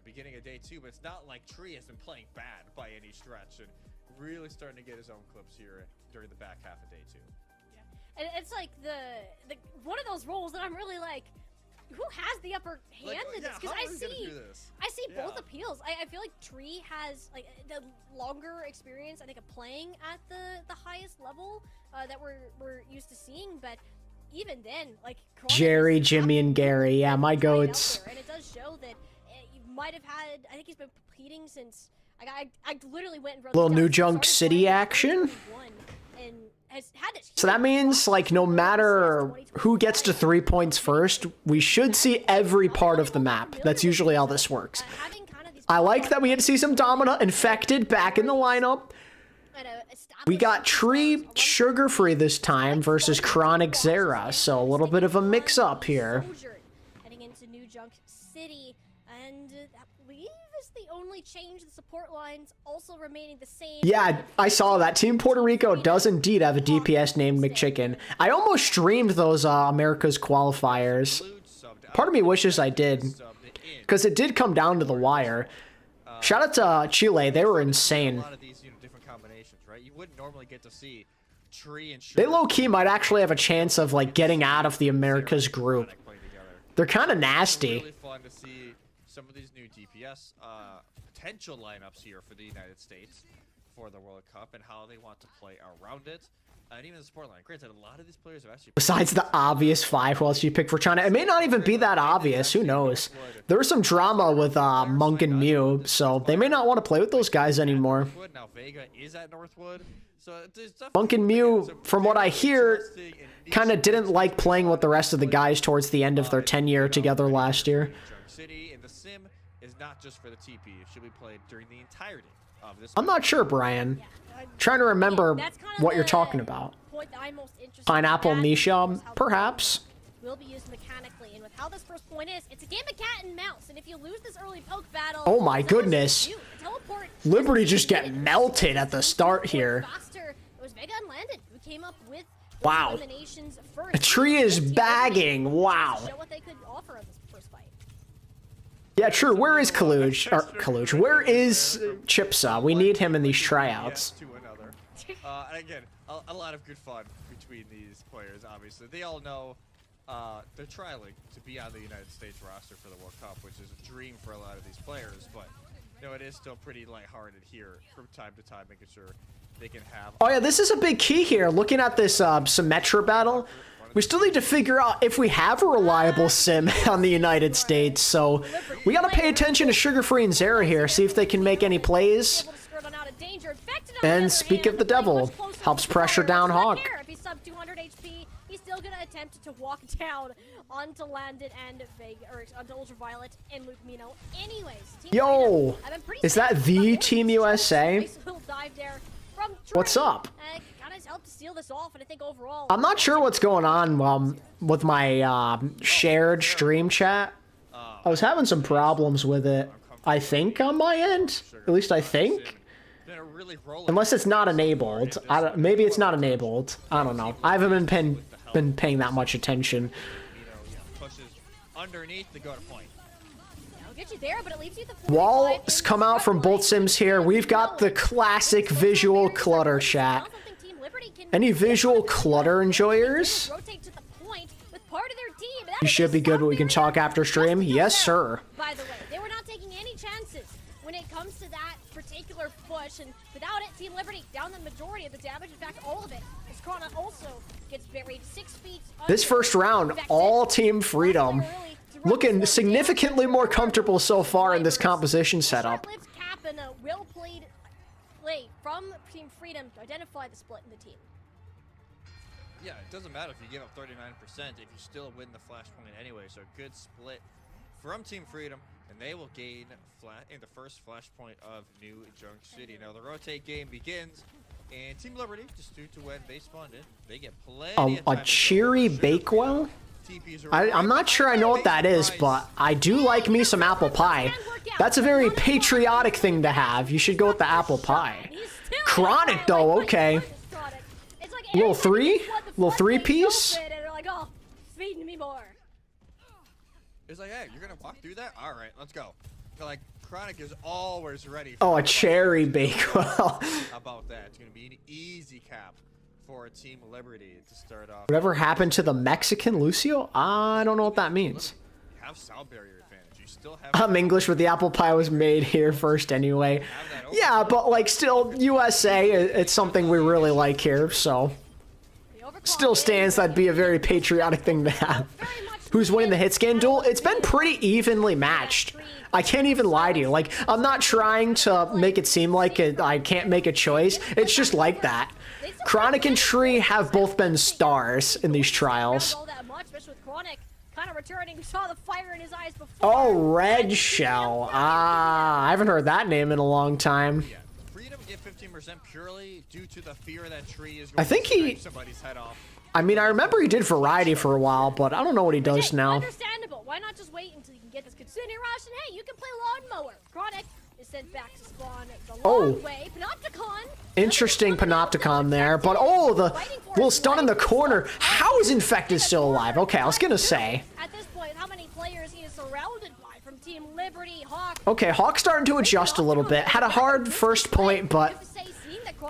beginning of day 2, but it's not like Tree has been playing bad by any stretch and really starting to get his own clips here during the back half of day 2. And it's like the one of those roles that I'm really like, who has the upper hand in this? Because I see both appeals. I feel like Tree has like the longer experience, I think, of playing at the highest level that we're used to seeing. But even then, like Jerry, Jimmy, and Gary, yeah, my goats. And it does show that you might have had. I think he's been competing since. I literally went and wrote little New Junk City action. So that means, like, no matter who gets to 3 points first, we should see every part of the map. That's usually how this works. I like that we get to see some Domina Infected back in the lineup. We got Tree Sugar-Free this time versus Chronic Zera, so a little bit of a mix-up here. Heading into New Junk City, and I believe is the only change. The support lines also remaining the same. Yeah, I saw that. Team Puerto Rico does indeed have a DPS named McChicken. I almost streamed those America's qualifiers. Part of me wishes I did, because it did come down to the wire. Shout out to Chile, they were insane. A lot of these different combinations, right? You wouldn't normally get to see Tree and they low-key might actually have a chance of like getting out of the Americas group. They're kind of nasty. It's really fun to see some of these new DPS potential lineups here for the United States for the World Cup and how they want to play around it. And even the support line. Granted, a lot of these players have actually... Besides the obvious 5, who else you pick for China? It may not even be that obvious. Who knows? There was some drama with Monk and Mew, so they may not want to play with those guys anymore. Now Vega is at Northwood, so Monk and Mew, from what I hear, kind of didn't like playing with the rest of the guys towards the end of their tenure together last year. City and the sim is not just for the TP. It should be played during the entirety of this. I'm not sure, Brian. Trying to remember what you're talking about. Pineapple Nisha, perhaps. Will be used mechanically, and with how this first point is, it's a game of cat and mouse. And if you lose this early poke battle, oh my goodness, Liberty just get melted at the start here. It was Vega and Landon who came up with wow. A Tree is bagging. Wow. Show what they could offer in this first fight. Yeah, true. Where is Kaluj? Or Kaluj? Where is Chipsa? We need him in these tryouts. And again, a lot of good fun between these players. Obviously, they all know they're trialing to be on the United States roster for the World Cup, which is a dream for a lot of these players. But it is still pretty lighthearted here from time to time, making sure they can have. Oh yeah, this is a big key here. Looking at this Symmetra battle, we still need to figure out if we have a reliable sim on the United States. So we gotta pay attention to Sugar-Free and Zera here, see if they can make any plays. And speak of the devil, helps pressure down Hawk. If he's sub 200 HP, he's still gonna attempt to walk down onto Landon and Vega, or onto Ultraviolet and Luke Mino. Anyways, yo, is that the Team USA? What's up? I'm not sure what's going on with my shared stream chat. I was having some problems with it, I think, on my end. At least I think. Unless it's not enabled. Maybe it's not enabled. I don't know. I haven't been paying that much attention. Pushes underneath to go to point. get you there, but it leaves you the Walls come out from both sims here. We've got the classic visual clutter chat. Any visual clutter enjoyers? You should be good, but we can talk after stream. Yes, sir. By the way, they were not taking any chances when it comes to that particular push, and without it, Team Liberty down the majority of the damage. In fact, all of it. As Krana also gets buried 6 feet. This first round, all Team Freedom. Looking significantly more comfortable so far in this composition setup. Cap and a well-played play from Team Freedom to identify the split in the team. Yeah, it doesn't matter if you give up 39% if you still win the flashpoint anyway. So good split from Team Freedom, and they will gain in the first flashpoint of New Junk City. Now the rotate game begins, and Team Liberty, just due to when they spawned in, they get plenty of time a cheery Bakewell? I'm not sure I know what that is, but I do like me some apple pie. That's a very patriotic thing to have. You should go with the apple pie. Chronic, though, okay. Little three piece? Feed me more. It's like, hey, you're gonna walk through that? All right, let's go. Like, Chronic is always ready. Oh, a cherry Bakewell. How about that? It's gonna be an easy cap for Team Liberty to start off. Whatever happened to the Mexican Lucio? I don't know what that means. You have sound barrier advantage. You still have. I'm English, but the apple pie was made here first anyway. Yeah, but like still USA, it's something we really like here, so still stands that'd be a very patriotic thing to have. Who's winning the hit scan duel? It's been pretty evenly matched. I can't even lie to you. Like, I'm not trying to make it seem like I can't make a choice. It's just like that. Chronic and Tree have both been stars in these trials. Oh, Red Shell. Ah, I haven't heard that name in a long time. Freedom get 15% purely due to the fear that Tree is I think he... somebody's head off. I mean, I remember he did Variety for a while, but I don't know what he does now. Understandable. Why not just wait until you can get this Kitsune Rush, and hey, you can play Lawnmower. Chronic is sent back to spawn the long way. Panopticon. Interesting Panopticon there, but oh, the little stun in the corner. How is Infected still alive? Okay, I was gonna say. At this point, how many players he is surrounded by from Team Liberty, Hawk. Okay, Hawk's starting to adjust a little bit. Had a hard first point, but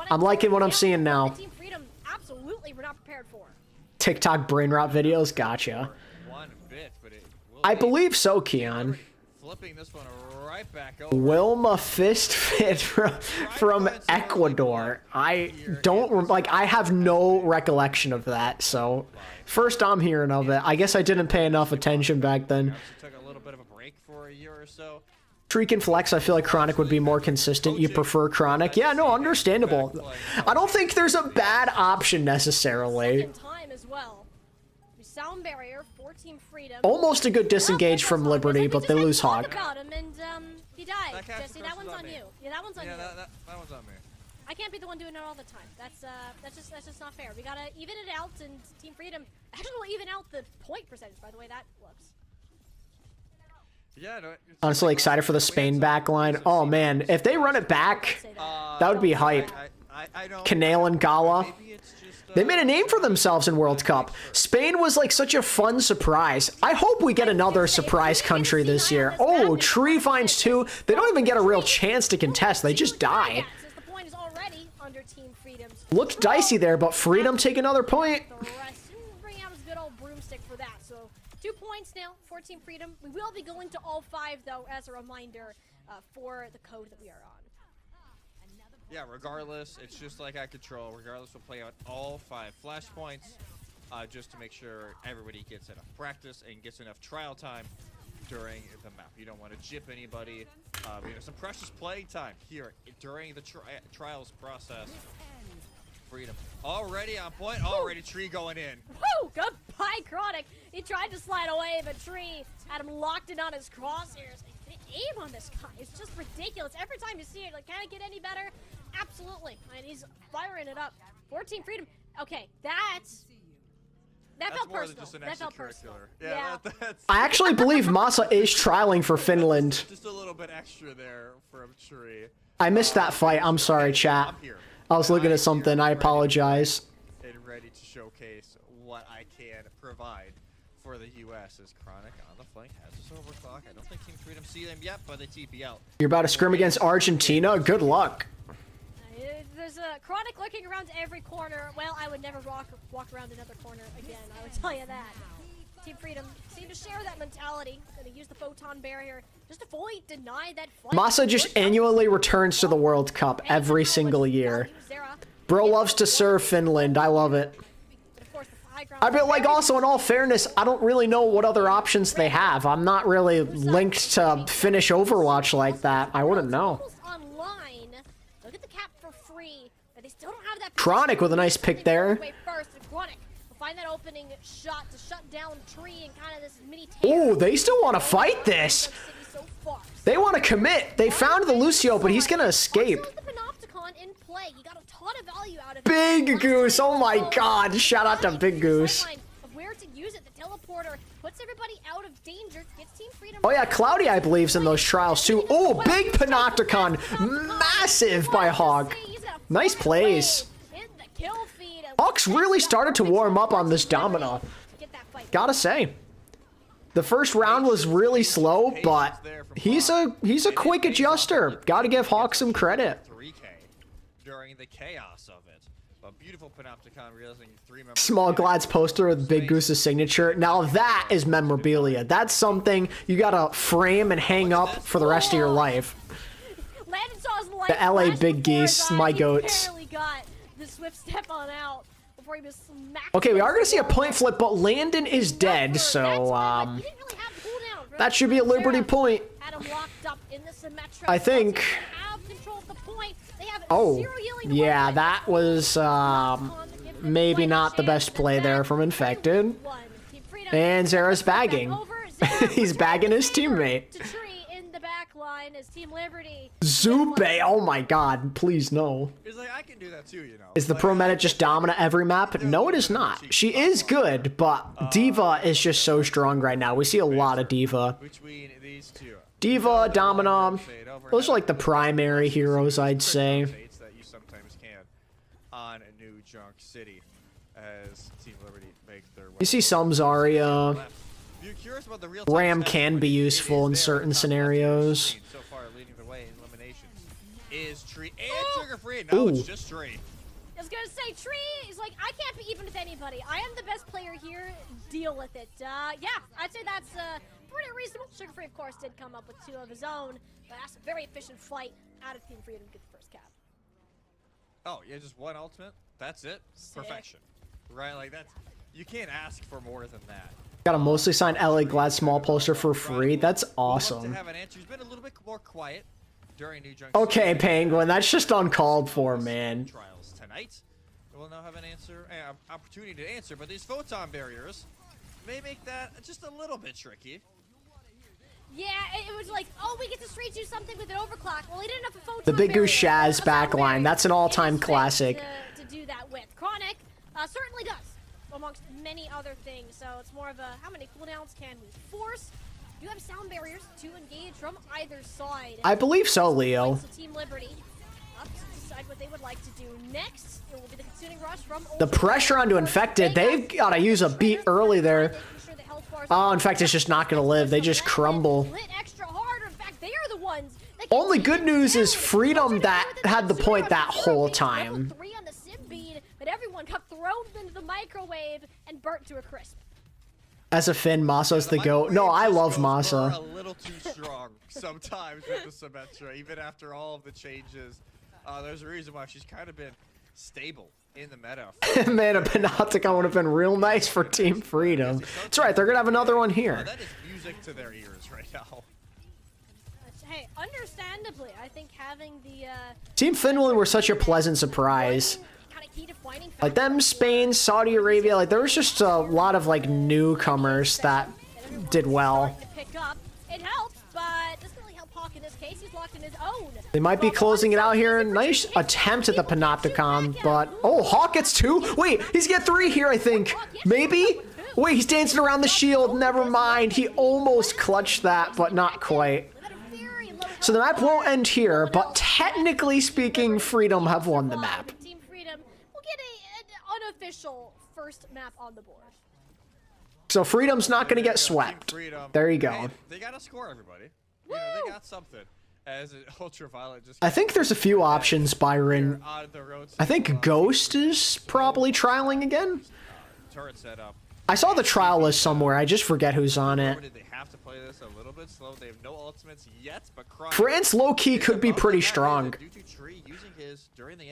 I'm liking what I'm seeing now. Team Freedom, absolutely, we're not prepared for. TikTok brain rot videos, gotcha. I believe so, Keon. Flipping this one right back over. Wilma Fist Fit from Ecuador. I don't, like, I have no recollection of that, so first I'm hearing of it. I guess I didn't pay enough attention back then. Took a little bit of a break for a year or so. Shriek and Flex, I feel like Chronic would be more consistent. You prefer Chronic? Yeah, no, understandable. I don't think there's a bad option necessarily. Sound barrier for Team Freedom. Almost a good disengage from Liberty, but they lose Hawk. About him and he died. Jesse, that one's on you. Yeah, that one's on you. That one's on me. I can't be the one doing it all the time. That's just not fair. We gotta even it out, and Team Freedom actually will even out the point percentage. By the way, that looks. Yeah, no, honestly excited for the Spain backline. Oh man, if they run it back, that would be hype. Canale and Gala. They made a name for themselves in World Cup. Spain was like such a fun surprise. I hope we get another surprise country this year. Oh, Tree finds 2. They don't even get a real chance to contest. They just die. Looked dicey there, but Freedom take another point. Bring out his good old broomstick for that. So 2 points now for Team Freedom. We will be going to all 5 though, as a reminder for the code that we are on. Yeah, regardless, it's just like at Control. Regardless, we'll play out all 5 flashpoints just to make sure everybody gets enough practice and gets enough trial time during the map. You don't want to jip anybody. Some precious play time here during the trials process. Freedom already on point. Already Tree going in. Woo! Goodbye, Chronic. He tried to slide away, but Tree had him locked in on his crosshairs. The aim on this guy is just ridiculous. Every time you see it, like, can it get any better? Absolutely. And he's firing it up. 14 Freedom. Okay, that felt personal. That felt personal. Yeah. I actually believe Masa is trialing for Finland. Just a little bit extra there from Tree. I missed that fight. I'm sorry, chat. I was looking at something. I apologize. And ready to showcase what I can provide for the U.S. as Chronic on the flank has his overclock. I don't think Team Freedom see them yet, but they TP out. You're about to scrim against Argentina? Good luck. There's a Chronic looking around every corner. Well, I would never walk around another corner again, I would tell you that. Team Freedom seem to share that mentality. Gonna use the photon barrier just to fully deny that flight. Masa just annually returns to the World Cup every single year. Bro loves to serve Finland. I love it. I mean, like, also, in all fairness, I don't really know what other options they have. I'm not really linked to Finnish Overwatch like that. I wouldn't know. Look at the cap for free, but they still don't have that. Chronic with a nice pick there. Chronic will find that opening shot to shut down Tree and kind of this mini. Ooh, they still want to fight this. They want to commit. They found the Lucio, but he's gonna escape. Big Goose, oh my god, shout out to Big Goose. Where to use it, the teleporter puts everybody out of danger, gets Team Freedom. Oh yeah, Cloudy I believe's in those trials too. Oh, big Panopticon, massive by Hawk. Nice plays. Hawk's really started to warm up on this Domina. Gotta say. The first round was really slow, but he's a quick adjuster. Gotta give Hawk some credit. During the chaos of it. A beautiful Panopticon realizing 3 members. Small Glad's poster with Big Goose's signature. Now that is memorabilia. That's something you gotta frame and hang up for the rest of your life. The LA Big Geese, my goats. Okay, we are gonna see a point flip, but Landon is dead, so that should be a Liberty point. I think. Oh, yeah, that was maybe not the best play there from Infected. And Zera's bagging. He's bagging his teammate. Zube, oh my god, please no. He's like, I can do that too, you know. Is the Pro Meta just Domina every map? No, it is not. She is good, but Diva is just so strong right now. We see a lot of Diva. Between these two. Diva, Domina, those are like the primary heroes, I'd say. That you sometimes can on New Junk City as Team Liberty make their way. You see some Zarya. Ram can be useful in certain scenarios. So far, leading the way in elimination is Tree and Trigger Free. No, it's just Tree. I was gonna say Tree is like, I can't be even with anybody. I am the best player here. Deal with it. Yeah, I'd say that's pretty reasonable. Sugar Free, of course, did come up with 2 of his own, but that's a very efficient fight out of Team Freedom to get the first cap. Oh, yeah, just 1 ultimate. That's it. Sick. Perfection. Right? Like, that's... You can't ask for more than that. Got a mostly signed LA Glad small poster for free. That's awesome. To have an answer. He's been a little bit more quiet during New Junk. Okay, Penguin, that's just uncalled for, man. Trials tonight. We'll now have an answer, opportunity to answer, but these photon barriers may make that just a little bit tricky. Yeah, it was like, oh, we get to straight do something with an overclock. Well, he didn't have a photon The Big Goose barrier. Shaz backline. That's an all-time classic. To do that with. Chronic certainly does, amongst many other things. So it's more of a, how many cooldowns can we force? You have sound barriers to engage from either side. I believe so, Leo. So Team Liberty up to decide what they would like to do next. It will be the consuming rush from the pressure onto Infected. They've got to use a beat early there. Oh, Infected's just not going to live. They just crumble. Only good news is Freedom that had the point that whole time. But everyone got thrown into the microwave and burnt to a crisp. As a Finn, Masa's the GOAT. No, I love Masa. A little too strong sometimes with the Symmetra, even after all of the changes. There's a reason why she's kind of been stable in the meta. Man, a Panopticon would have been real nice for Team Freedom. That's right, they're going to have another one here. That is music to their ears right now. Hey, understandably, I think having the... Team Finland were such a pleasant surprise. Like them, Spain, Saudi Arabia, like there was just a lot of like newcomers that did well. It helps, but doesn't really help Hawk in this case. He's locked in his own. They might be closing it out here. Nice attempt at the Panopticon, but oh, Hawk gets 2. Wait, he's get 3 here, I think. Maybe? Wait, he's dancing around the shield. Never mind. He almost clutched that, but not quite. So the map won't end here, but technically speaking, Freedom have won the map. Team Freedom will get an unofficial first map on the board. So Freedom's not going to get swept. There you go. Hey, they got to score, everybody. You know, they got something. As Ultraviolet just... I think there's a few options, Byron. I think Ghost is probably trialing again. Turret setup. I saw the trial list somewhere. I just forget who's on it. They have to play this a little bit slow. They have no ultimates yet, but France low-key could be pretty strong.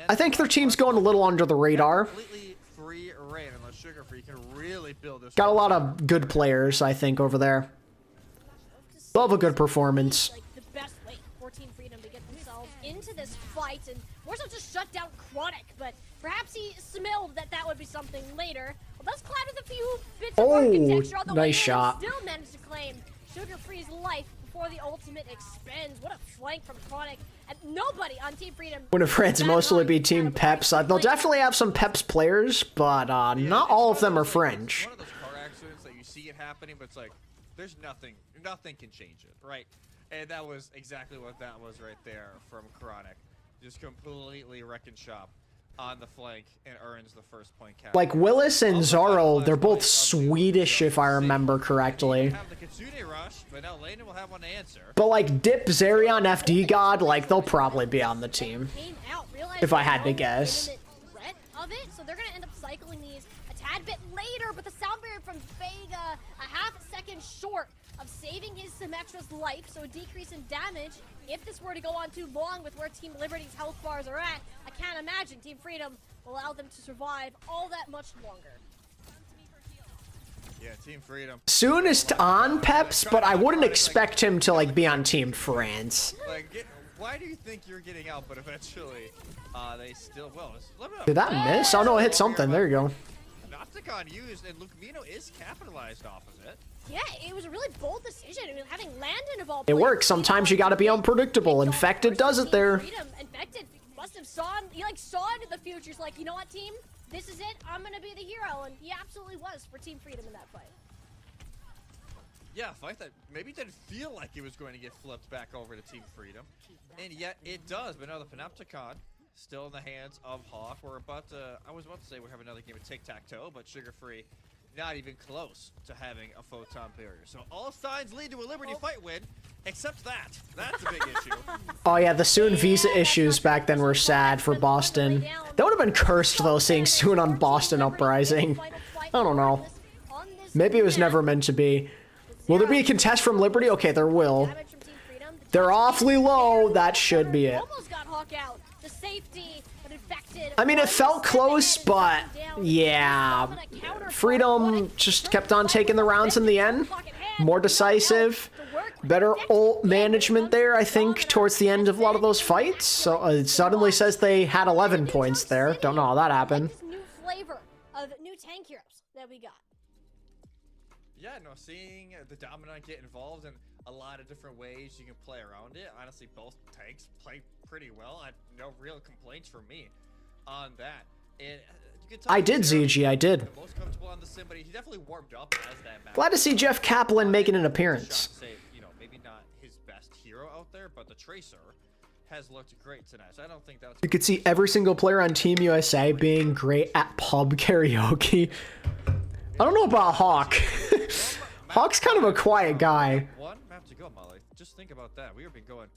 I think their team's going a little under the radar. Completely free reign unless Sugar Free can really build this. Got a lot of good players, I think, over there. Love a good performance. Like the best way for Team Freedom to get themselves into this fight and more so just shut down Chronic, but perhaps he smelled that that would be something later. Well, that's clad with a few bits of architecture on the way nice shot. Still managed to claim Sugar Free's life before the ultimate expends. What a flank from Chronic. And nobody on Team Freedom. When France mostly be Team Peps. They'll definitely have some Peps players, but not all of them are French. One of those car accidents that you see it happening, but it's like, there's nothing can change it, right? And that was exactly what that was right there from Chronic. Just completely wrecking shop on the flank and earns the first point count. Like Willis and Zorro, they're both Swedish if I remember correctly. Have the Kitsune rush, but now Lena will have one to answer. But like Dip, Zerion, FD God, like they'll probably be on the team. If I had to guess. Of it, so they're gonna end up cycling these a tad bit later, but the sound barrier from Vega a half second short of saving his Symmetra's life, so a decrease in damage. If this were to go on too long with where Team Liberty's health bars are at, I can't imagine Team Freedom will allow them to survive all that much longer. Yeah, Team Freedom. Soonest on Peps, but I wouldn't expect him to like be on Team France. Like, why do you think you're getting out, but eventually they still will? Did that miss? Oh no, it hit something. There you go. Nocticon used, and Lucamino is capitalized off of it. Yeah, it was a really bold decision. I mean, having Landon of all It works. Sometimes you gotta be unpredictable. Infected does it there. Infected must have saw into the future. He's like, you know what, team? This is it. I'm gonna be the hero, and he absolutely was for Team Freedom in that fight. Yeah, a fight that maybe didn't feel like it was going to get flipped back over to Team Freedom, and yet it does. But now the Panopticon still in the hands of Hawk. We're about to, I was about to say we have another game of tic-tac-toe, but Sugar Free not even close to having a photon barrier. So all signs lead to a Liberty fight win, except that. That's a big issue. Oh yeah, the Soon visa issues back then were sad for Boston. That would have been cursed though, seeing Soon on Boston Uprising. I don't know. Maybe it was never meant to be. Will there be a contest from Liberty? Okay, there will. They're awfully low. That should be it. I mean, it felt close, but yeah. Freedom just kept on taking the rounds in the end. More decisive. Better ult management there, I think, towards the end of a lot of those fights. So it suddenly says they had 11 points there. Don't know how that happened. New flavor of new tank heroes that we got. Yeah, no, seeing the Dominant get involved in a lot of different ways you can play around it. Honestly, both tanks play pretty well. No real complaints from me on that. And you can tell I did, ZG, I did. The most comfortable on the sim, but he definitely warmed up as that match. Glad to see Jeff Kaplan making an appearance. Say, you know, maybe not his best hero out there, but the Tracer has looked great tonight. So I don't think that's... You could see every single player on Team USA being great at pub karaoke. I don't know about Hawk. Hawk's kind of a quiet guy. One map to go, Molly. Just think about that. We have been going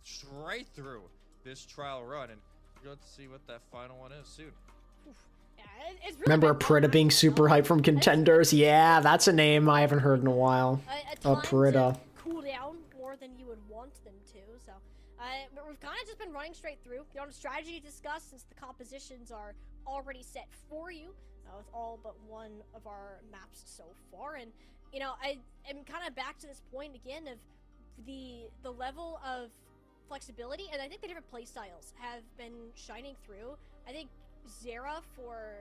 straight through this trial run, and we're going to see what that final one is soon. Really remember Prita being super hyped from Contenders? Yeah, that's a name I haven't heard in a while. Prita. Cool down more than you would want them to, so but we've kind of just been running straight through. You know, strategy to discuss since the compositions are already set for you with all but one of our maps so far, and you know, I am kind of back to this point again of the level of flexibility, and I think the different play styles have been shining through. I think Zera, for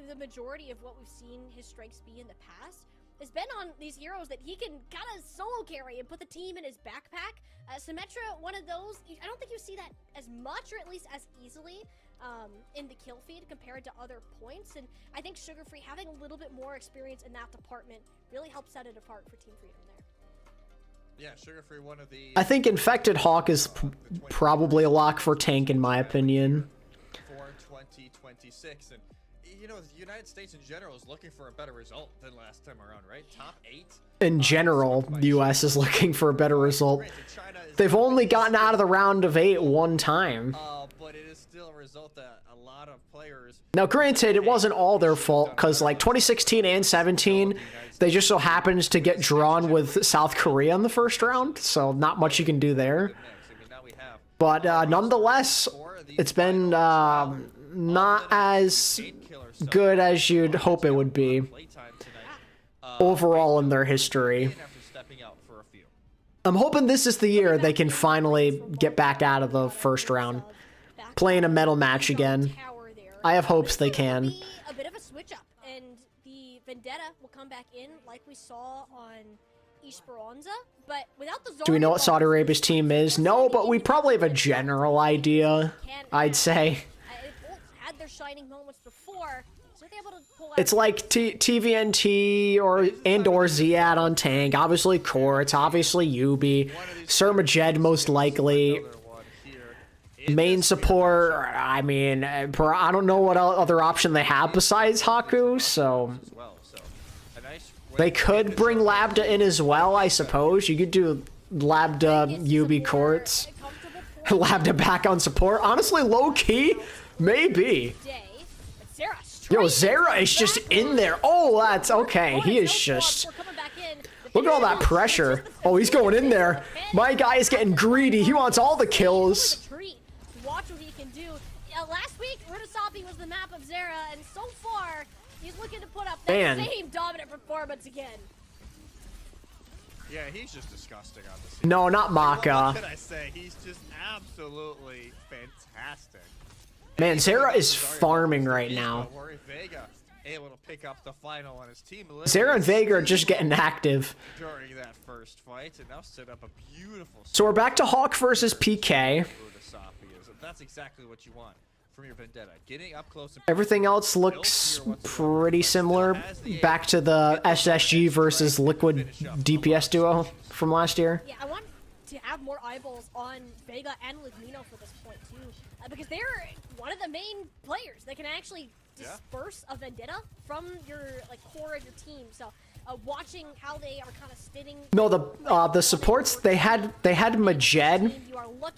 the majority of what we've seen his strengths be in the past, has been on these heroes that he can kind of solo carry and put the team in his backpack. Symmetra, one of those, I don't think you see that as much, or at least as easily, in the kill feed compared to other points. And I think Sugar Free having a little bit more experience in that department really helps set it apart for Team Freedom there. Yeah, Sugar Free, one of the... I think Infected Hawk is probably a lock for tank in my opinion. For 2026, and you know, the United States in general is looking for a better result than last time around, right? Top 8. In general, the U.S. is looking for a better result. Granted, China is They've only gotten out of the round of 8 one time. but it is still a result that a lot of players. Now, granted, it wasn't all their fault, because like 2016 and 17, they just so happened to get drawn with South Korea in the first round, so not much you can do there. But nonetheless, it's been not as good as you'd hope it would be overall in their history. I'm hoping this is the year they can finally get back out of the first round, playing a medal match again. I have hopes they can. A bit of a switch up, and the Vendetta will come back in like we saw on Esperanza, but without the. Do we know what Saudi Arabia's team is? No, but we probably have a general idea, I'd say. Had their shining moments before, so they're able to pull out. It's like TVNT or Ziad on tank. Obviously Quartz, obviously Yubi, Surmajed most likely. Main support, I mean, I don't know what other option they have besides Haku, so they could bring Labda in as well, I suppose. You could do Labda, Yubi, Quartz, Labda back on support. Honestly, low-key, maybe. Yo, Zera is just in there. Oh, that's okay. He is just... Look at all that pressure. Oh, he's going in there. My guy is getting greedy. He wants all the kills. Watch what he can do. Last week, Rutasapi was the map of Zera, and so far, he's looking to put up that same dominant performance again. Yeah, he's just disgusting on the scene. No, not Maka. What can I say? He's just absolutely fantastic. Man, Zera is farming right now. Vega able to pick up the final on his team. Zera and Vega are just getting active. During that first fight, and now set up a beautiful. So we're back to Hawk versus PK. That's exactly what you want from your Vendetta. Getting up close. And everything else looks pretty similar. Back to the SSG versus Liquid DPS duo from last year. Yeah, I want to have more eyeballs on Vega and Ligmino for this point too, because they're one of the main players that can actually disperse a Vendetta from your core of your team. So watching how they are kind of sitting. No, the supports they had Majed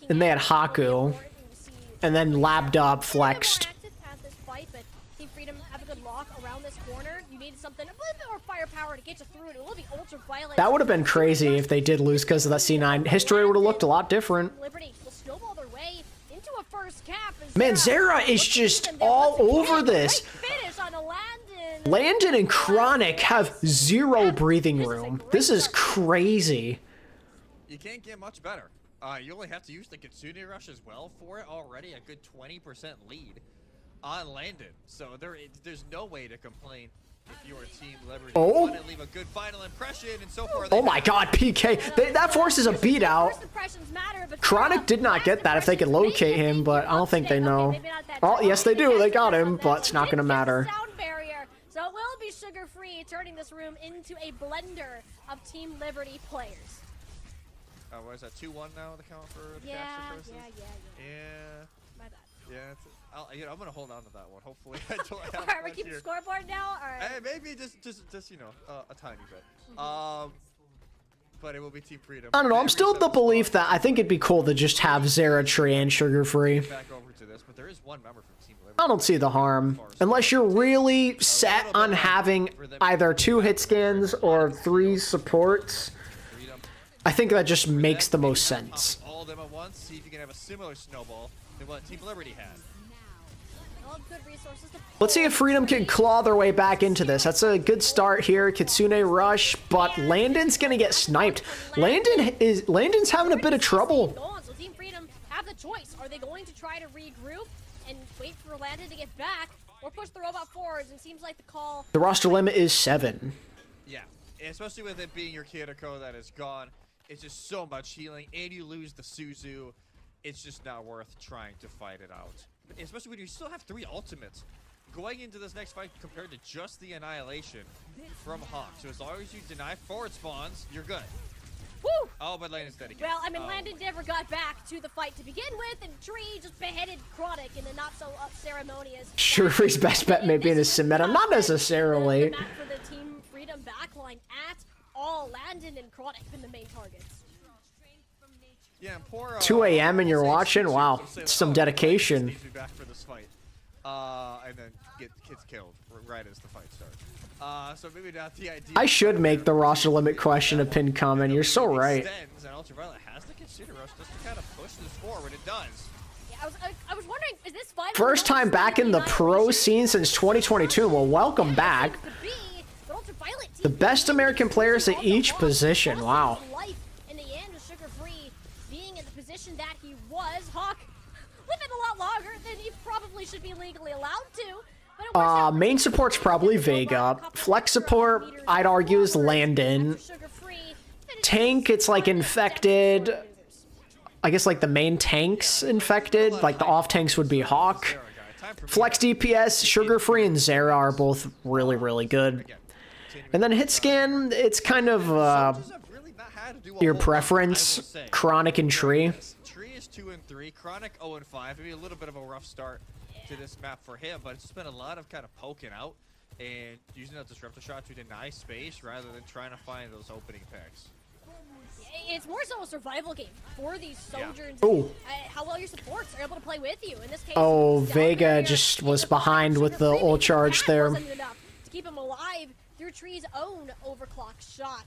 and they had Haku. And then Labda flexed. Team Freedom have a good lock around this corner. You need something a little bit more firepower to get you through it. It will be ultraviolet. That would have been crazy if they did lose because of that C9. History would have looked a lot different. Liberty will snowball their way into a first cap. Man, Zera is just all over this. Landon and Chronic have zero breathing room. This is crazy. You can't get much better. You only have to use the Kitsune Rush as well for it already. A good 20% lead on Landon. So there's no way to complain if you are Team Liberty. Oh. Want to leave a good final impression and so forth. Oh my god, PK. That forces a beat out. Chronic did not get that if they could locate him, but I don't think they know. Oh, yes they do. They got him, but it's not going to matter. So it will be sugar-free, turning this room into a blender of Team Liberty players. What is that, 2-1 now, the count for the caster choices? Yeah. My bad. Yeah, I'm gonna hold on to that one. Hopefully, I don't have. Alright, we're keeping scoreboard now. Alright. Hey, maybe just you know, a tiny bit. But it will be Team Freedom. I don't know. I'm still of the belief that I think it'd be cool to just have Zera, Tree, and Sugar Free. Back over to this, but there is one member from Team Liberty. I don't see the harm unless you're really set on having either 2 hit scans or 3 supports. I think that just makes the most sense. All of them at once. See if you can have a similar snowball than what Team Liberty had. Let's see if Freedom can claw their way back into this. That's a good start here. Kitsune Rush, but Landon's gonna get sniped. Landon's having a bit of trouble. So Team Freedom have the choice. Are they going to try to regroup and wait for Landon to get back, or push the robot forwards? And it seems like the call. The roster limit is 7. Yeah, especially with it being your Kiriko that is gone. It's just so much healing, and you lose the Suzu. It's just not worth trying to fight it out. Especially when you still have 3 ultimates going into this next fight compared to just the Annihilation from Hawk. So as long as you deny forward spawns, you're good. Woo! Oh, but Landon's dead again. Well, I mean, Oh. Landon never got back to the fight to begin with, and Tree just beheaded Chronic in a not so ceremonious. Sugarfree's best bet may be in his sim meta. Not necessarily. The map for the Team Freedom backline at all. Landon and Chronic been the main targets. Yeah, and poor, 2 a.m. and you're watching? Wow, some dedication. Needs to be back for this fight. And then get kids killed right as the fight starts. So maybe not the idea. I should make the roster limit question a pinned comment. You're so right. Extends, and Ultraviolet has to consider us just to kind of push this forward. It does. Yeah, I was wondering, is this final? First time back in the pro scene since 2022. Well, welcome back. The best American players at each position. Wow. Life in the end, with Sugar Free being in the position that he was. Hawk living a lot longer than he probably should be legally allowed to. But it works out. Main support's probably Vega. Flex support, I'd argue, is Landon. Tank, it's like infected. I guess like the main tank's infected. Like the off tanks would be Hawk. Flex DPS, Sugar Free, and Zera are both really, really good. And then hit scan, it's kind of your preference. Chronic and Tree. Tree is 2 and 3. Chronic 0 and 5. Maybe a little bit of a rough start to this map for him, but it's just been a lot of kind of poking out and using that disruptor shot to deny space rather than trying to find those opening picks. It's more so a survival game for these soldiers. Ooh. How well your supports are able to play with you. In this case, Oh, Down Vega Barrier just was able to behind find with the Sugar Free, ult charge that there. wasn't enough to keep him alive through Tree's own overclock shot.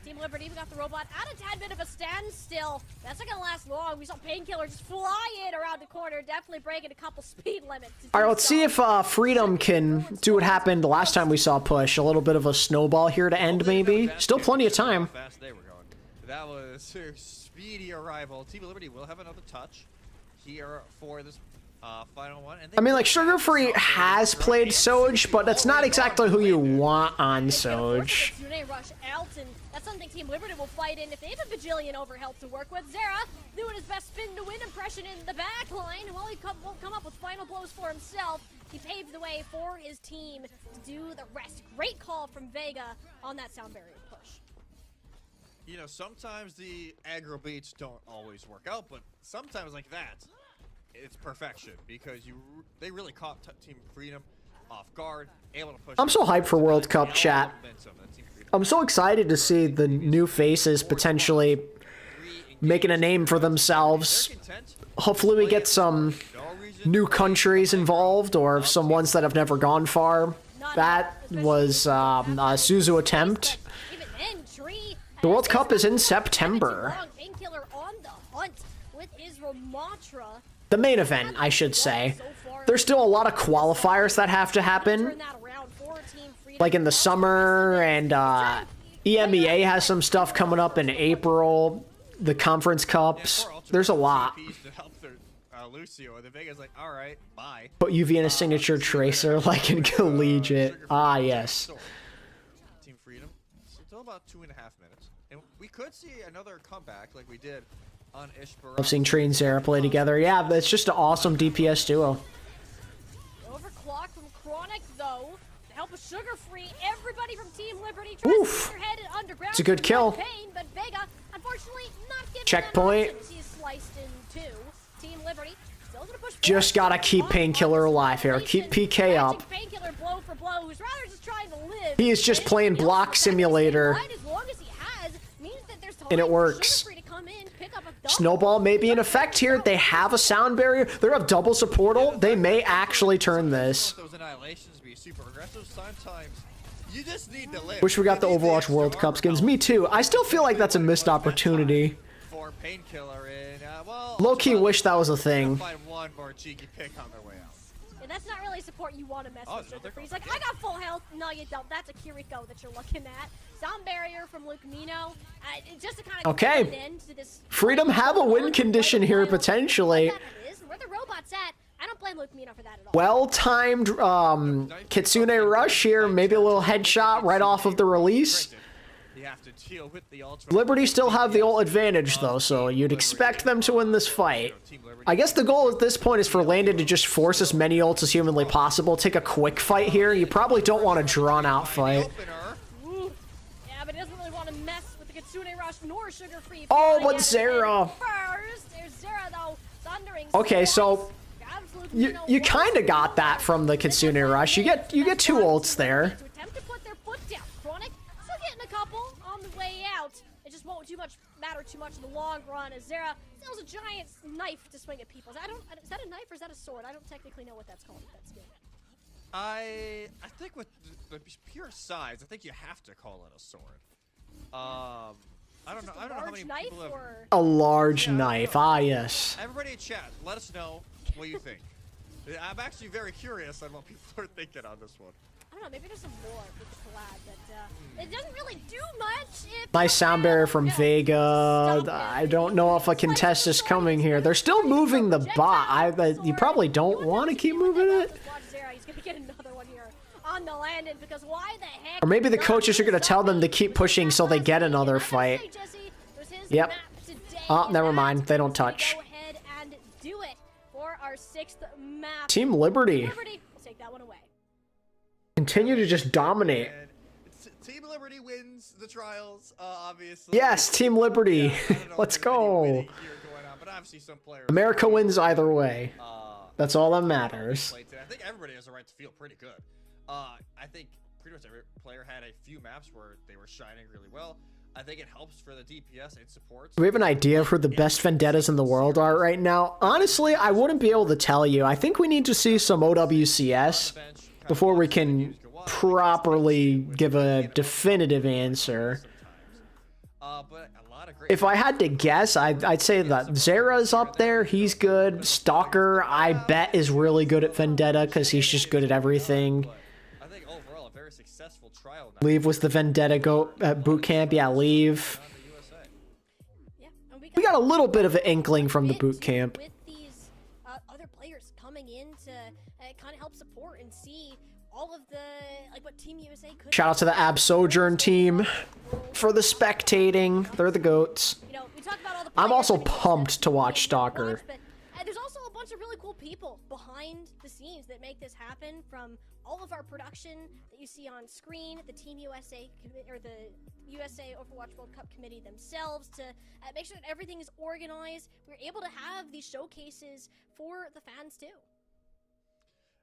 Team Liberty, we got the robot at a tad bit of a standstill. That's not gonna last long. We saw Painkiller just fly in around the corner, definitely breaking a couple speed limits. All right, let's see if Freedom can do what happened last time we saw Push. A little bit of a snowball here to end, maybe. Still plenty of time. How fast they were going. That was a speedy arrival. Team Liberty will have another touch here for this final one. And I mean, like, Sugar Free has played Soj, but that's not exactly who you want on Soj. Rush Elton. That's something Team Liberty will fight in if they have a bajillion overhealth to work with. Zera doing his best spin to win impression in the back line. While he won't come up with final blows for himself, he paved the way for his team to do the rest. Great call from Vega on that sound barrier push. You know, sometimes the aggro beats don't always work out, but sometimes like that, it's perfection because they really caught Team Freedom off guard, able to push. I'm so hyped for World Cup, chat. I'm so excited to see the new faces potentially making a name for themselves. Hopefully we get some new countries involved or some ones that have never gone far. That was a Suzu attempt. The World Cup is in September. The main event, I should say. There's still a lot of qualifiers that have to happen. Like in the summer, and EMEA has some stuff coming up in April. The conference cups. There's a lot. Put UV in a signature tracer like in Collegiate. Ah, yes. Team Freedom. Still about 2.5 minutes. And we could see another comeback like we did on Ishbara. I've seen Tree and Zera play together. Yeah, that's just an awesome DPS duo. Overclock from Chronic, though. To help with Sugar Free, everybody from Team Liberty tries to keep their head underground. It's a good kill. Pain, but Vega, unfortunately, not given Checkpoint. He's sliced in two. Team Liberty still gonna push Just gotta keep Painkiller alive here. Keep PK up. Painkiller blow for blow, who's rather just trying to live. He is just playing Block Simulator. As long as he has, means that there's time And it for works. Sugar Free to come in, pick up a double. Snowball may be in effect here. They have a sound barrier. They have double supportal. They may actually turn this. Those annihilations be super aggressive. Sometimes you just need to live. Wish we got the Overwatch World Cup skins. Me too. I still feel like that's a missed opportunity. For Painkiller and well, Low-key wish that was a thing. find one more cheeky pick on their way out. And that's not really support you want to mess Oh, with no, Sugar they're Free. He's going like, I got full health. No, you don't. That's a Kiriko that you're looking at. Sound barrier from Luke Mino. Just to kind of Okay. put an end to this Freedom have a win condition here potentially. Where the robot's at, I don't blame Luke Mino for that at all. Well-timed Kitsune rush here. Maybe a little headshot right off of the release. You have to deal with the ultra. Liberty still have the ult advantage though, so you'd expect them to win this fight. I guess the goal at this point is for Landon to just force as many ults as humanly possible. Take a quick fight here. You probably don't want a drawn-out fight. Ooh. Yeah, but he doesn't really want to mess with the Kitsune Kitsune Rush nor Sugar Free. Oh, but Zera. First, there's Zera though, thundering. Okay, so you kind of got that from the Kitsune Rush. You get 2 ults there. To attempt to put their foot down. Chronic still getting a couple on the way out. It just won't matter too much in the long run as Zera still has a giant knife to swing at people. Is that a knife or is that a sword? I don't technically know what that's called with that skin. I think with the pure size, I think you have to call it a sword. I don't know how many people have... A large knife, yes. Everybody in chat, let us know what you think. I'm actually very curious on what people are thinking on this one. I don't know, maybe there's some more with the collab, but it doesn't really do much. Nice sound barrier from Vega. I don't know if a contest is coming here. They're still moving the bot. You probably don't want to keep moving it. He's gonna get another one here on the landing because why the heck? Or maybe the coaches are going to tell them to keep pushing so they get another fight. Yep. Oh, never mind. They don't touch. Go ahead and do it for our 6th map. Team Liberty. Liberty, we'll take that one away. Continue to just dominate. Team Liberty wins the trials, obviously. Yes, Team Liberty. Let's go. But obviously some players America wins either way. That's all that matters. I think everybody has a right to feel pretty good. I think pretty much every player had a few maps where they were shining really well. I think it helps for the DPS and support. Do we have an idea of who the best vendettas in the world are right now? Honestly, I wouldn't be able to tell you. I think we need to see some OWCS before we can properly give a definitive answer. If I had to guess, I'd say that Zera's up there. He's good. Stalker, I bet, is really good at Vendetta because he's just good at everything. I think overall a very successful trial. Leave was the Vendetta go at boot camp. Yeah, Leave. We got a little bit of an inkling from the boot camp. With these other players coming in to kind of help support and see all of the what Team USA could. Shout out to the Ab Sojourn team for the spectating. They're the goats. You know, we talk about all the I'm also pumped to watch Stalker. But there's also a bunch of really cool people behind the scenes that make this happen, from all of our production that you see on screen, the Team USA or the USA Overwatch World Cup committee themselves, to make sure that everything is organized. We're able to have these showcases for the fans too.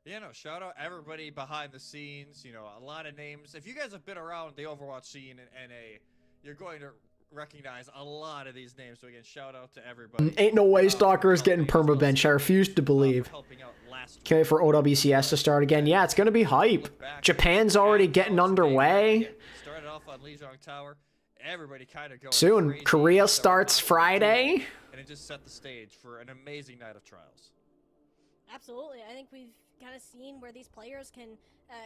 Yeah, no, shout out everybody behind the scenes. You know, a lot of names. If you guys have been around the Overwatch scene in NA, you're going to recognize a lot of these names. So again, shout out to everybody. Ain't no way Stalker is getting permabench. I refuse to believe. Can't wait for OWCS to start again. Yeah, it's going to be hype. Japan's already getting underway. Started off on Lijiang Tower. Everybody kind of going soon. crazy. Korea starts Friday. And it just set the stage for an amazing night of trials. Absolutely. I think we've kind of seen where these players can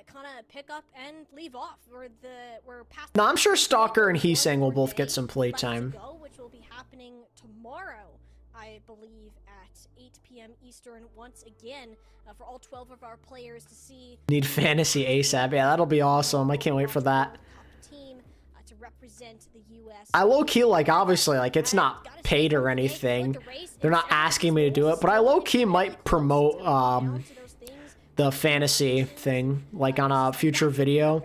kind of pick up and leave off. We're past. No, I'm sure Stalker and Heesang will both get some playtime. Which will be happening tomorrow, I believe, at 8 p.m. Eastern once again for all 12 of our players to see. Need fantasy ASAP. Yeah, that'll be awesome. I can't wait for that. Team to represent the U.S. I low-key, obviously, it's not paid or anything. They're not asking me to do it, but I low-key might promote the fantasy thing, on a future video.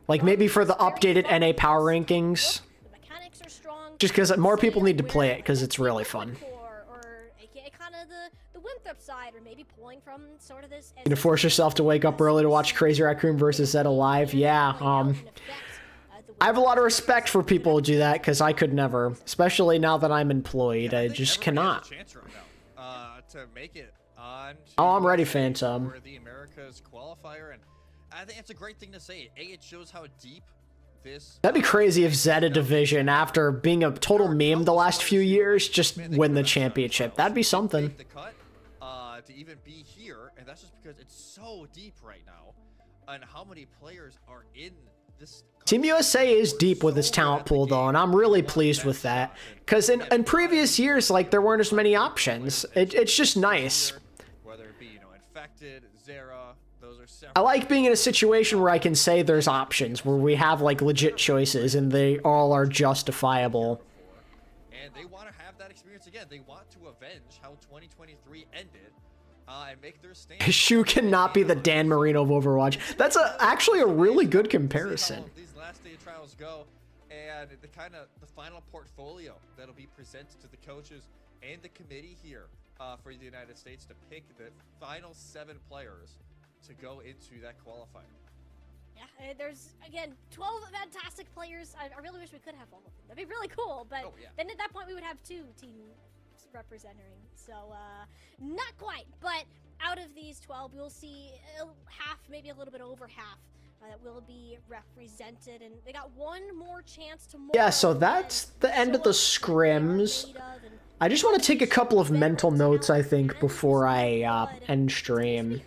Maybe for the updated NA power rankings. Just because more people need to play it, because it's really fun. You force yourself to wake up early to watch Crazy Raccoon versus Zed live. Yeah, I have a lot of respect for people who do that, because I could never. Especially now that I'm employed. I just cannot. To make it on oh, I'm ready, Phantom. For the Americas qualifier, and I think it's a great thing to say. It shows how deep this. That'd be crazy if Zeta Division, after being a total meme the last few years, just win the championship. That'd be something. The cut, to even be here, and that's just because it's so deep right now, and how many players are in this. Team USA is deep with its talent pool, though, and I'm really pleased with that. Because in previous years, there weren't as many options. It's just nice. Whether it be, Infected, Zera, those are I like being in a situation where I can say there's options, where we have, legit choices, and they all are justifiable. And they want to have that experience again. They want to avenge how 2023 ended. And make their stand. Shu cannot be the Dan Marino of Overwatch. That's actually a really good comparison. These last day trials go. and the final portfolio that'll be presented to the coaches and the committee here for the United States to pick the final 7 players to go into that qualifier. Yeah, there's, again, 12 fantastic players. I really wish we could have all of them. That'd be really cool, but then at that point we would have 2 teams representing. So, not quite, but out of these 12, we'll see half, maybe a little bit over half, that will be represented, and they got one more chance tomorrow. Yeah, so that's the end of the scrims. I just want to take a couple of mental notes, I think, before I end stream.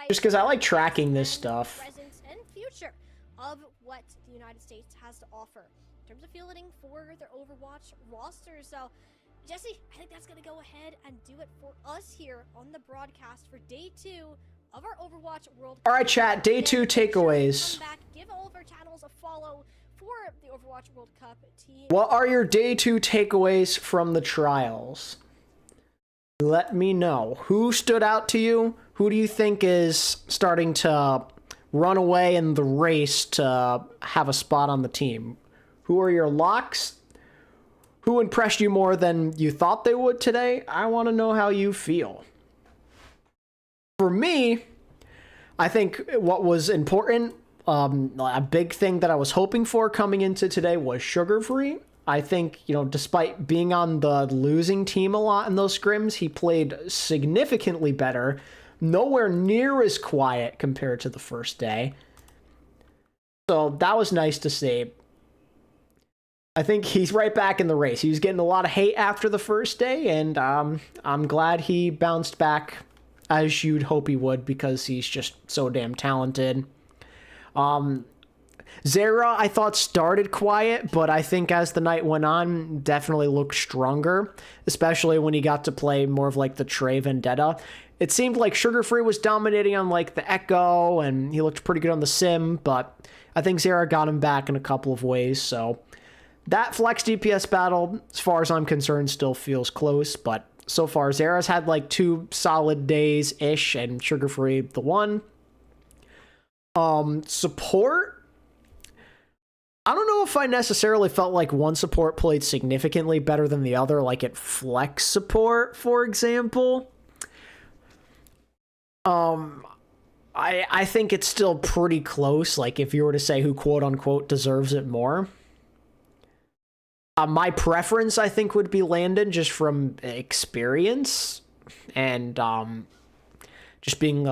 Just because I like tracking this stuff. And future of what the United States has to offer in terms of fielding for their Overwatch roster. So, Jesse, I think that's going to go ahead and do it for us here on the broadcast for day 2 of our Overwatch World Cup. All right, chat, day 2 takeaways. Come back, give all of our channels a follow for the Overwatch World Cup team. What are your day 2 takeaways from the trials? Let me know. Who stood out to you? Who do you think is starting to run away in the race to have a spot on the team? Who are your locks? Who impressed you more than you thought they would today? I want to know how you feel. For me, I think what was important, a big thing that I was hoping for coming into today was Sugar Free. I think, despite being on the losing team a lot in those scrims, he played significantly better. Nowhere near as quiet compared to the first day. So that was nice to see. I think he's right back in the race. He was getting a lot of hate after the first day, and I'm glad he bounced back as you'd hope he would, because he's just so damn talented. Zera, I thought, started quiet, but I think as the night went on, definitely looked stronger, especially when he got to play more of like the Trey Vendetta. It seemed like Sugar Free was dominating on like the Echo, and he looked pretty good on the Sim, but I think Zera got him back in a couple of ways. So that flex DPS battle, as far as I'm concerned, still feels close, but so far Zera's had like 2 solid days-ish, and Sugar Free the one. Support, I don't know if I necessarily felt like one support played significantly better than the other, like at flex support, for example. I think it's still pretty close, like if you were to say who quote-unquote deserves it more. My preference, I think, would be Landon, just from experience and just being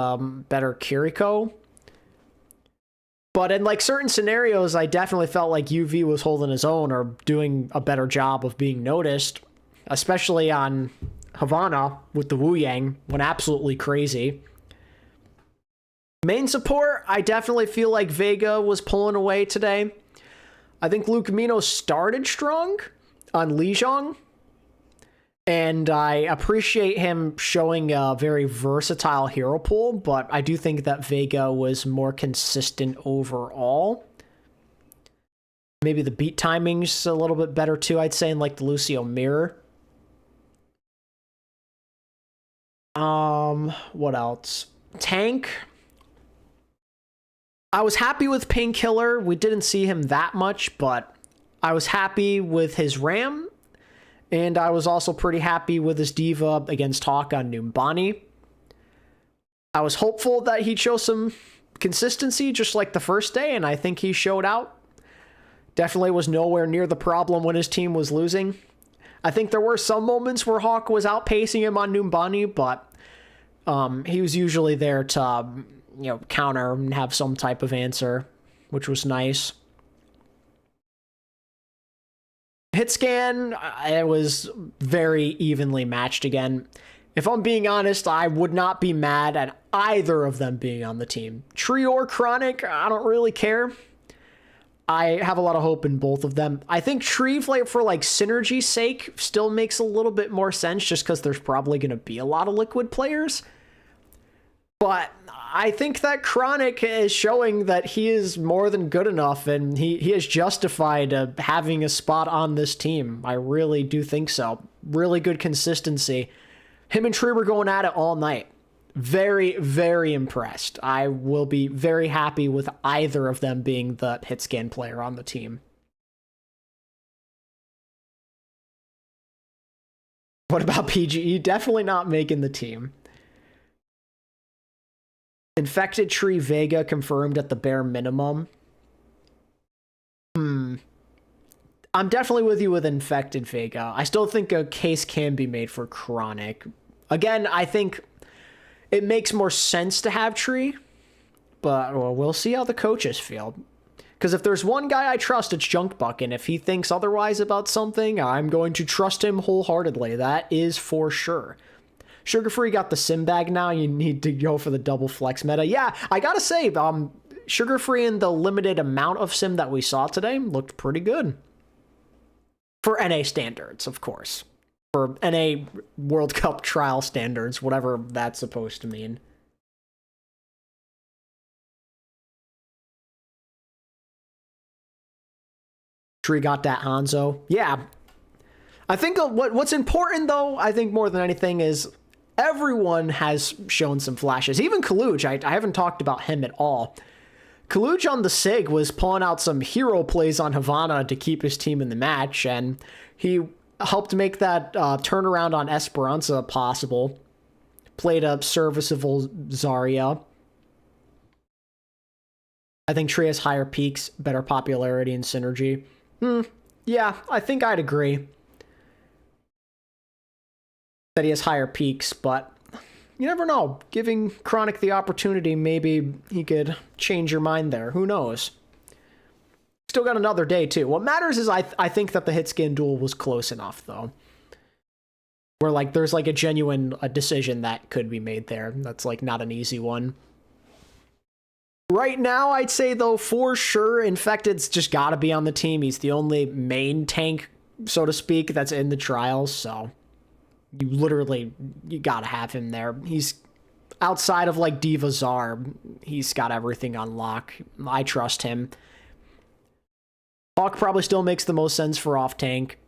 better Kiriko. But in like certain scenarios, I definitely felt like UV was holding his own or doing a better job of being noticed, especially on Havana with the Wu Yang, went absolutely crazy. Main support, I definitely feel like Vega was pulling away today. I think Luke Mino started strong on Lijiang, and I appreciate him showing a very versatile hero pool, but I do think that Vega was more consistent overall. Maybe the beat timing's a little bit better too, I'd say, in like the Lucio mirror. What else? Tank. I was happy with Painkiller. We didn't see him that much, but I was happy with his Ram, and I was also pretty happy with his Diva against Hawk on Numbani. I was hopeful that he'd show some consistency just like the first day, and I think he showed out. Definitely was nowhere near the problem when his team was losing. I think there were some moments where Hawk was outpacing him on Numbani, but he was usually there to counter and have some type of answer, which was nice. Hit scan, it was very evenly matched again. If I'm being honest, I would not be mad at either of them being on the team. Tree or Chronic, I don't really care. I have a lot of hope in both of them. I think Tree, for like synergy's sake, still makes a little bit more sense, just because there's probably going to be a lot of Liquid players. But I think that Chronic is showing that he is more than good enough, and he is justified having a spot on this team. I really do think so. Really good consistency. Him and Tree were going at it all night. Very, very impressed. I will be very happy with either of them being the hit scan player on the team. What about PGE? Definitely not making the team. Infected Tree Vega confirmed at the bare minimum. I'm definitely with you with Infected Vega. I still think a case can be made for Chronic. Again, I think it makes more sense to have Tree, but well, we'll see how the coaches feel. Because if there's one guy I trust, it's Junkbuck, and if he thinks otherwise about something, I'm going to trust him wholeheartedly. That is for sure. Sugar Free got the sim bag now. You need to go for the double flex meta. Yeah, I gotta say, Sugar Free in the limited amount of sim that we saw today looked pretty good. For NA standards, of course. For NA World Cup trial standards, whatever that's supposed to mean. Tree got that Hanzo. Yeah. I think what's important, though, I think more than anything, is everyone has shown some flashes. Even Kaluj, I haven't talked about him at all. Kaluj on the SIG was pulling out some hero plays on Havana to keep his team in the match, and he helped make that turnaround on Esperanza possible. Played a serviceable Zarya. I think Tree has higher peaks, better popularity, and synergy. Yeah, I think I'd agree that he has higher peaks, but you never know. Giving Chronic the opportunity, maybe he could change your mind there. Who knows? Still got another day, too. What matters is I think that the hit-skin duel was close enough, though. Where, like, there's, like, a genuine decision that could be made there. That's, like, not an easy one. Right now, I'd say, though, for sure, Infected's just gotta be on the team. He's the only main tank, so to speak, that's in the trials, so you gotta have him there. He's outside of, like, Diva Zar, he's got everything on lock. I trust him. Hawk probably still makes the most sense for off-tank.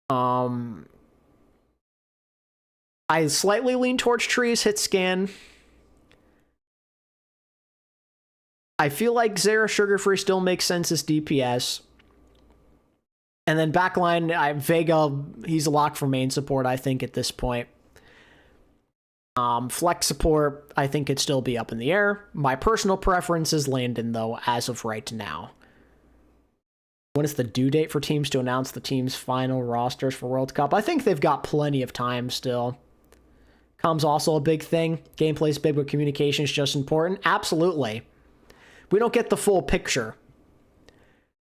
I slightly lean towards Trees, hit scan. I feel like Zera Sugar Free still makes sense as DPS. And then backline, Vega, he's a lock for main support, I think, at this point. Flex support, I think it'd still be up in the air. My personal preference is Landon, though, as of right now. When is the due date for teams to announce the team's final rosters for World Cup? I think they've got plenty of time still. Comms also a big thing. Gameplay's big, but communication's just important. Absolutely. We don't get the full picture.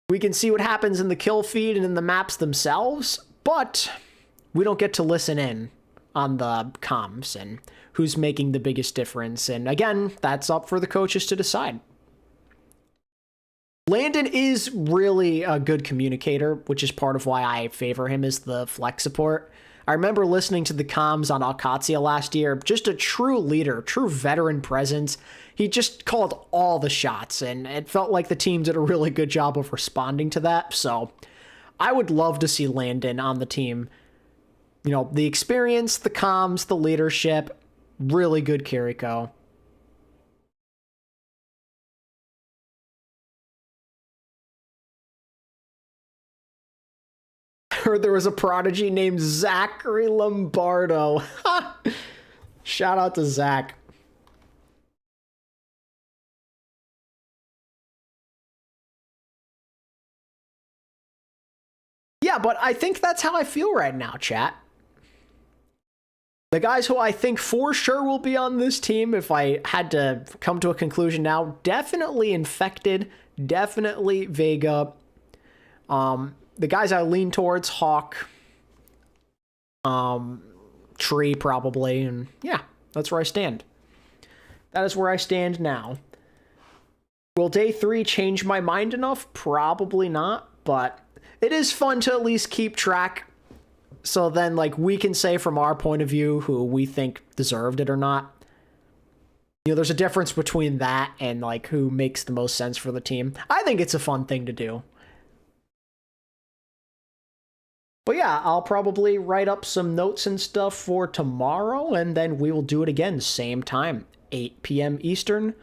We can see what happens in the kill feed and in the maps themselves, but we don't get to listen in on the comms and who's making the biggest difference. And again, that's up for the coaches to decide. Landon is really a good communicator, which is part of why I favor him as the flex support. I remember listening to the comms on OWCS last year, just a true leader, true veteran presence. He just called all the shots, and it felt like the team did a really good job of responding to that. So I would love to see Landon on the team. You know, the experience, the comms, the leadership, really good Kiriko. Heard there was a prodigy named Zachary Lombardo. Shout out to Zach. Yeah, but I think that's how I feel right now, chat. The guys who I think for sure will be on this team, if I had to come to a conclusion now, definitely Infected, definitely Vega. The guys I lean towards, Hawk, Tree probably, and yeah, that's where I stand. That is where I stand now. Will day 3 change my mind enough? Probably not, but it is fun to at least keep track. So then, like, we can say from our point of view who we think deserved it or not. You know, there's a difference between that and, like, who makes the most sense for the team. I think it's a fun thing to do. But yeah, I'll probably write up some notes and stuff for tomorrow, and then we will do it again, same time, 8 p.m. Eastern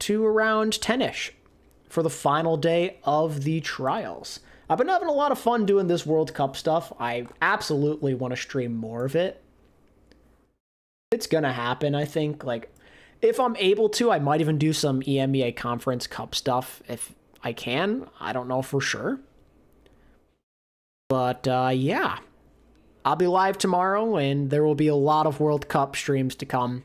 to around 10-ish for the final day of the trials. I've been having a lot of fun doing this World Cup stuff. I absolutely want to stream more of it. It's gonna happen, I think. Like, if I'm able to, I might even do some EMEA Conference Cup stuff if I can. I don't know for sure. But, yeah. I'll be live tomorrow, and there will be a lot of World Cup streams to come.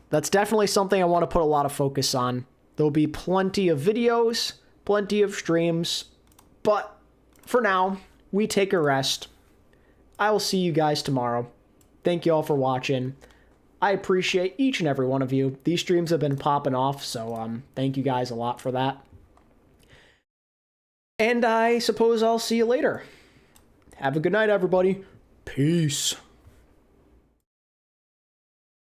That's definitely something I want to put a lot of focus on. There'll be plenty of videos, plenty of streams, but for now, we take a rest. I will see you guys tomorrow. Thank you all for watching. I appreciate each and every one of you. These streams have been popping off, so thank you guys a lot for that. And I suppose I'll see you later. Have a good night, everybody. Peace.